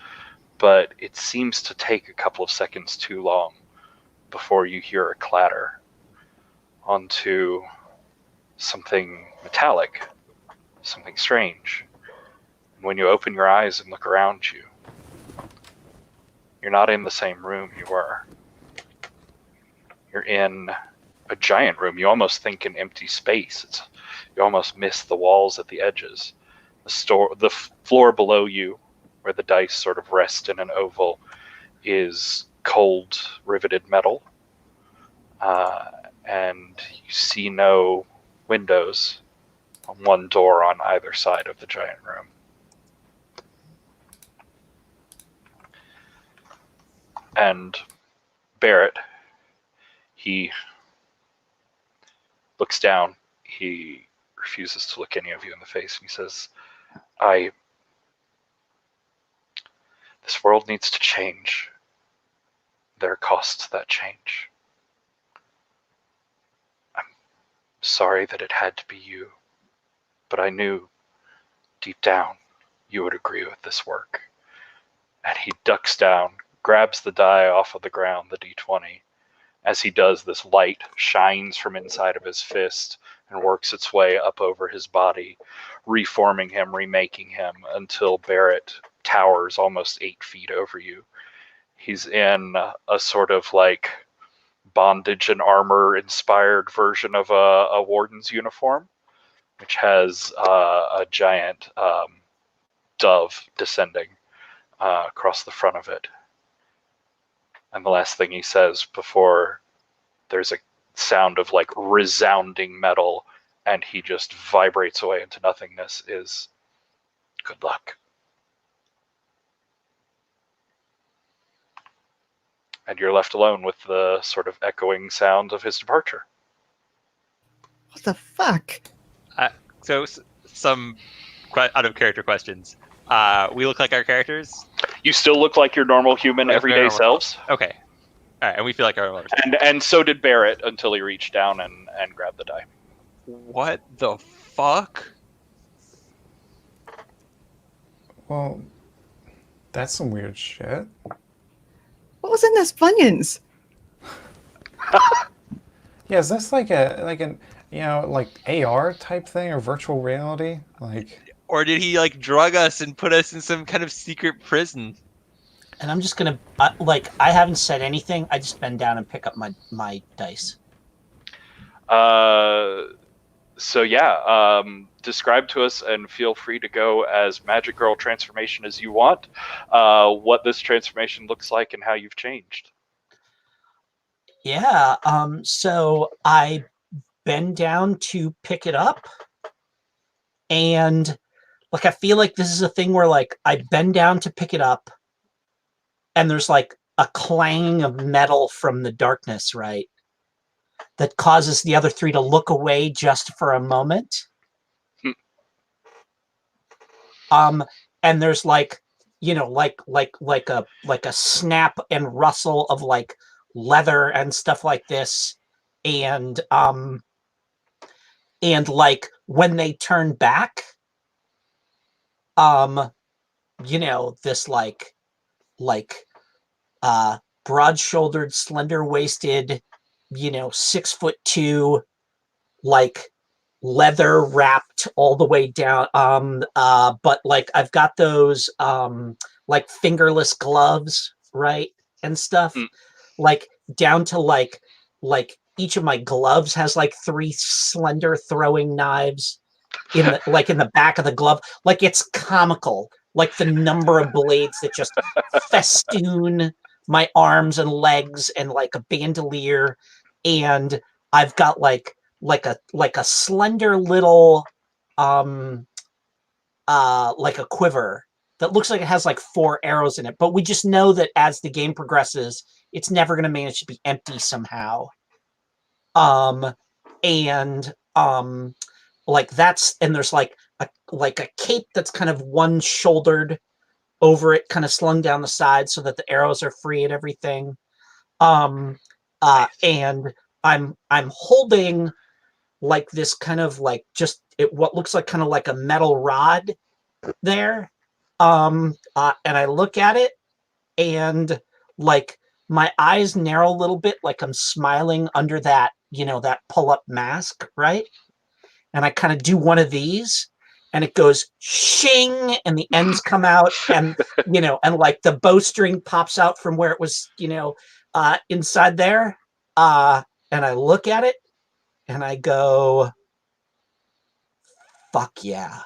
but it seems to take a couple of seconds too long before you hear a clatter onto something metallic, something strange. And when you open your eyes and look around you, you're not in the same room you were. You're in a giant room. You almost think an empty space. You almost miss the walls at the edges. The floor below you, where the dice sort of rest in an oval, is cold, riveted metal. And you see no windows, one door on either side of the giant room. And Barrett, he looks down. He refuses to look any of you in the face, and he says, this world needs to change. There are costs to that change. I'm sorry that it had to be you, but I knew deep down you would agree with this work. And he ducks down, grabs the die off of the ground, the D20. As he does, this light shines from inside of his fist and works its way up over his body, reforming him, remaking him, until Barrett towers almost 8 feet over you. He's in a sort of like bondage and armor inspired version of a warden's uniform, which has a giant dove descending across the front of it. And the last thing he says before there's a sound of like resounding metal and he just vibrates away into nothingness is, good luck. And you're left alone with the sort of echoing sound of his departure. What the fuck? So some out of character questions. We look like our characters? You still look like your normal human, everyday selves. Okay. All right, and we feel like our rollers. And so did Barrett until he reached down and grabbed the die. What the fuck? Well, that's some weird shit. What was in this Funyuns? Yeah, is this like an like AR type thing or virtual reality? Like, Or did he like drug us and put us in some kind of secret prison? And I'm just gonna I haven't said anything. I just bend down and pick up my dice. So yeah, describe to us, and feel free to go as Magic Girl transformation as you want. What this transformation looks like and how you've changed. Yeah. So I bend down to pick it up, and like I feel like this is a thing where like I bend down to pick it up, and there's like a clanging of metal from the darkness, right? That causes the other three to look away just for a moment. And there's like, like a snap and rustle of like leather and stuff like this. And like when they turn back, this broad-shouldered, slender-waisted, 6'2", like leather wrapped all the way down. But like I've got those like fingerless gloves, right, and stuff, like down to like each of my gloves has like 3 slender throwing knives in the back of the glove. Like it's comical, like the number of blades that just festoon my arms and legs, and like a bandolier. And I've got like a slender little like a quiver that looks like it has like 4 arrows in it, but we just know that as the game progresses, it's never going to manage to be empty somehow. Like that's, and there's like a cape that's kind of one-shouldered over it, kind of slung down the side so that the arrows are free and everything. And I'm holding like this kind of like just what looks like kind of like a metal rod there. And I look at it, and like my eyes narrow a little bit, like I'm smiling under that, that pull-up mask, right? And I kind of do one of these, and it goes shing, and the ends come out, and and like the bowstring pops out from where it was, inside there. And I look at it, and I go, "Fuck yeah!"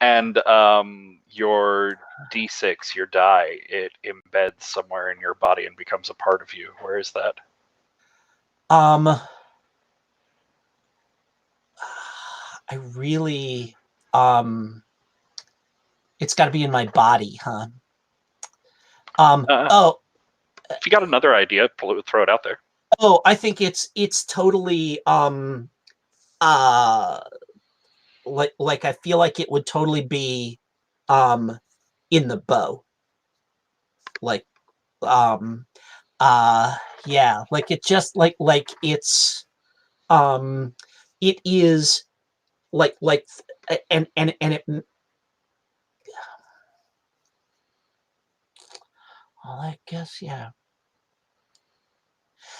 And your D6, your die, it embeds somewhere in your body and becomes a part of you. Where is that? I really, it's got to be in my body, huh? If you got another idea, throw it out there. Oh, I think it's totally like I feel like it would totally be in the bow. Like yeah, like it just like it's it is like and it, well, I guess, yeah.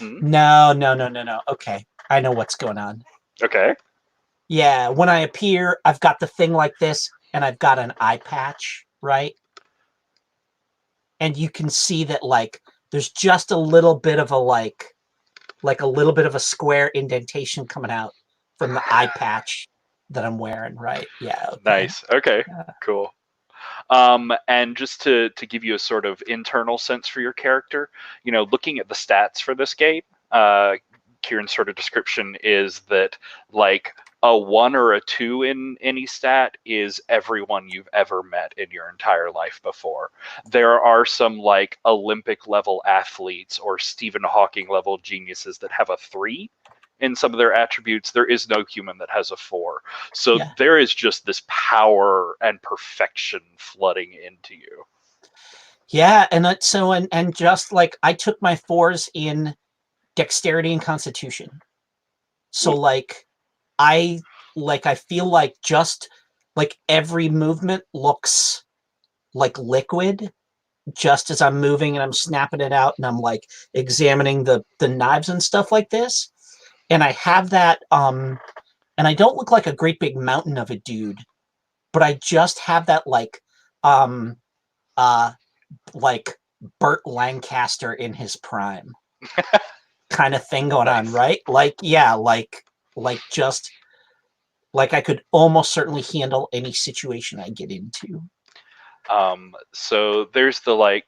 No. Okay, I know what's going on. Okay. Yeah, when I appear, I've got the thing like this, and I've got an eye patch, right? And you can see that like there's just a little bit of a like a little bit of a square indentation coming out from the eye patch that I'm wearing, right? Yeah. Okay. Nice. Okay. Cool. And just to give you a sort of internal sense for your character, looking at the stats for this game, Kieran's sort of description is that like a 1 or a 2 in any stat is everyone you've ever met in your entire life before. There are some like Olympic level athletes or Stephen Hawking level geniuses that have a 3 in some of their attributes. There is no human that has a 4. So Yeah. There is just this power and perfection flooding into you. Yeah, and just like I took my 4s in dexterity and constitution. So I feel like just like every movement looks like liquid just as I'm moving and I'm snapping it out and I'm like examining the knives and stuff like this. And I have that and I don't look like a great big mountain of a dude, but I just have that um like Burt Lancaster in his prime kind of thing going on, right? Just like I could almost certainly handle any situation I get into. So there's the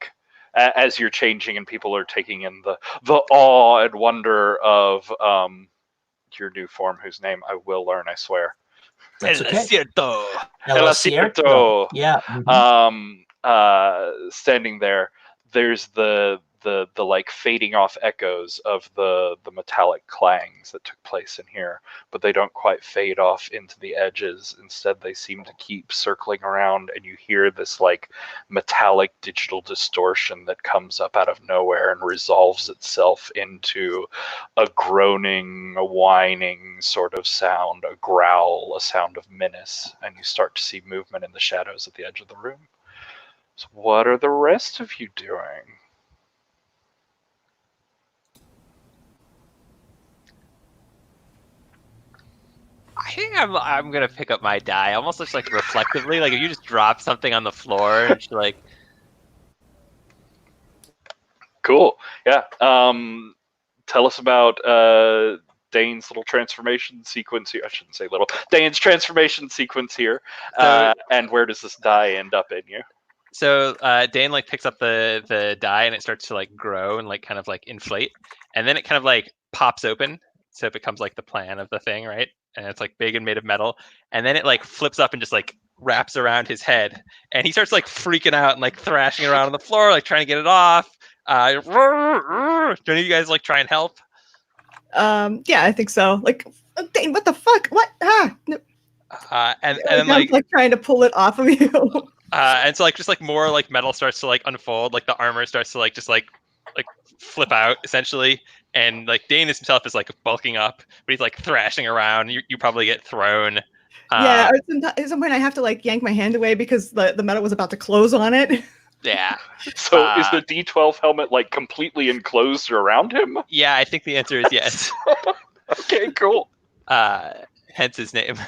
as you're changing and people are taking in the awe and wonder of your new form, whose name I will learn, I swear. That's El okay. Cierto. El Acierto. Yeah. Mm-hmm. Standing there, there's the like fading off echoes of the metallic clangs that took place in here, but they don't quite fade off into the edges. Instead, they seem to keep circling around, and you hear this like metallic digital distortion that comes up out of nowhere and resolves itself into a groaning, a whining sort of sound, a growl, a sound of menace, and you start to see movement in the shadows at the edge of the room. So what are the rest of you doing? I think I'm gonna pick up my die, almost just like reflectively. Like if you just drop something on the floor and just like. Cool. Yeah. Tell us about Dane's little transformation sequence here. I shouldn't say little. Dane's transformation sequence here. And where does this die end up in you? So Dane like picks up the die and it starts to like grow and like kind of like inflate, and then it kind of like pops open, so it becomes like the plan of the thing, right? And it's like big and made of metal, and then it like flips up and just like wraps around his head, and he starts like freaking out and like thrashing around on the floor, like trying to get it off. Do any of you guys like try and help? Yeah, I think so. Like, Dane, what the fuck? What? No. And then like trying to pull it off of you. And so like just like more like metal starts to like unfold, like the armor starts to like just like flip out essentially, and like Dane himself is like bulking up, but he's like thrashing around. You probably get thrown. Yeah, or at some point I have to like yank my hand away because the metal was about to close on it. Yeah. So is the D12 helmet like completely enclosed around him? Yeah, I think the answer is yes. Okay, cool. Hence his name.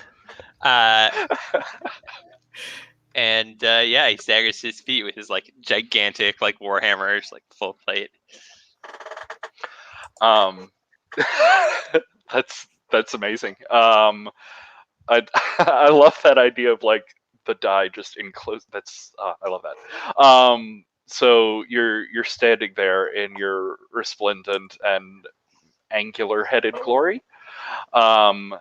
And yeah, he staggers to his feet with his like gigantic like warhammers, like full plate. That's amazing. I love that idea of like the die just enclosed. That's I love that. So you're standing there in your resplendent and angular-headed glory, and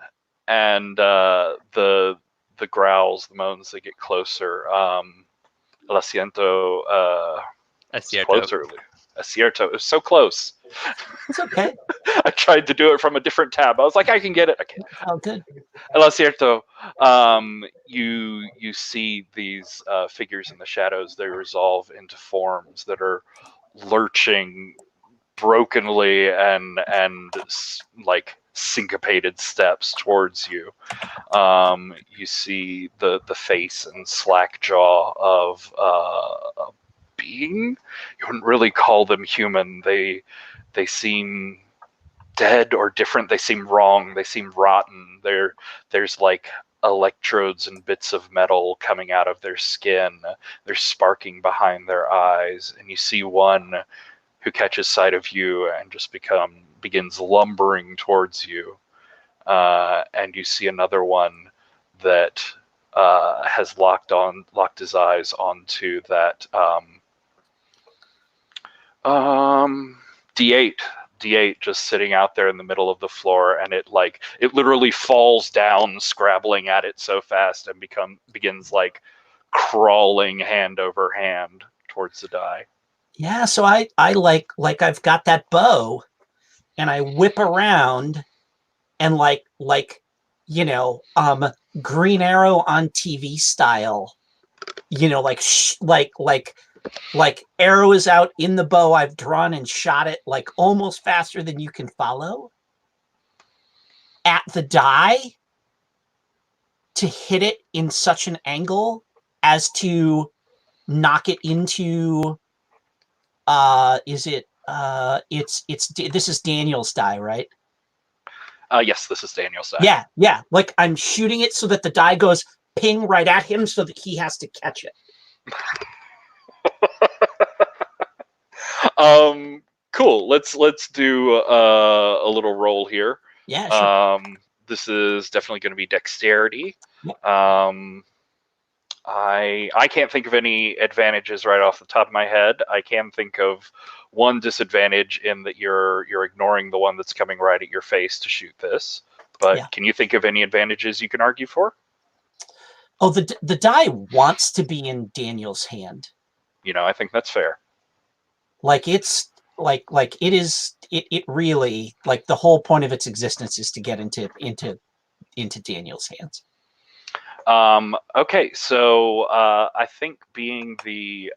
the growls, the moans, they get closer. El Asiento, closer. Acierto. It was so close. It's okay. I tried to do it from a different tab. I was like, I can get it. I can't. Oh, good. El Acierto. You see these figures in the shadows. They resolve into forms that are lurching brokenly and like syncopated steps towards you. You see the face and slack jaw of a being. You wouldn't really call them human. They seem dead or different. They seem wrong. They seem rotten. There's like electrodes and bits of metal coming out of their skin. They're sparking behind their eyes, and you see one who catches sight of you and just begins lumbering towards you. And you see another one that has locked his eyes onto that D8 just sitting out there in the middle of the floor, and it literally falls down, scrabbling at it so fast, and begins like crawling hand over hand towards the die. Yeah, so I like I've got that bow, and I whip around, and like Green Arrow on TV style, you know, like arrow is out in the bow I've drawn and shot it like almost faster than you can follow at the die to hit it in such an angle as to knock it into this is Daniel's die, right? Yes, this is Daniel's die. Yeah. Like I'm shooting it so that the die goes ping right at him so that he has to catch it. Cool. Let's do a little roll here. Yeah, sure. This is definitely going to be dexterity. Yep. I can't think of any advantages right off the top of my head. I can think of one disadvantage in that you're ignoring the one that's coming right at your face to shoot this. But Yeah. Can you think of any advantages you can argue for? Oh, the die wants to be in Daniel's hand. You know, I think that's fair. Like it's like it really, like the whole point of its existence is to get into Daniel's hands. Okay, so I think being the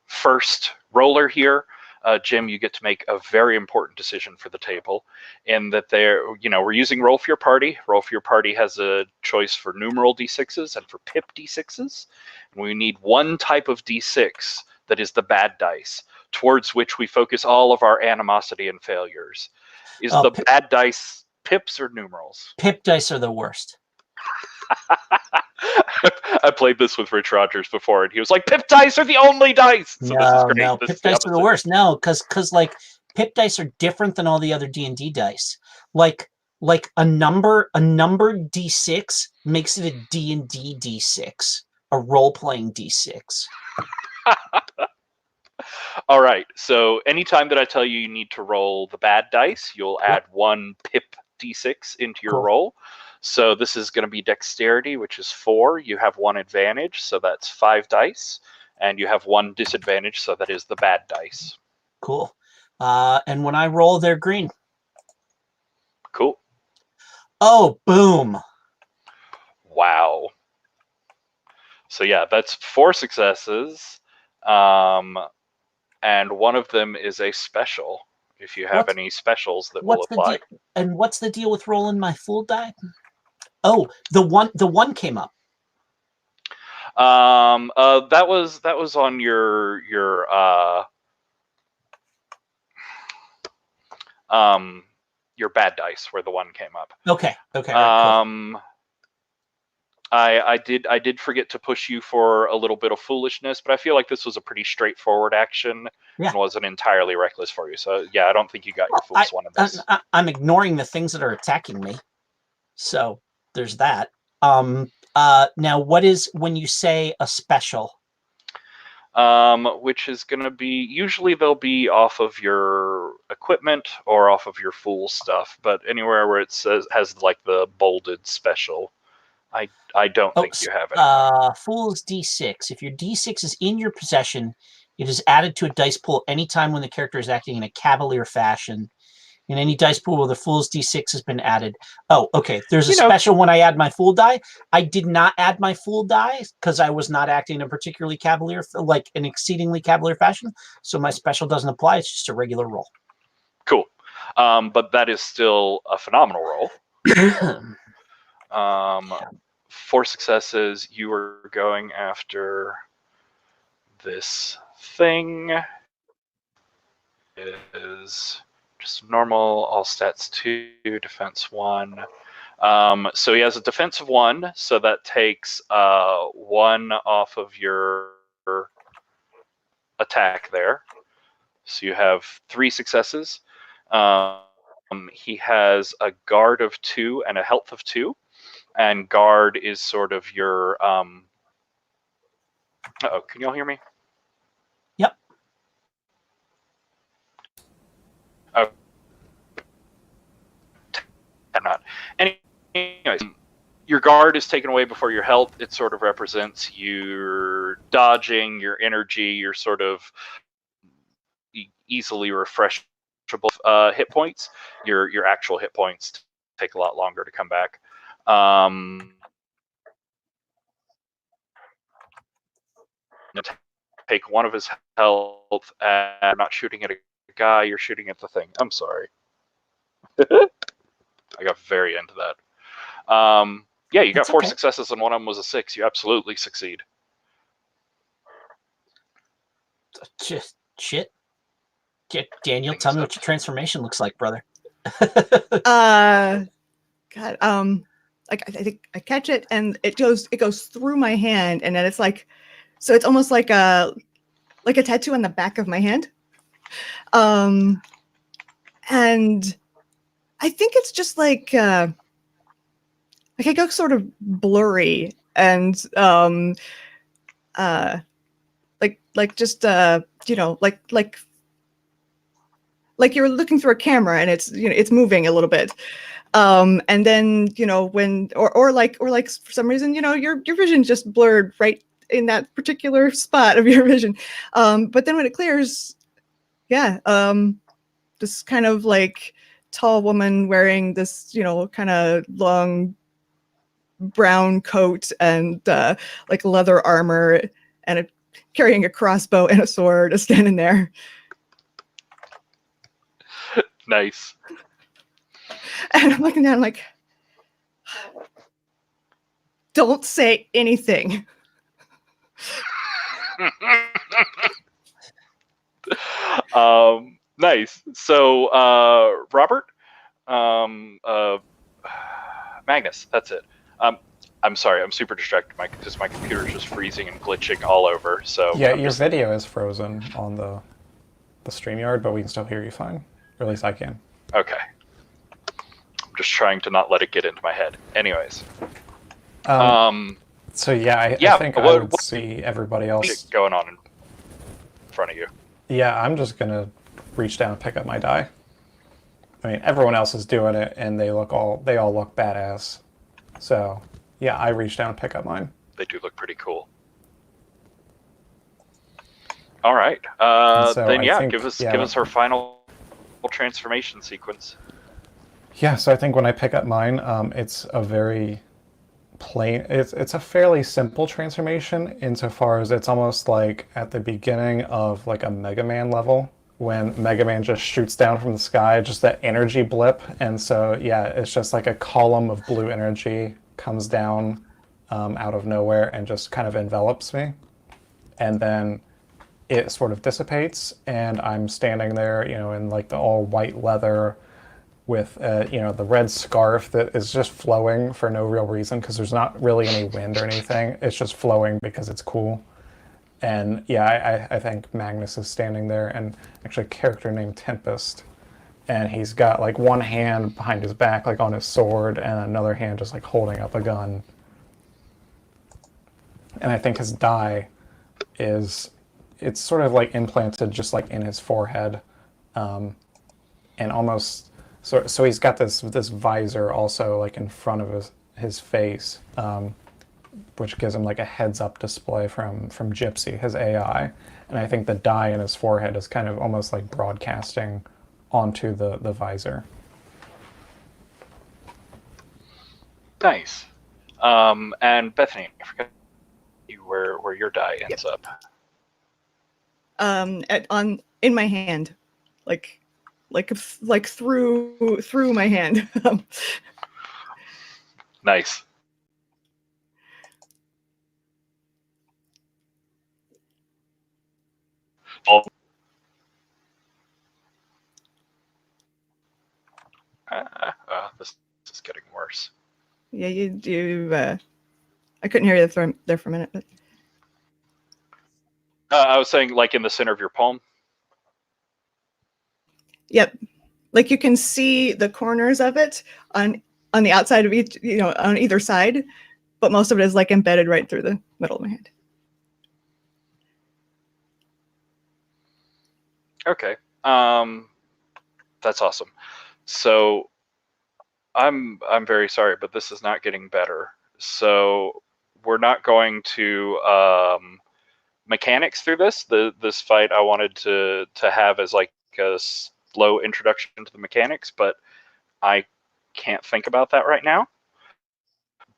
first roller here, Jim, you get to make a very important decision for the table, in that we're using Roll for Your Party. Roll for Your Party has a choice for numeral D6s and for pip D6s. And we need one type of D6 that is the bad dice, towards which we focus all of our animosity and failures. Is the bad dice pips or numerals? Pip dice are the worst. I played this with Rich Rogers before, and he was like, "Pip dice are the only dice." So this is great. No, this pip dice are the worst. No, because like pip dice are different than all the other D&D dice. Like a number D6 makes it a D&D D6, a role-playing D6. All right. So anytime that I tell you need to roll the bad dice, you'll add one pip D6 into your roll. So this is going to be dexterity, which is 4. You have one advantage, so that's 5 dice. And you have one disadvantage, so that is the bad dice. Cool. And when I roll, they're green. Cool. Oh, boom. Wow. So yeah, that's 4 successes. And one of them is a special, if you have any specials that will apply. And what's the deal with rolling my full die? Oh, the one came up. That was on your bad dice where the one came up. Okay. Right, cool. I did forget to push you for a little bit of foolishness, but I feel like this was a pretty straightforward action and wasn't entirely reckless for you. So yeah, I don't think you got your fool's one in this. I'm ignoring the things that are attacking me. So there's that. Now what is when you say a special? Which is going to be, usually they'll be off of your equipment or off of your fool stuff, but anywhere where it has like the bolded special, I don't think you have it. Fool's D6. If your D6 is in your possession, it is added to a dice pool anytime when the character is acting in a cavalier fashion. In any dice pool where the Fool's D6 has been added. Oh, okay. There's a special when I add my Fool die. I did not add my Fool die because I was not acting in a particularly cavalier, like an exceedingly cavalier fashion. So my special doesn't apply. It's just a regular roll. Cool. But that is still a phenomenal roll. 4 successes. You are going after this thing. It is just normal, all stats 2, defense 1. So he has a defense of 1, so that takes 1 off of your attack there. So you have 3 successes. He has a guard of 2 and a health of 2. And guard is sort of your uh-oh, can y'all hear me? Yep. Oh. Not. Anyways, your guard is taken away before your health. It sort of represents your dodging, your energy, your sort of easily refreshable hit points. Your actual hit points take a lot longer to come back. to take one of his health, and you're not shooting at a guy, you're shooting at the thing. I'm sorry. I got very into that. Yeah, you got That's 4 okay. successes, and one of them was a 6. You absolutely succeed. Just shit. Daniel, tell me what your transformation looks like, brother. God, like I think I catch it and it goes through my hand, and then it's like, so it's almost like a tattoo on the back of my hand. And I think it's just like I go sort of blurry and like just you know, like you're looking through a camera and it's, you know, it's moving a little bit. And then, you know, when or like for some reason, you know, your vision just blurred right in that particular spot of your vision. But then when it clears, yeah, this kind of like tall woman wearing this, you know, kind of long brown coat and like leather armor and carrying a crossbow and a sword is standing there. Nice. And I'm looking down like, don't say anything. Nice. So, Robert, Magnus, that's it. I'm sorry, I'm super distracted, because my computer's just freezing and glitching all over. So yeah, your video is frozen on the StreamYard, but we can still hear you fine. Or at least I can. Okay. I'm just trying to not let it get into my head. Anyways. So yeah, I think I would see everybody else going on in front of you. Yeah, I'm just gonna reach down and pick up my die. I mean, everyone else is doing it, and they all look badass. So yeah, I reach down and pick up mine. They do look pretty cool. All right. So then yeah, think, give us her final transformation sequence. Yeah, so I think when I pick up mine, it's a very plain. It's a fairly simple transformation insofar as it's almost like at the beginning of like a Mega Man level when Mega Man just shoots down from the sky, just that energy blip, and so yeah, it's just like a column of blue energy comes down out of nowhere and just kind of envelops me, and then it sort of dissipates, and I'm standing there, you know, in like the all white leather with, you know, the red scarf that is just flowing for no real reason because there's not really any wind or anything. It's just flowing because it's cool. And yeah, I think Magnus is standing there, and actually a character named Tempest. And he's got like one hand behind his back, like on his sword, and another hand just like holding up a gun. And I think his die it's sort of like implanted just like in his forehead. And almost, so he's got this visor also like in front of his face, which gives him like a heads-up display from Gypsy, his AI. And I think the die in his forehead is kind of almost like broadcasting onto the visor. Nice. And Bethany, I forgot where your die ends up. In my hand, like through my hand. Nice. This is getting worse. Yeah, you I couldn't hear you there for a minute. But... I was saying, like in the center of your palm. Yep, like you can see the corners of it on the outside of each, you know, on either side, but most of it is like embedded right through the middle of my hand. Okay, that's awesome. So, I'm very sorry, but this is not getting better. So we're not going to mechanics through this. This fight I wanted to have as like a slow introduction to the mechanics, but I can't think about that right now.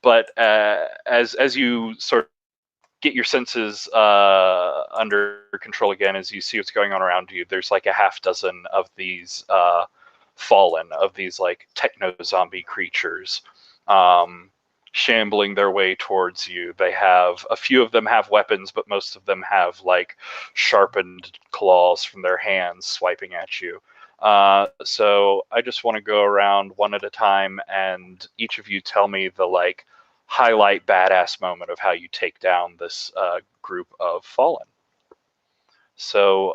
But as you sort get your senses under control again as you see what's going on around you. There's like a half dozen of these fallen, of these like techno zombie creatures, shambling their way towards you. They have, a few of them have weapons, but most of them have like sharpened claws from their hands swiping at you. So I just want to go around one at a time, and each of you tell me the like highlight badass moment of how you take down this group of fallen. So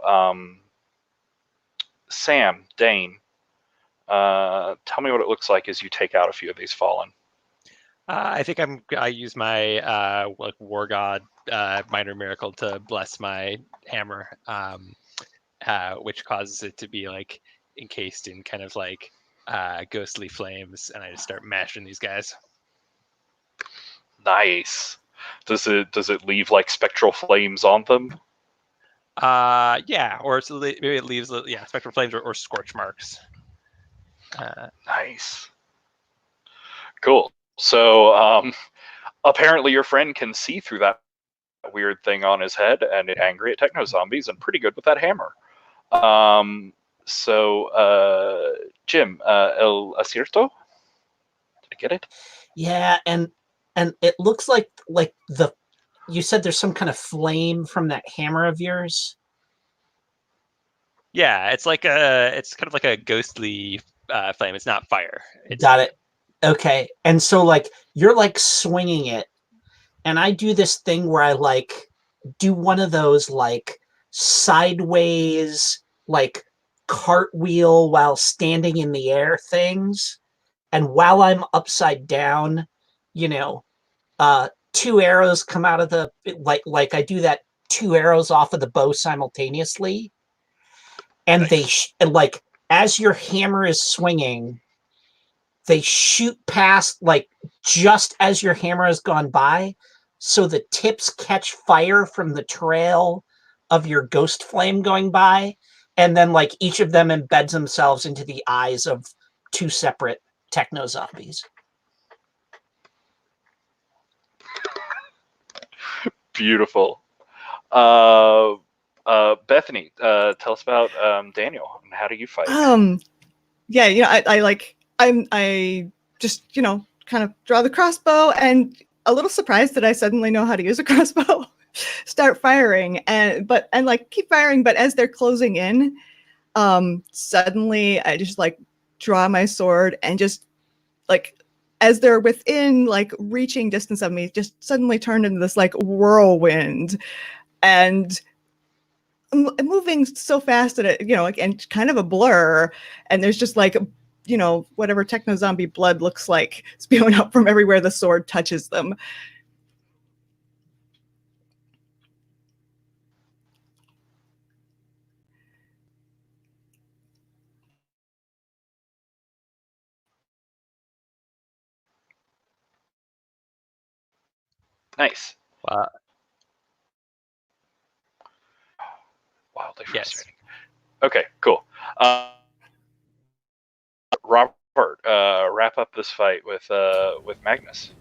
Sam, Dane, tell me what it looks like as you take out a few of these fallen. I think I use my like War God minor miracle to bless my hammer, which causes it to be like encased in kind of like ghostly flames, and I just start mashing these guys. Nice. Does it leave like spectral flames on them? Yeah, or maybe it leaves spectral flames or scorch marks. Nice. Cool. So apparently your friend can see through that weird thing on his head and is angry at techno zombies and pretty good with that hammer. So Jim, el acierto? Did I get it? Yeah, and it looks like you said there's some kind of flame from that hammer of yours. Yeah, it's kind of like a ghostly flame. It's not fire. Got it. Okay. And so like you're like swinging it, and I do this thing where I like do one of those like sideways like cartwheel while standing in the air things. And while I'm upside down, you know, 2 arrows come out of the like I do that 2 arrows off of the bow simultaneously. And Nice. they like as your hammer is swinging, they shoot past like just as your hammer has gone by, so the tips catch fire from the trail of your ghost flame going by, and then like each of them embeds themselves into the eyes of 2 separate techno zombies. Beautiful. Bethany, tell us about Daniel and how do you fight? Yeah, you know, I just, you know, kind of draw the crossbow, and a little surprised that I suddenly know how to use a crossbow. Start firing and like keep firing, but as they're closing in, suddenly I just like draw my sword and just like as they're within like reaching distance of me, just suddenly turned into this like whirlwind and moving so fast that it, you know, like, and kind of a blur, and there's just like, you know, whatever techno zombie blood looks like spewing up from everywhere the sword touches them. Nice. Wildly frustrating. Yes. Okay, cool. Robert, wrap up this fight with Magnus.